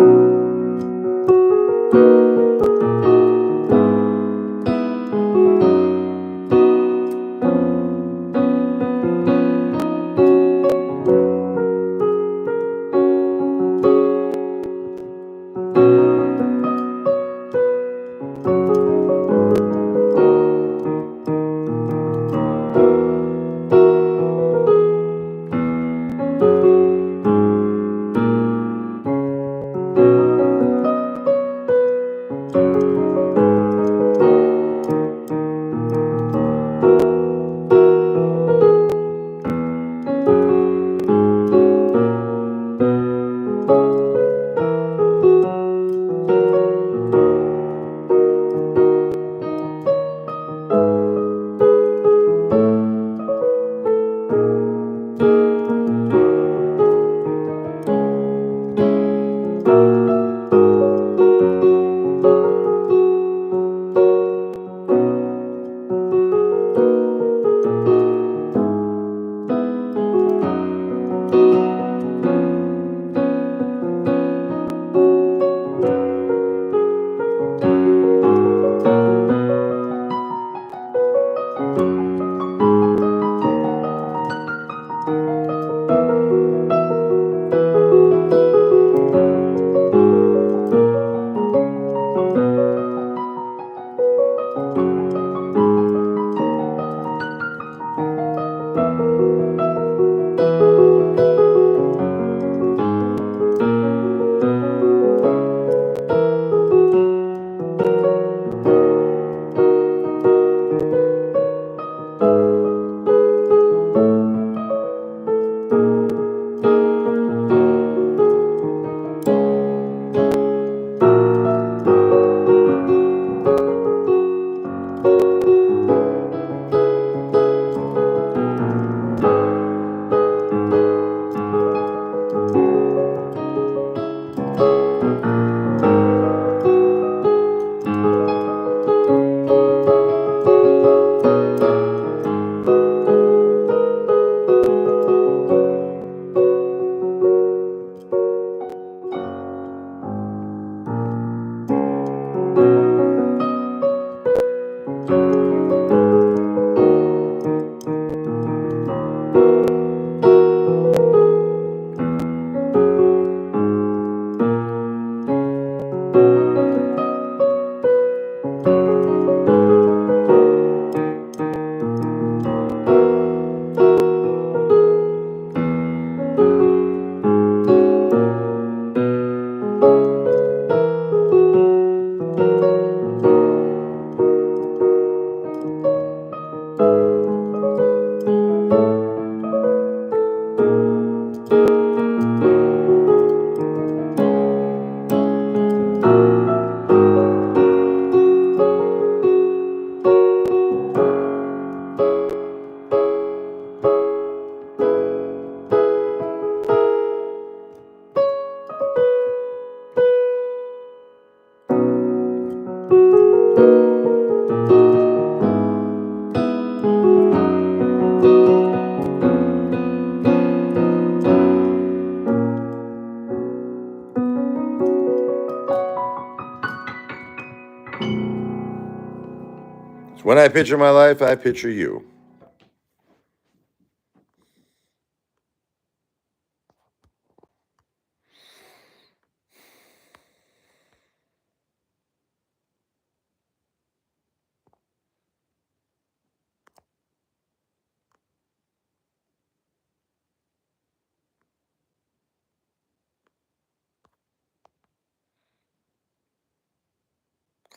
When I picture my life, I picture you.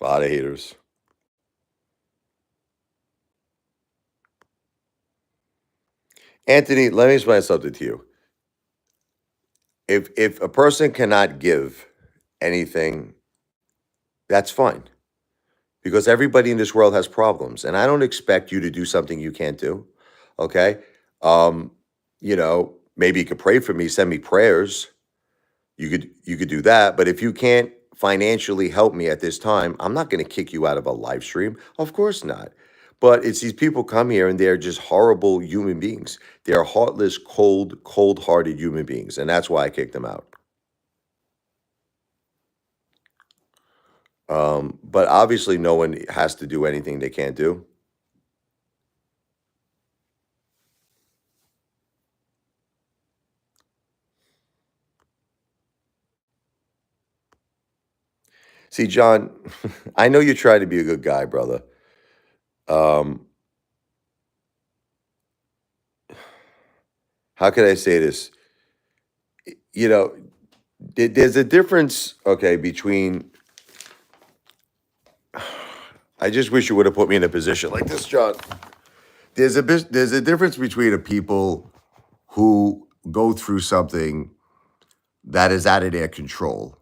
A lot of haters. Anthony, let me explain something to you. If a person cannot give anything, that's fine because everybody in this world has problems, and I don't expect you to do something you can't do. Okay, um, maybe you could pray for me, send me prayers. You could do that, but if you can't financially help me at this time, I'm not going to kick you out of a live stream. Of course not. But it's these people come here and they're just horrible human beings. They're heartless, cold, cold-hearted human beings, and that's why I kicked them out. But obviously, no one has to do anything they can't do. See, John, I know you try to be a good guy, brother. Um, how could I say this? You know, there's a difference, okay, between. I just wish you would have put me in a position like this, John. There's a difference between a people who go through something that is out of their control,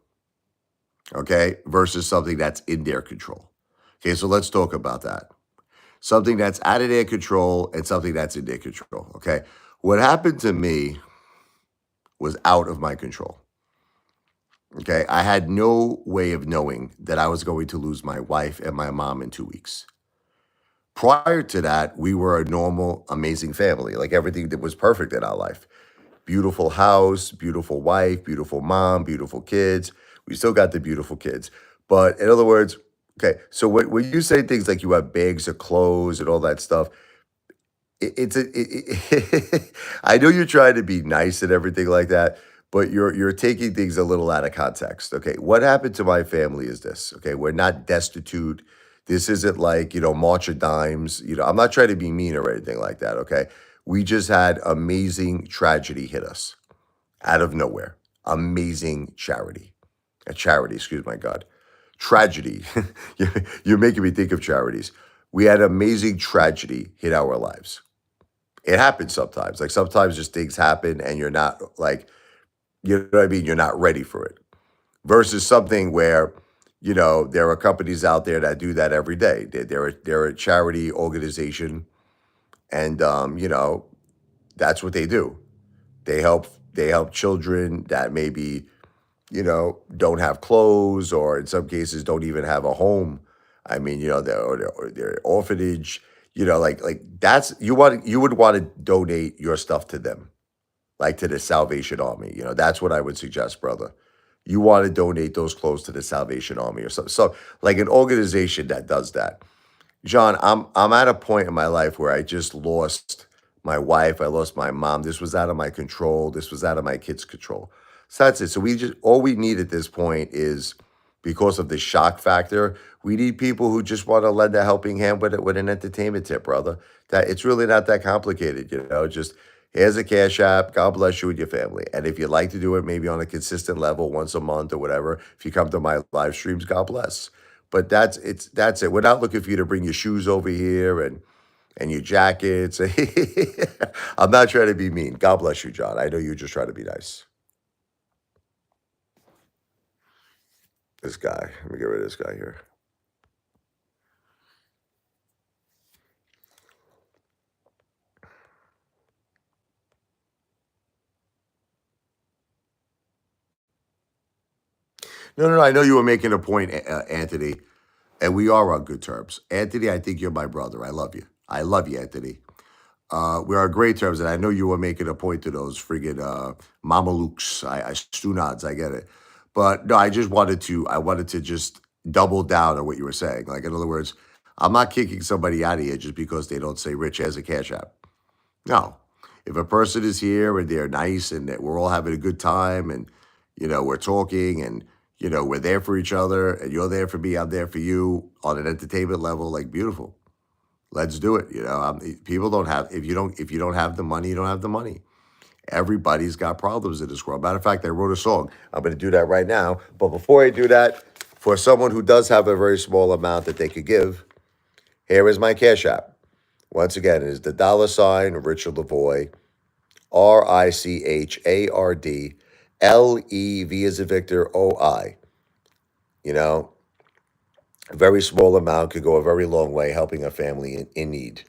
okay, versus something that's in their control. Okay, so let's talk about that. Something that's out of their control and something that's in their control. Okay, what happened to me was out of my control. Okay, I had no way of knowing that I was going to lose my wife and my mom in 2 weeks. Prior to that, we were a normal, amazing family. Like everything that was perfect in our life. Beautiful house, beautiful wife, beautiful mom, beautiful kids. We still got the beautiful kids. But in other words, okay, so when you say things like you have bags of clothes and all that stuff, I know you're trying to be nice and everything like that, but you're taking things a little out of context. Okay, what happened to my family is this. Okay, we're not destitute. This isn't like March of Dimes. I'm not trying to be mean or anything like that. Okay, we just had amazing tragedy hit us out of nowhere. Amazing charity. Excuse my God, tragedy. You're making me think of charities. We had amazing tragedy hit our lives. It happens sometimes. Like sometimes just things happen and you're not like, you know what I mean? You're not ready for it. Versus something where, there are companies out there that do that every day. They're a charity organization and that's what they do. They help children that maybe, don't have clothes or in some cases don't even have a home. I mean, they're orphanage, like that's you would want to donate your stuff to them, like to the Salvation Army. That's what I would suggest, brother. You want to donate those clothes to the Salvation Army or something. So like an organization that does that. John, I'm at a point in my life where I just lost my wife, I lost my mom. This was out of my control. This was out of my kids' control. So that's it. So we just all we need at this point is because of the shock factor, we need people who just want to lend a helping hand with an entertainment tip, brother. That it's really not that complicated. Just here's a cash app. God bless you and your family. And if you'd like to do it maybe on a consistent level once a month or whatever, if you come to my live streams, God bless. But that's it. We're not looking for you to bring your shoes over here and your jackets. I'm not trying to be mean. God bless you, John. I know you're just trying to be nice. This guy. Let me get rid of this guy here. No, no, no. I know you were making a point, Anthony, and we are on good terms. Anthony, I think you're my brother. I love you. I love you, Anthony. We're on great terms, and I know you were making a point to those friggin' Mamalukes. I Stunads, I get it. But no, I wanted to just double down on what you were saying. Like, in other words, I'm not kicking somebody out of here just because they don't say Rich has a cash app. No. If a person is here and they're nice and that we're all having a good time and, we're talking and, we're there for each other and you're there for me, I'm there for you on an entertainment level, like beautiful. Let's do it. People don't have if you don't have the money, you don't have the money. Everybody's got problems in this world. Matter of fact, I wrote a song. I'm going to do that right now. But before I do that, for someone who does have a very small amount that they could give, here is my cash app. Once again, it is the $ Richard Lavoy. RICHARDLEV as a Victor OI. You know, a very small amount could go a very long way helping a family in need.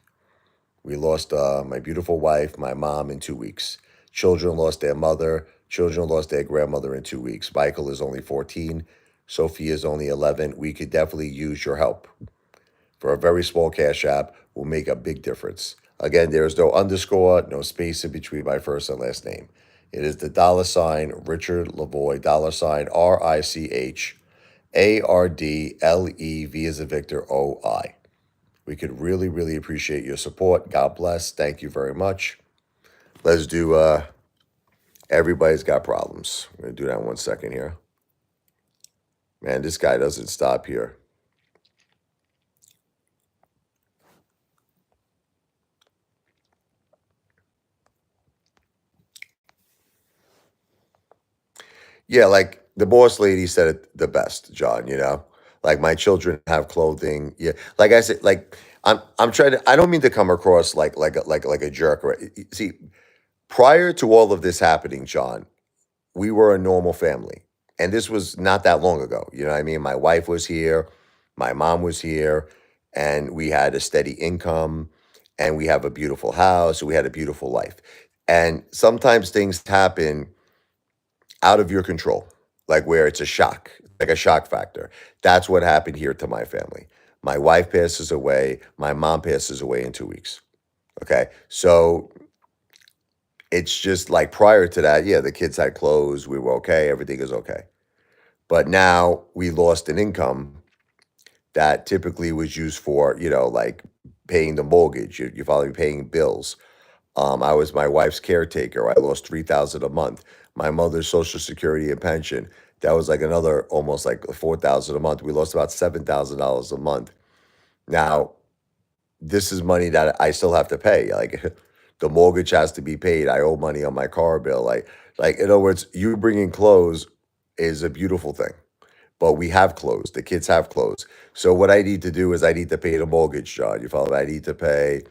We lost my beautiful wife, my mom in 2 weeks. Children lost their mother. Children lost their grandmother in 2 weeks. Michael is only 14. Sophie is only 11. We could definitely use your help. For a very small cash app will make a big difference. Again, there is no underscore, no space in between my first and last name. It is the $ Richard Lavoy, $RICHARDLEV as a Victor OI. We could really, really appreciate your support. God bless. Thank you very much. Let's do Everybody's Got Problems. I'm going to do that in 1 second here. Man, this guy doesn't stop here. Yeah, like the boss lady said it the best, John, Like my children have clothing. Yeah. Like I said, like I'm trying to I don't mean to come across like a jerk or see, prior to all of this happening, John, we were a normal family. And this was not that long ago. You know what I mean? My wife was here, my mom was here, and we had a steady income, and we have a beautiful house, we had a beautiful life. And sometimes things happen out of your control, like where it's a shock, like a shock factor. That's what happened here to my family. My wife passes away, my mom passes away in 2 weeks. Okay. So it's just like prior to that, yeah, the kids had clothes, we were okay, everything is okay. But now we lost an income that typically was used for, like paying the mortgage. You follow me, paying bills. I was my wife's caretaker. I lost 3,000 a month. My mother's social security and pension. That was like another almost like 4,000 a month. We lost about $7,000 a month. Now, this is money that I still have to pay. Like the mortgage has to be paid. I owe money on my car bill. Like in other words, you bringing clothes is a beautiful thing. But we have clothes. The kids have clothes. So what I need to do is I need to pay the mortgage, John. You follow me? I need to pay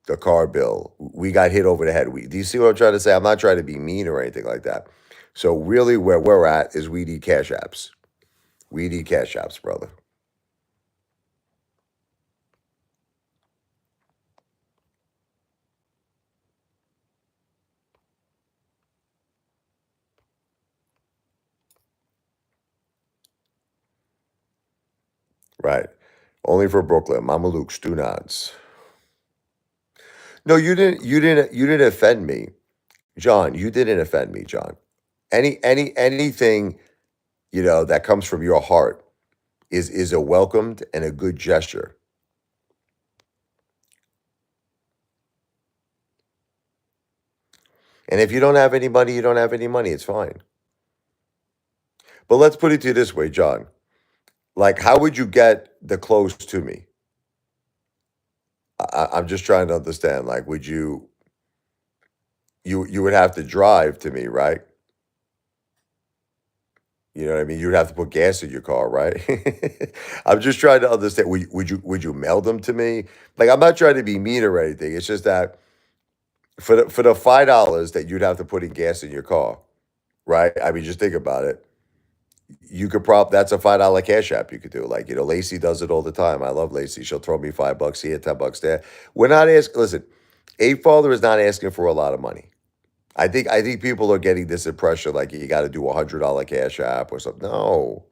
the car bill. We got hit over the head. Do you see what I'm trying to say? I'm not trying to be mean or anything like that. So really where we're at is we need cash apps. We need cash apps, brother. Right. Only for Brooklyn. Mama Luke's, do nods. No, you didn't offend me. John, you didn't offend me, John. Anything, that comes from your heart is a welcomed and a good gesture. And if you don't have any money, you don't have any money. It's fine. But let's put it to you this way, John. Like, how would you get the clothes to me? I'm just trying to understand. Like, would you would have to drive to me, right? You know what I mean? You'd have to put gas in your car, right? I'm just trying to understand. Would you mail them to me? Like, I'm not trying to be mean or anything. It's just that for the $5 that you'd have to put in gas in your car, right? I mean, just think about it. You could that's a $5 cash app you could do. Like, Lacey does it all the time. I love Lacey. She'll throw me $5 here, $10 there. We're not asking, listen, Apefather is not asking for a lot of money. I think people are getting this impression like you got to do $100 cash app or something. No,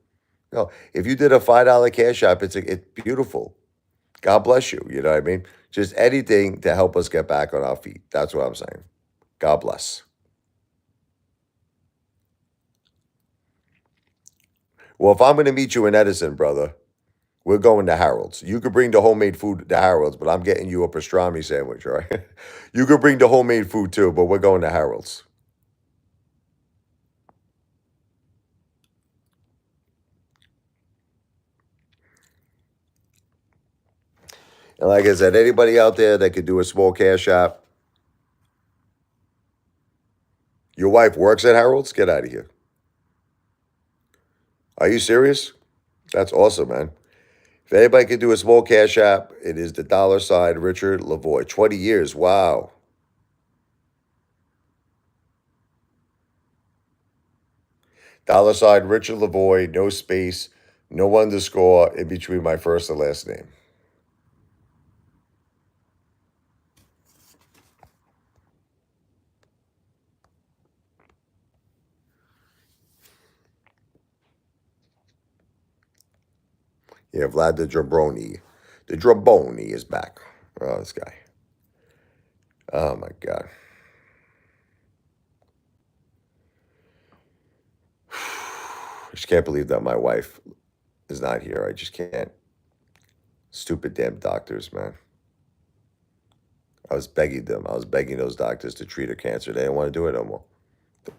no. If you did a $5 cash app, it's beautiful. God bless you. You know what I mean? Just anything to help us get back on our feet. That's what I'm saying. God bless. Well, if I'm going to meet you in Edison, brother, we're going to Harold's. You could bring the homemade food to Harold's, but I'm getting you a pastrami sandwich, all right? You could bring the homemade food too, but we're going to Harold's. And like I said, anybody out there that could do a small cash app, your wife works at Harold's? Get out of here. Are you serious? That's awesome, man. If anybody could do a small cash app, it is the $ Richard Lavoy. 20 years. Wow. $ Richard Lavoie, no space, no underscore in between my first and last name. Yeah, Vlad the Jabroni. The Draboni is back. Oh, this guy. Oh my God. I just can't believe that my wife is not here. I just can't. Stupid damn doctors, man. I was begging them. I was begging those doctors to treat her cancer. They didn't want to do it no more.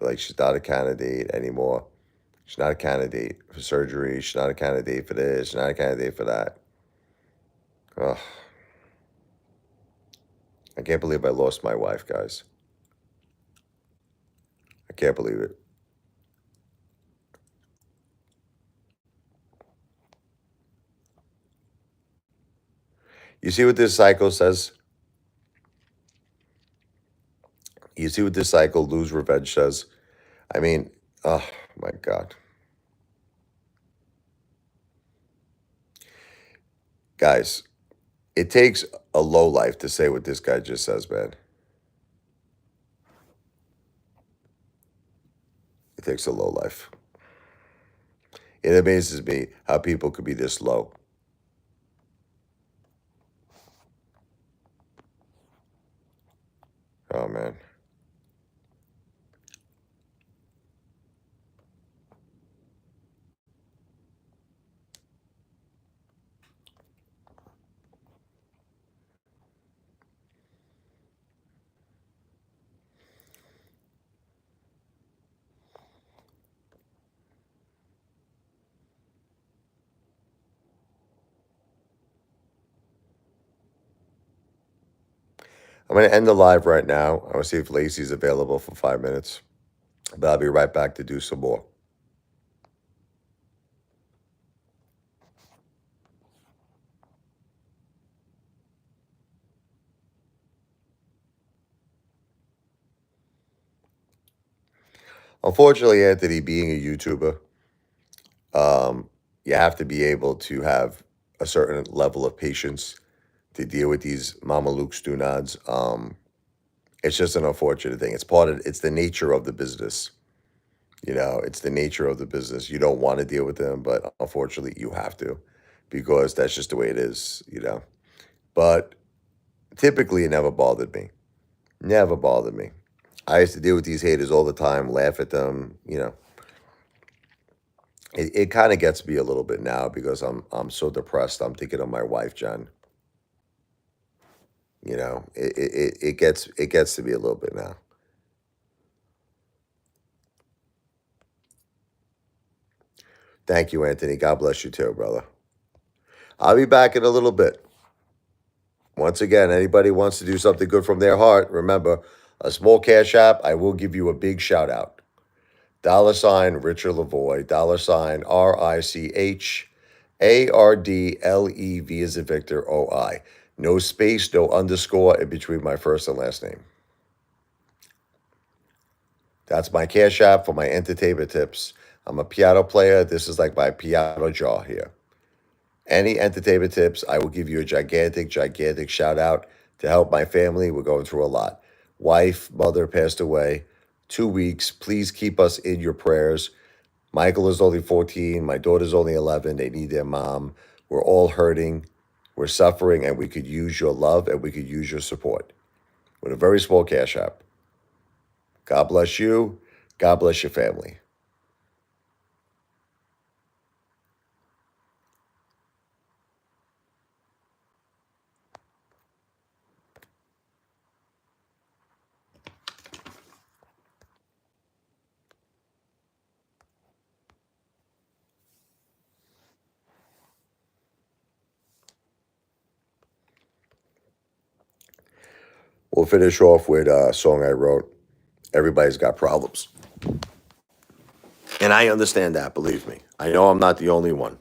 Like, she's not a candidate anymore. She's not a candidate for surgery. She's not a candidate for this. She's not a candidate for that. Ugh. I can't believe I lost my wife, guys. I can't believe it. You see what this cycle says? You see what this cycle, lose revenge, says? I mean, oh my God. Guys, it takes a low life to say what this guy just says, man. It takes a low life. It amazes me how people could be this low. Oh, man. I'm going to end the live right now. I want to see if Lacey's available for 5 minutes. But I'll be right back to do some more. Unfortunately, Anthony, being a YouTuber, you have to be able to have a certain level of patience to deal with these Mama Luke Stunads. It's just an unfortunate thing. It's the nature of the business. It's the nature of the business. You don't want to deal with them, but unfortunately you have to, because that's just the way it is. But typically it never bothered me. Never bothered me. I used to deal with these haters all the time, laugh at them. It kind of gets me a little bit now because I'm so depressed. I'm thinking of my wife, Jen. It gets to be a little bit now. Thank you, Anthony. God bless you too, brother. I'll be back in a little bit. Once again, anybody wants to do something good from their heart, remember, a small cash app, I will give you a big shout out. $ Richard Lavoie, $ RICHARDLEV as in Victor OI. No space, no underscore in between my first and last name. That's my cash app for my entertainment tips. I'm a piano player. This is like my piano jaw here. Any entertainment tips, I will give you a gigantic, gigantic shout out to help my family. We're going through a lot. Wife, mother passed away. 2 weeks. Please keep us in your prayers. Michael is only 14. My daughter's only 11. They need their mom. We're all hurting. We're suffering, and we could use your love and we could use your support with a very small cash app. God bless you. God bless your family. We'll finish off with a song I wrote. Everybody's got problems. And I understand that, believe me. I know I'm not the only one.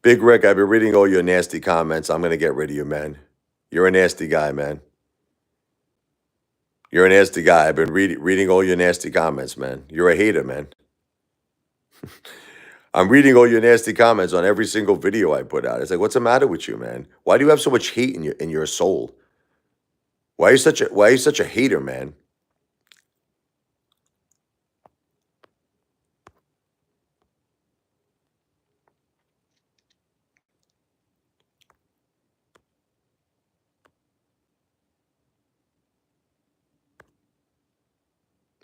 Big Rick, I've been reading all your nasty comments. I'm going to get rid of you, man. You're a nasty guy, man. You're a nasty guy. I've been reading all your nasty comments, man. You're a hater, man. I'm reading all your nasty comments on every single video I put out. It's like, what's the matter with you, man? Why do you have so much hate in your soul? Why are you such a hater, man?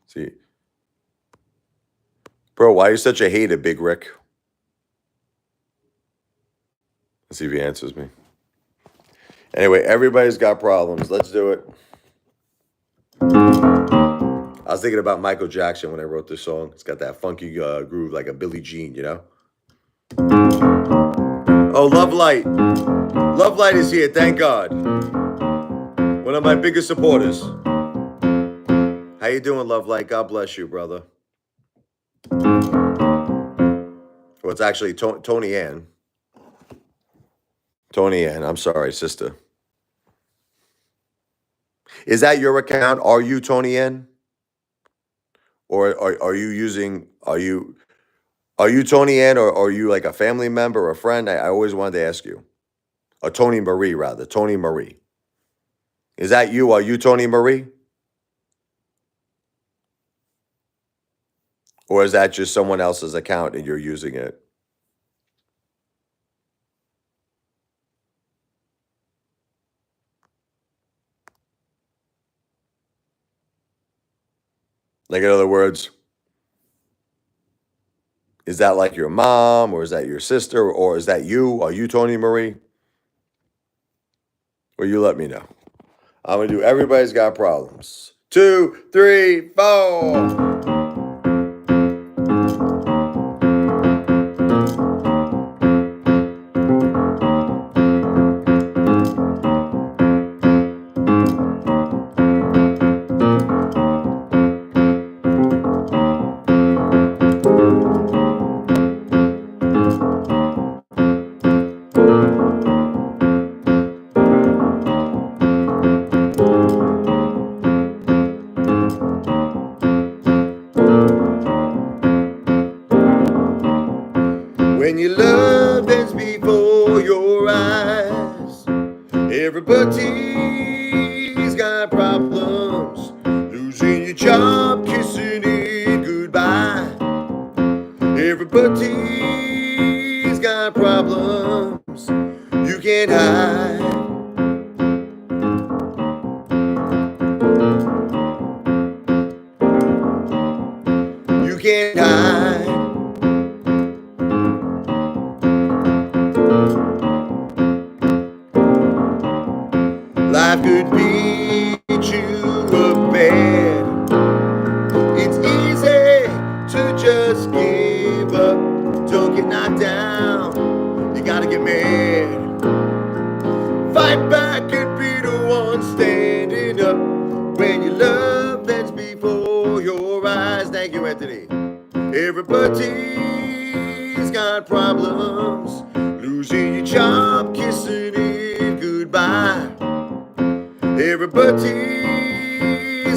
See, bro, why are you such a hater, Big Rick? Let's see if he answers me. Anyway, everybody's got problems. Let's do it. I was thinking about Michael Jackson when I wrote this song. It's got that funky groove like a Billie Jean, you know? Oh, Love Light. Love Light is here, thank God. One of my biggest supporters. How you doing, Love Light? God bless you, brother. Well, it's actually Tony Ann. Tony Ann, I'm sorry, sister. Is that your account? Are you Tony Ann? Or are you using, are you Tony Ann, or are you like a family member or a friend? I always wanted to ask you. Or Tony Marie, rather. Tony Marie. Is that you? Are you Tony Marie? Or is that just someone else's account and you're using it? Like, in other words, is that like your mom, or is that your sister, or is that you? Are you Tony Marie? Or you let me know. I'm going to do Everybody's Got Problems. 2, 3, 4. When your love ends before your eyes, everybody's got problems. Losing your job, kissing it goodbye. Everybody's got problems you can't hide. You can't hide. Life could beat you up bad. It's easy to just give up. Don't get knocked down. You gotta get mad. Fight back and be the one standing up. When your love ends before your eyes. Thank you, Anthony. Everybody's got problems. Losing your job, kissing it goodbye. Everybody's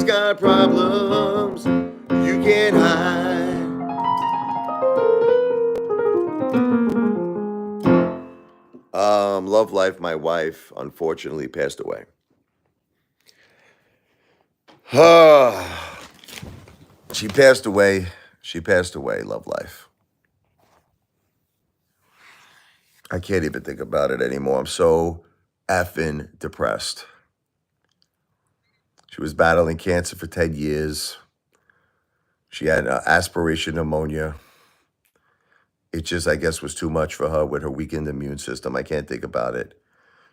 got problems you can't hide. Love life, my wife, unfortunately passed away. She passed away. She passed away, love life. I can't even think about it anymore. I'm so effing depressed. She was battling cancer for 10 years. She had aspiration pneumonia. It just, I guess, was too much for her with her weakened immune system. I can't think about it.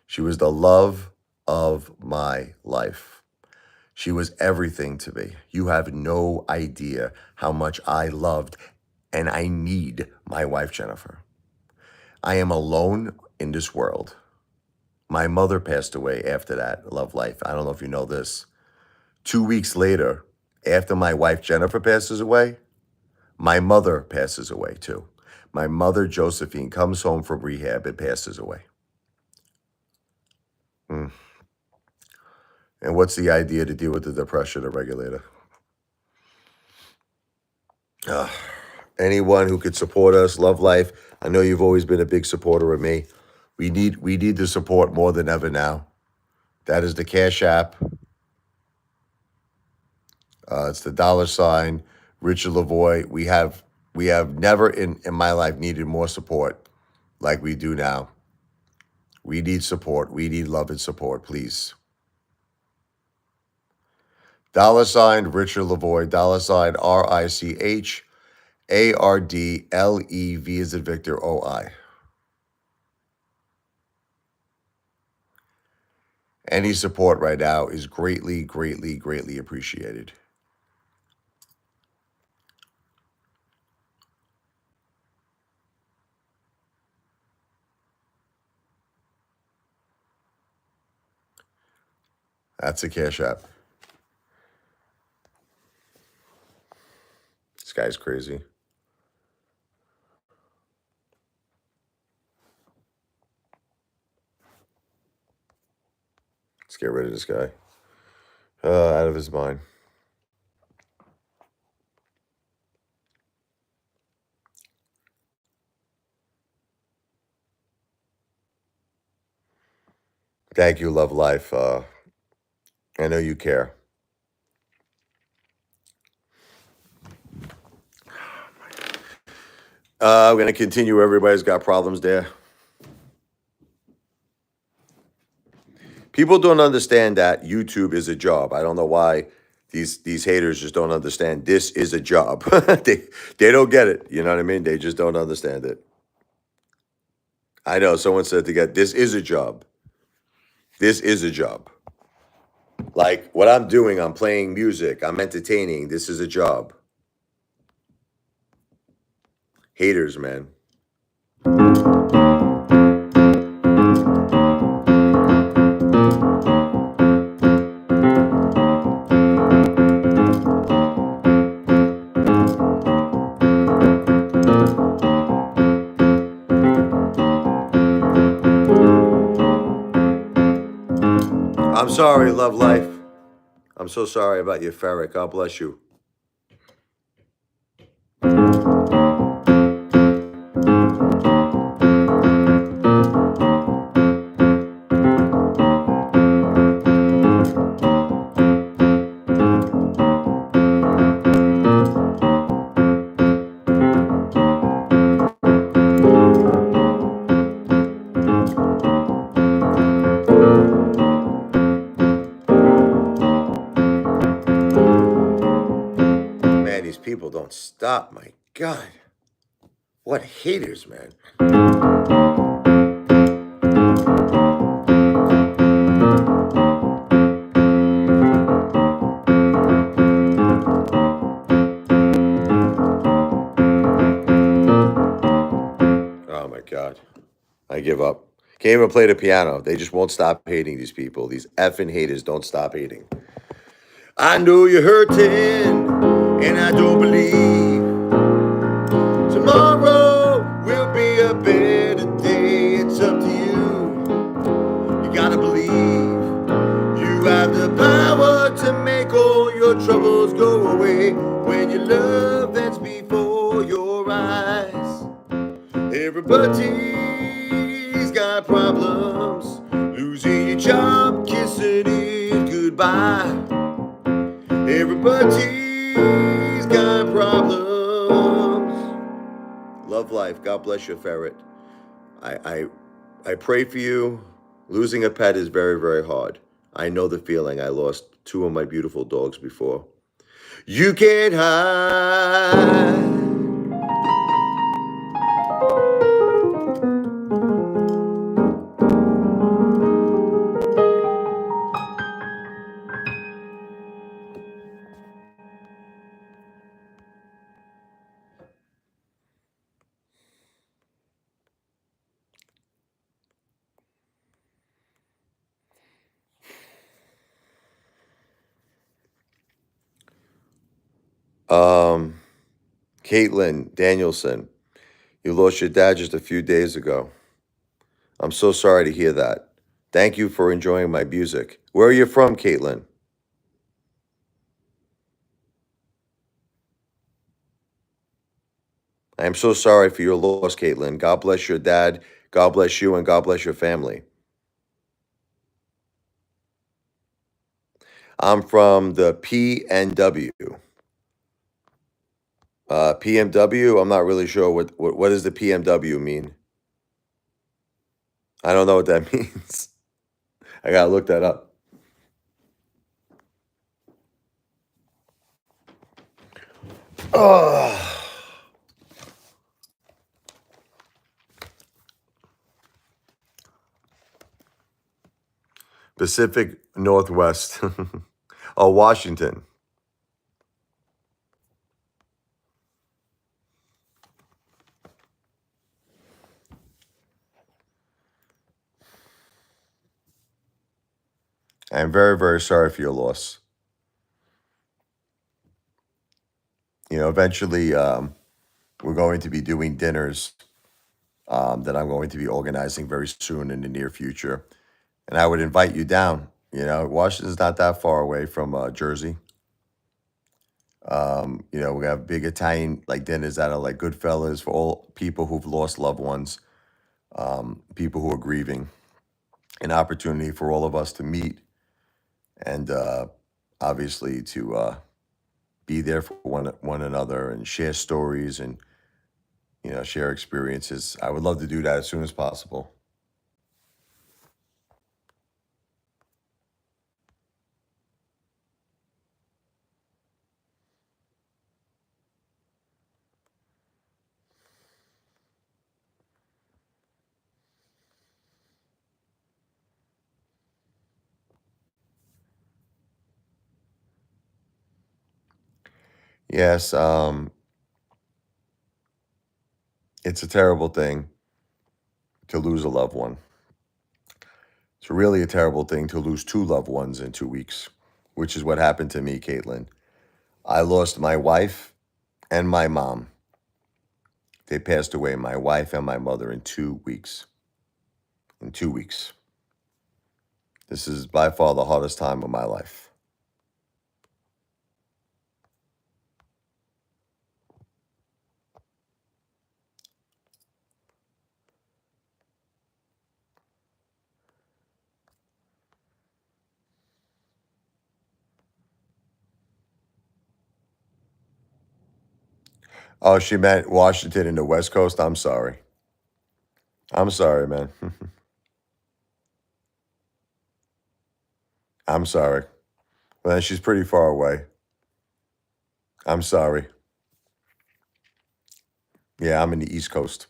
She was the love of my life. She was everything to me. You have no idea how much I loved and I need my wife, Jennifer. I am alone in this world. My mother passed away after that love life. I don't know if you know this. 2 weeks later, after my wife, Jennifer, passes away, my mother passes away too. My mother, Josephine, comes home from rehab and passes away. And what's the idea to deal with the depression, a regulator? Anyone who could support us, Love Life. I know you've always been a big supporter of me. We need the support more than ever now. That is the Cash App. It's the $ Richard Lavoie. We have never in my life needed more support like we do now. We need support. We need love and support, please. $ Richard Lavoie, $RICHARDLEV as in Victor OI. Any support right now is greatly, greatly, greatly appreciated. That's a Cash App. This guy's crazy. Let's get rid of this guy. Out of his mind. Thank you, Love Life. I know you care. We're going to continue. Everybody's got problems there. People don't understand that YouTube is a job. I don't know why these haters just don't understand. This is a job. they don't get it. You know what I mean? They just don't understand it. I know someone said this is a job. This is a job. Like what I'm doing, I'm playing music, I'm entertaining. This is a job. Haters, man. I'm sorry, Love Life. I'm so sorry about your ferret. God bless you. Man, these people don't stop. My God. What haters, man. Oh my God. I give up. Can't even play the piano. They just won't stop hating these people. These effing haters don't stop hating. I know you're hurting, and I don't believe tomorrow will be a better day. It's up to you. You gotta believe you have the power to make all your troubles go away when your love that's before your eyes. Everybody's got problems, losing your job, kissing it goodbye. Everybody's got problems. Love Life. God bless you, ferret. I pray for you. Losing a pet is very, very hard. I know the feeling. I lost 2 of my beautiful dogs before. You can't hide. Caitlin Danielson, you lost your dad just a few days ago. I'm so sorry to hear that. Thank you for enjoying my music. Where are you from, Caitlin? I am so sorry for your loss, Caitlin. God bless your dad. God bless you, and God bless your family. I'm from the PNW. PMW. I'm not really sure what does the PMW mean. I don't know what that means. I gotta look that up. Oh, Pacific Northwest. Oh, Washington. I am very, very sorry for your loss. Eventually, we're going to be doing dinners that I'm going to be organizing very soon in the near future. And I would invite you down. Washington's not that far away from Jersey. We have big Italian like dinners that are like Goodfellas for all people who've lost loved ones, people who are grieving, an opportunity for all of us to meet and obviously to be there for one another and share stories and share experiences. I would love to do that as soon as possible. Yes, it's a terrible thing to lose a loved one. It's really a terrible thing to lose two loved ones in 2 weeks, which is what happened to me, Caitlin. I lost my wife and my mom. They passed away, my wife and my mother, in 2 weeks. In 2 weeks. This is by far the hardest time of my life. Oh, she meant Washington and the West Coast? I'm sorry. I'm sorry, man. I'm sorry. Well, she's pretty far away. I'm sorry. Yeah, I'm in the East Coast.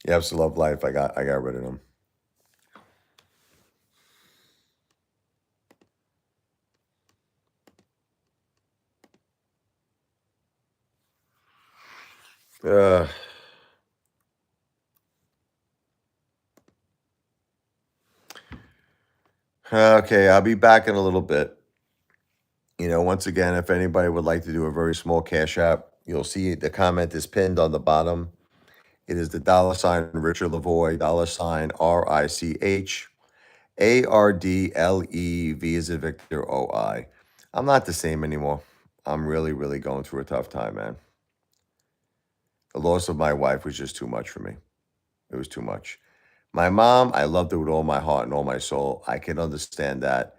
You have to love life. I got rid of them. Uh, okay, I'll be back in a little bit. Once again, if anybody would like to do a very small cash app, you'll see the comment is pinned on the bottom. It is the $ Richard Lavoie, $RICHARDLEV as a Victor OI. I'm not the same anymore. I'm really, really going through a tough time, man. The loss of my wife was just too much for me. It was too much. My mom, I loved her with all my heart and all my soul. I can understand that.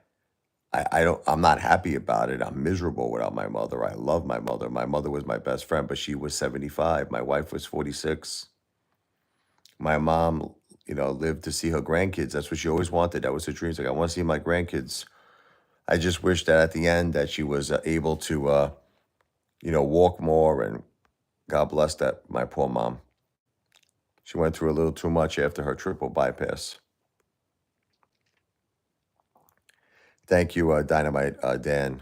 I'm not happy about it. I'm miserable without my mother. I love my mother. My mother was my best friend, but she was 75. My wife was 46. My mom, lived to see her grandkids. That's what she always wanted. That was her dreams. Like, I want to see my grandkids. I just wish that at the end that she was able to, walk more. And God bless that, my poor mom. She went through a little too much after her triple bypass. Thank you, Dynamite Dan.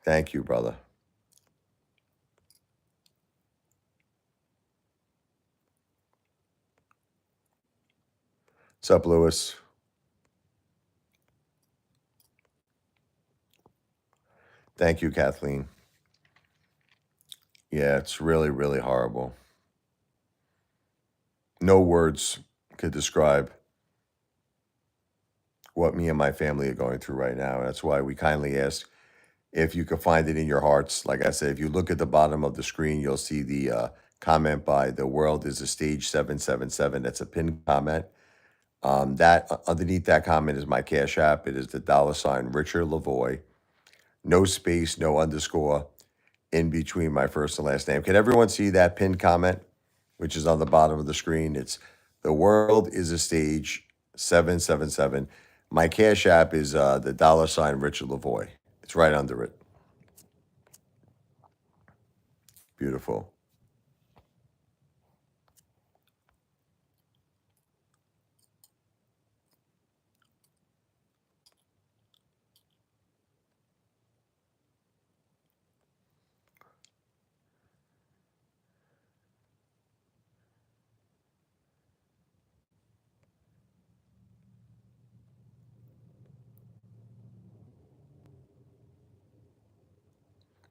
Thank you, brother. What's up, Lewis? Thank you, Kathleen. Yeah, it's really, really horrible. No words could describe what me and my family are going through right now. And that's why we kindly ask if you could find it in your hearts. Like I said, if you look at the bottom of the screen, you'll see the comment by The World is a Stage 777. That's a pinned comment. Underneath that comment is my Cash App. It is the $ Richard Lavoie. No space, no underscore in between my first and last name. Can everyone see that pinned comment, which is on the bottom of the screen? It's The World is a Stage 777. My Cash App is the $ Richard Lavoie. It's right under it. Beautiful.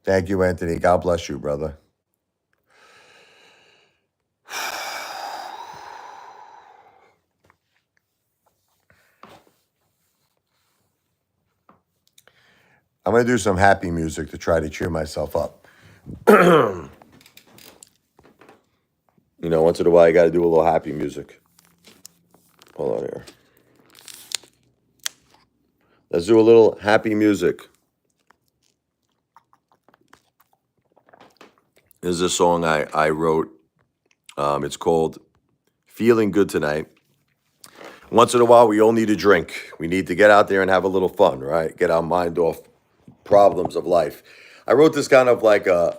Thank you, Anthony. God bless you, brother. I'm going to do some happy music to try to cheer myself up. Once in a while, you got to do a little happy music. Hold on here. Let's do a little happy music. This is a song I wrote. It's called Feeling Good Tonight. Once in a while, we all need a drink. We need to get out there and have a little fun, right? Get our mind off problems of life. I wrote this kind of like a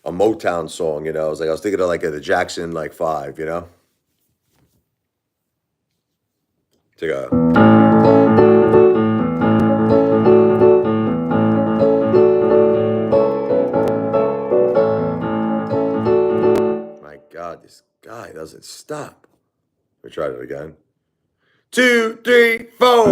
Motown song, I was thinking of like the Jackson 5, Take a My God, this guy doesn't stop. Let me try it again. 2, 3, 4.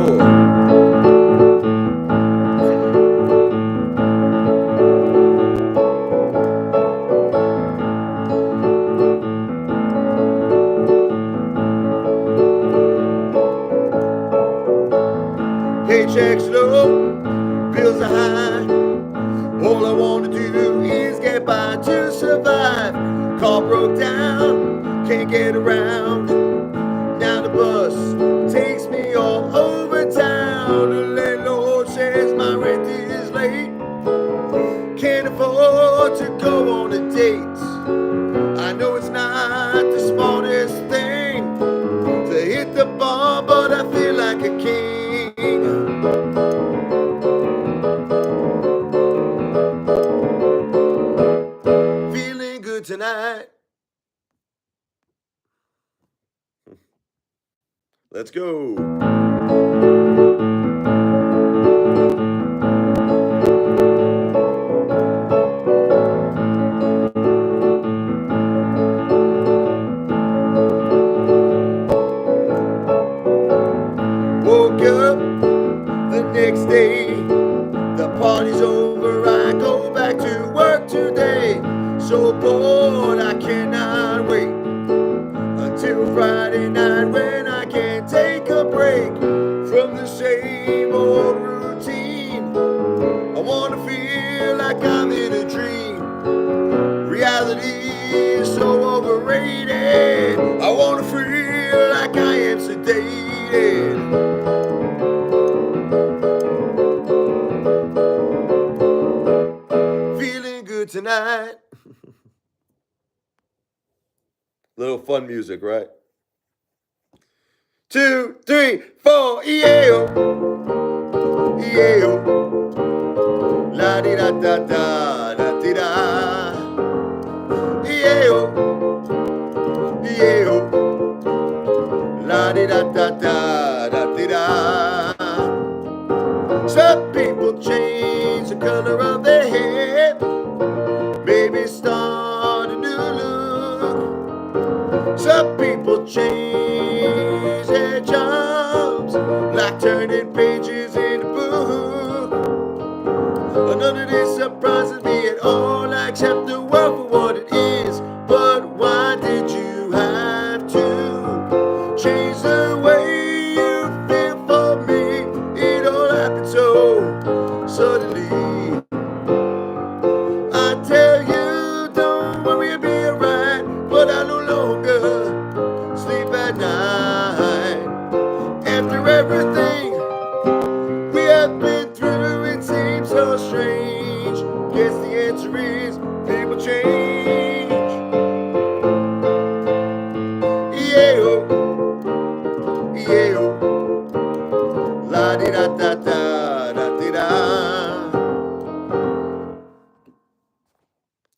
Paychecks low, bills are high. All I want to do is get by to survive. Car broke down, can't get around. Now the bus takes me all over town. The landlord says my rent is late. Can't afford to go on a date. I know it's not the smartest thing to hit the bar, but I feel like a king. Feeling good tonight. Let's go. Woke up the next day, the party's over, I go back to work today. So bored, I cannot wait until Friday night when I can take a break from the same old routine. I wanna feel like I'm in a dream. Reality is so overrated. I wanna feel like I am sedated. Feeling good tonight. Little fun music, right? 2, 3, 4, yeah, yeah, la di da da da da di da, yeah, yeah, la di da da da da di da. Some people change the color of their hair, maybe start a new look. Some people change their jobs, like turning pages in a book. None of this I tell you, don't worry, it'll be alright. But I no longer sleep at night. After everything we have been through, it seems so strange. Guess the answer is people change. Yeah, yeah, la di da da da da di da.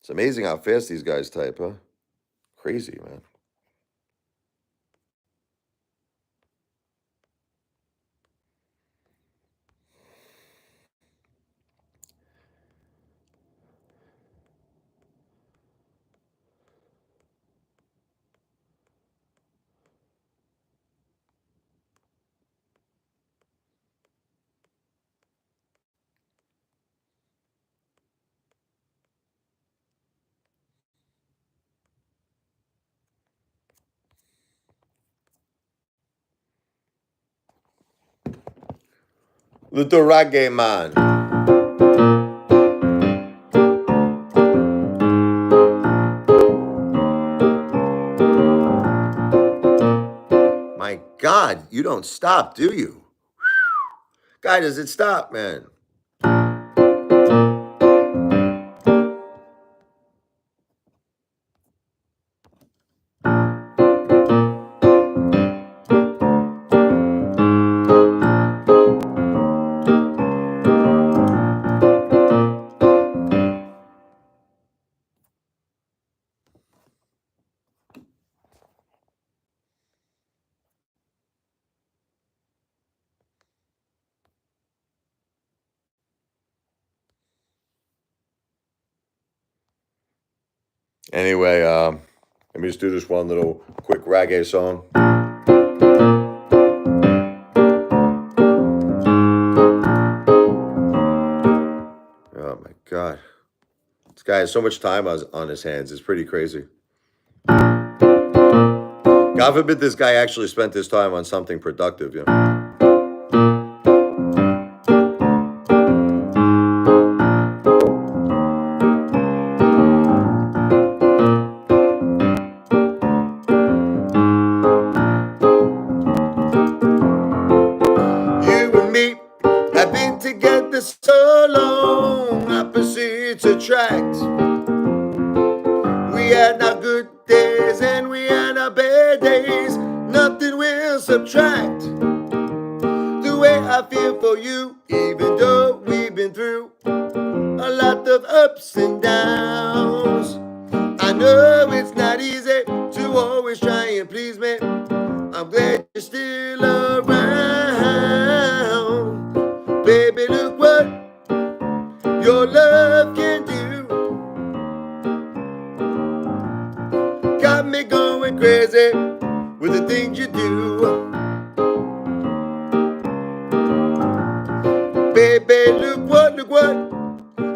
It's amazing how fast these guys type, huh? Crazy, man. Little reggae man. My God, you don't stop, do you? Guy, does it stop, man? Anyway, let me just do this one little quick reggae song. Oh my God. This guy has so much time on his hands. It's pretty crazy. God forbid this guy actually spent his time on something productive, you know. You and me have been together so long, opposites attract. We had our good days and we had our bad days. Nothing will subtract the way I feel for you, even though we've been through a lot of ups and downs. I know it's not easy to always try and please me. I'm glad you're still around. Baby, look what your love can do. Got me going crazy with the things you do. Baby, look what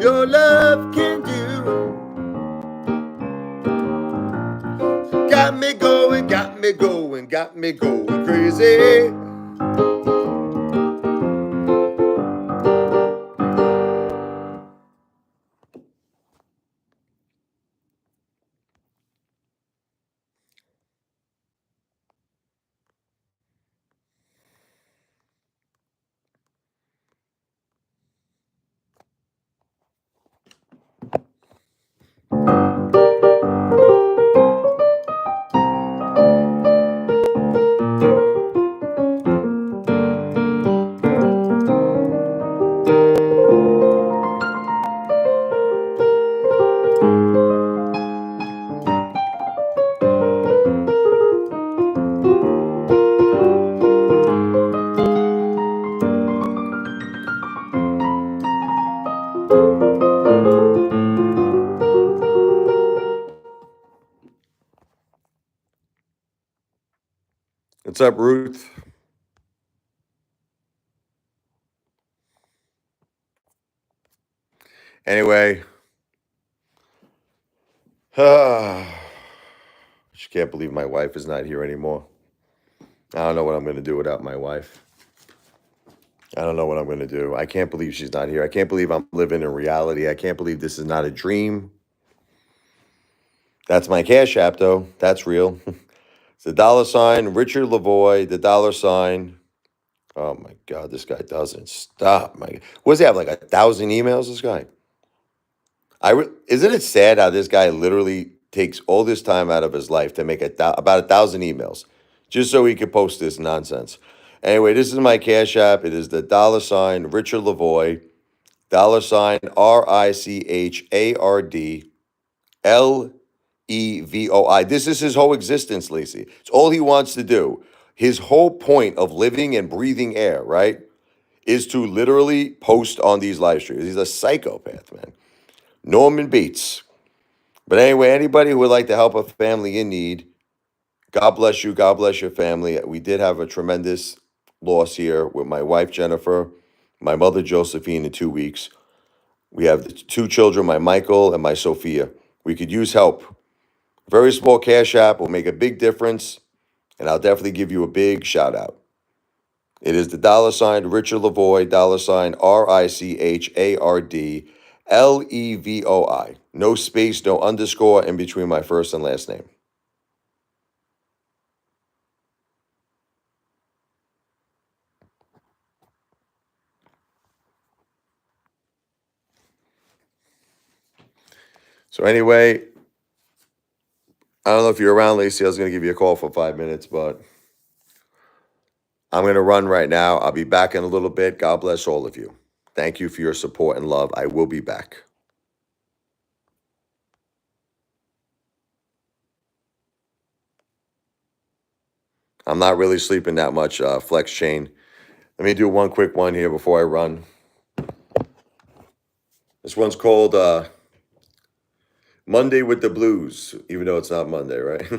your love can do. Got me going crazy. What's up, Ruth? Anyway, I just can't believe my wife is not here anymore. I don't know what I'm going to do without my wife. I don't know what I'm going to do. I can't believe she's not here. I can't believe I'm living in reality. I can't believe this is not a dream. That's my Cash App, though. That's real. It's the $ Richard Lavoie, the $. Oh my God, this guy doesn't stop. What does he have? Like 1,000 emails? This guy. Isn't it sad how this guy literally takes all this time out of his life to make about 1,000 emails just so he could post this nonsense? Anyway, this is my Cash App. It is the $ Richard Lavoie, RICHARD LEVOI. This is his whole existence, Lacey. It's all he wants to do. His whole point of living and breathing air, right, is to literally post on these live streams. He's a psychopath, man. Norman Bates. But anyway, anybody who would like to help a family in need, God bless you. God bless your family. We did have a tremendous loss here with my wife, Jennifer, my mother, Josephine, in 2 weeks. We have the two children, my Michael and my Sophia. We could use help. Very small Cash App will make a big difference, and I'll definitely give you a big shout out. It is the $ Richard Lavoie, RICHARD LEVOI. No space, no underscore in between my first and last name. So anyway, I don't know if you're around, Lacey. I was going to give you a call for 5 minutes, but I'm going to run right now. I'll be back in a little bit. God bless all of you. Thank you for your support and love. I will be back. I'm not really sleeping that much, Flex Chain. Let me do one quick one here before I run. This one's called Monday with the Blues, even though it's not Monday, right?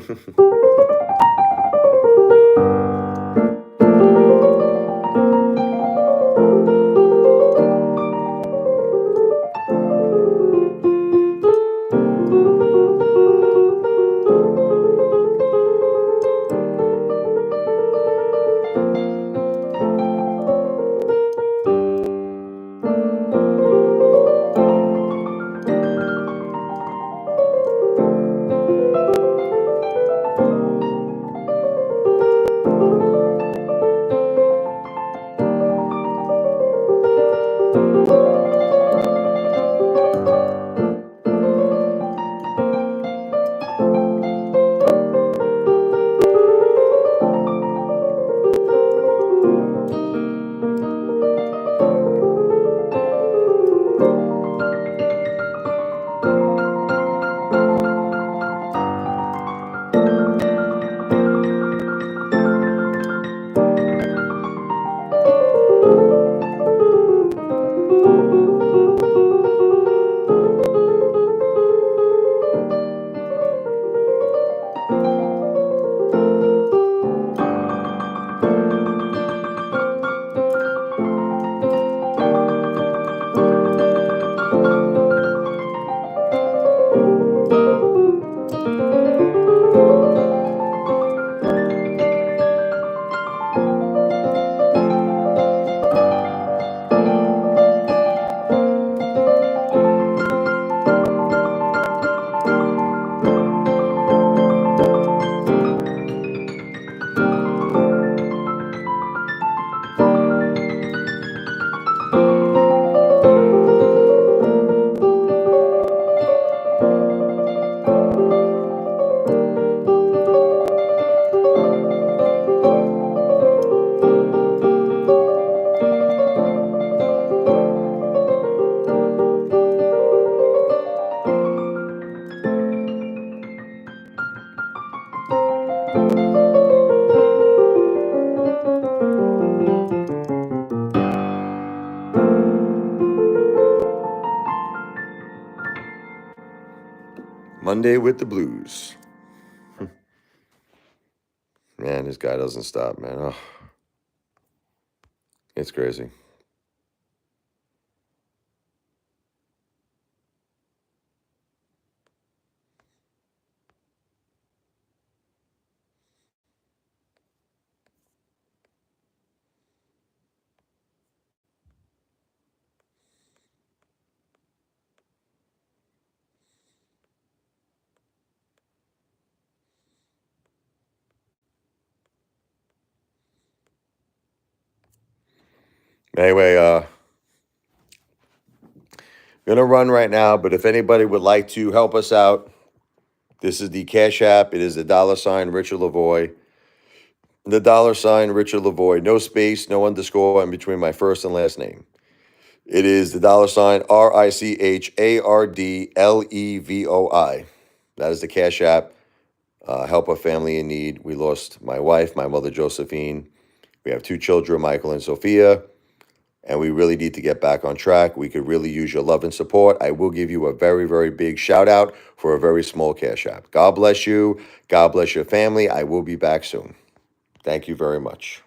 Monday with the Blues. Man, this guy doesn't stop, man. Oh, it's crazy. Anyway, gonna run right now, but if anybody would like to help us out, this is the Cash App. It is the $ Richard Lavoie. The $ Richard Lavoie. No space, no underscore in between my first and last name. It is the $ RICHARDLEVOI. That is the Cash App. Help a family in need. We lost my wife, my mother Josephine. We have 2 children, Michael and Sophia, and we really need to get back on track. We could really use your love and support. I will give you a very, very big shout out for a very small Cash App. God bless you. God bless your family. I will be back soon. Thank you very much.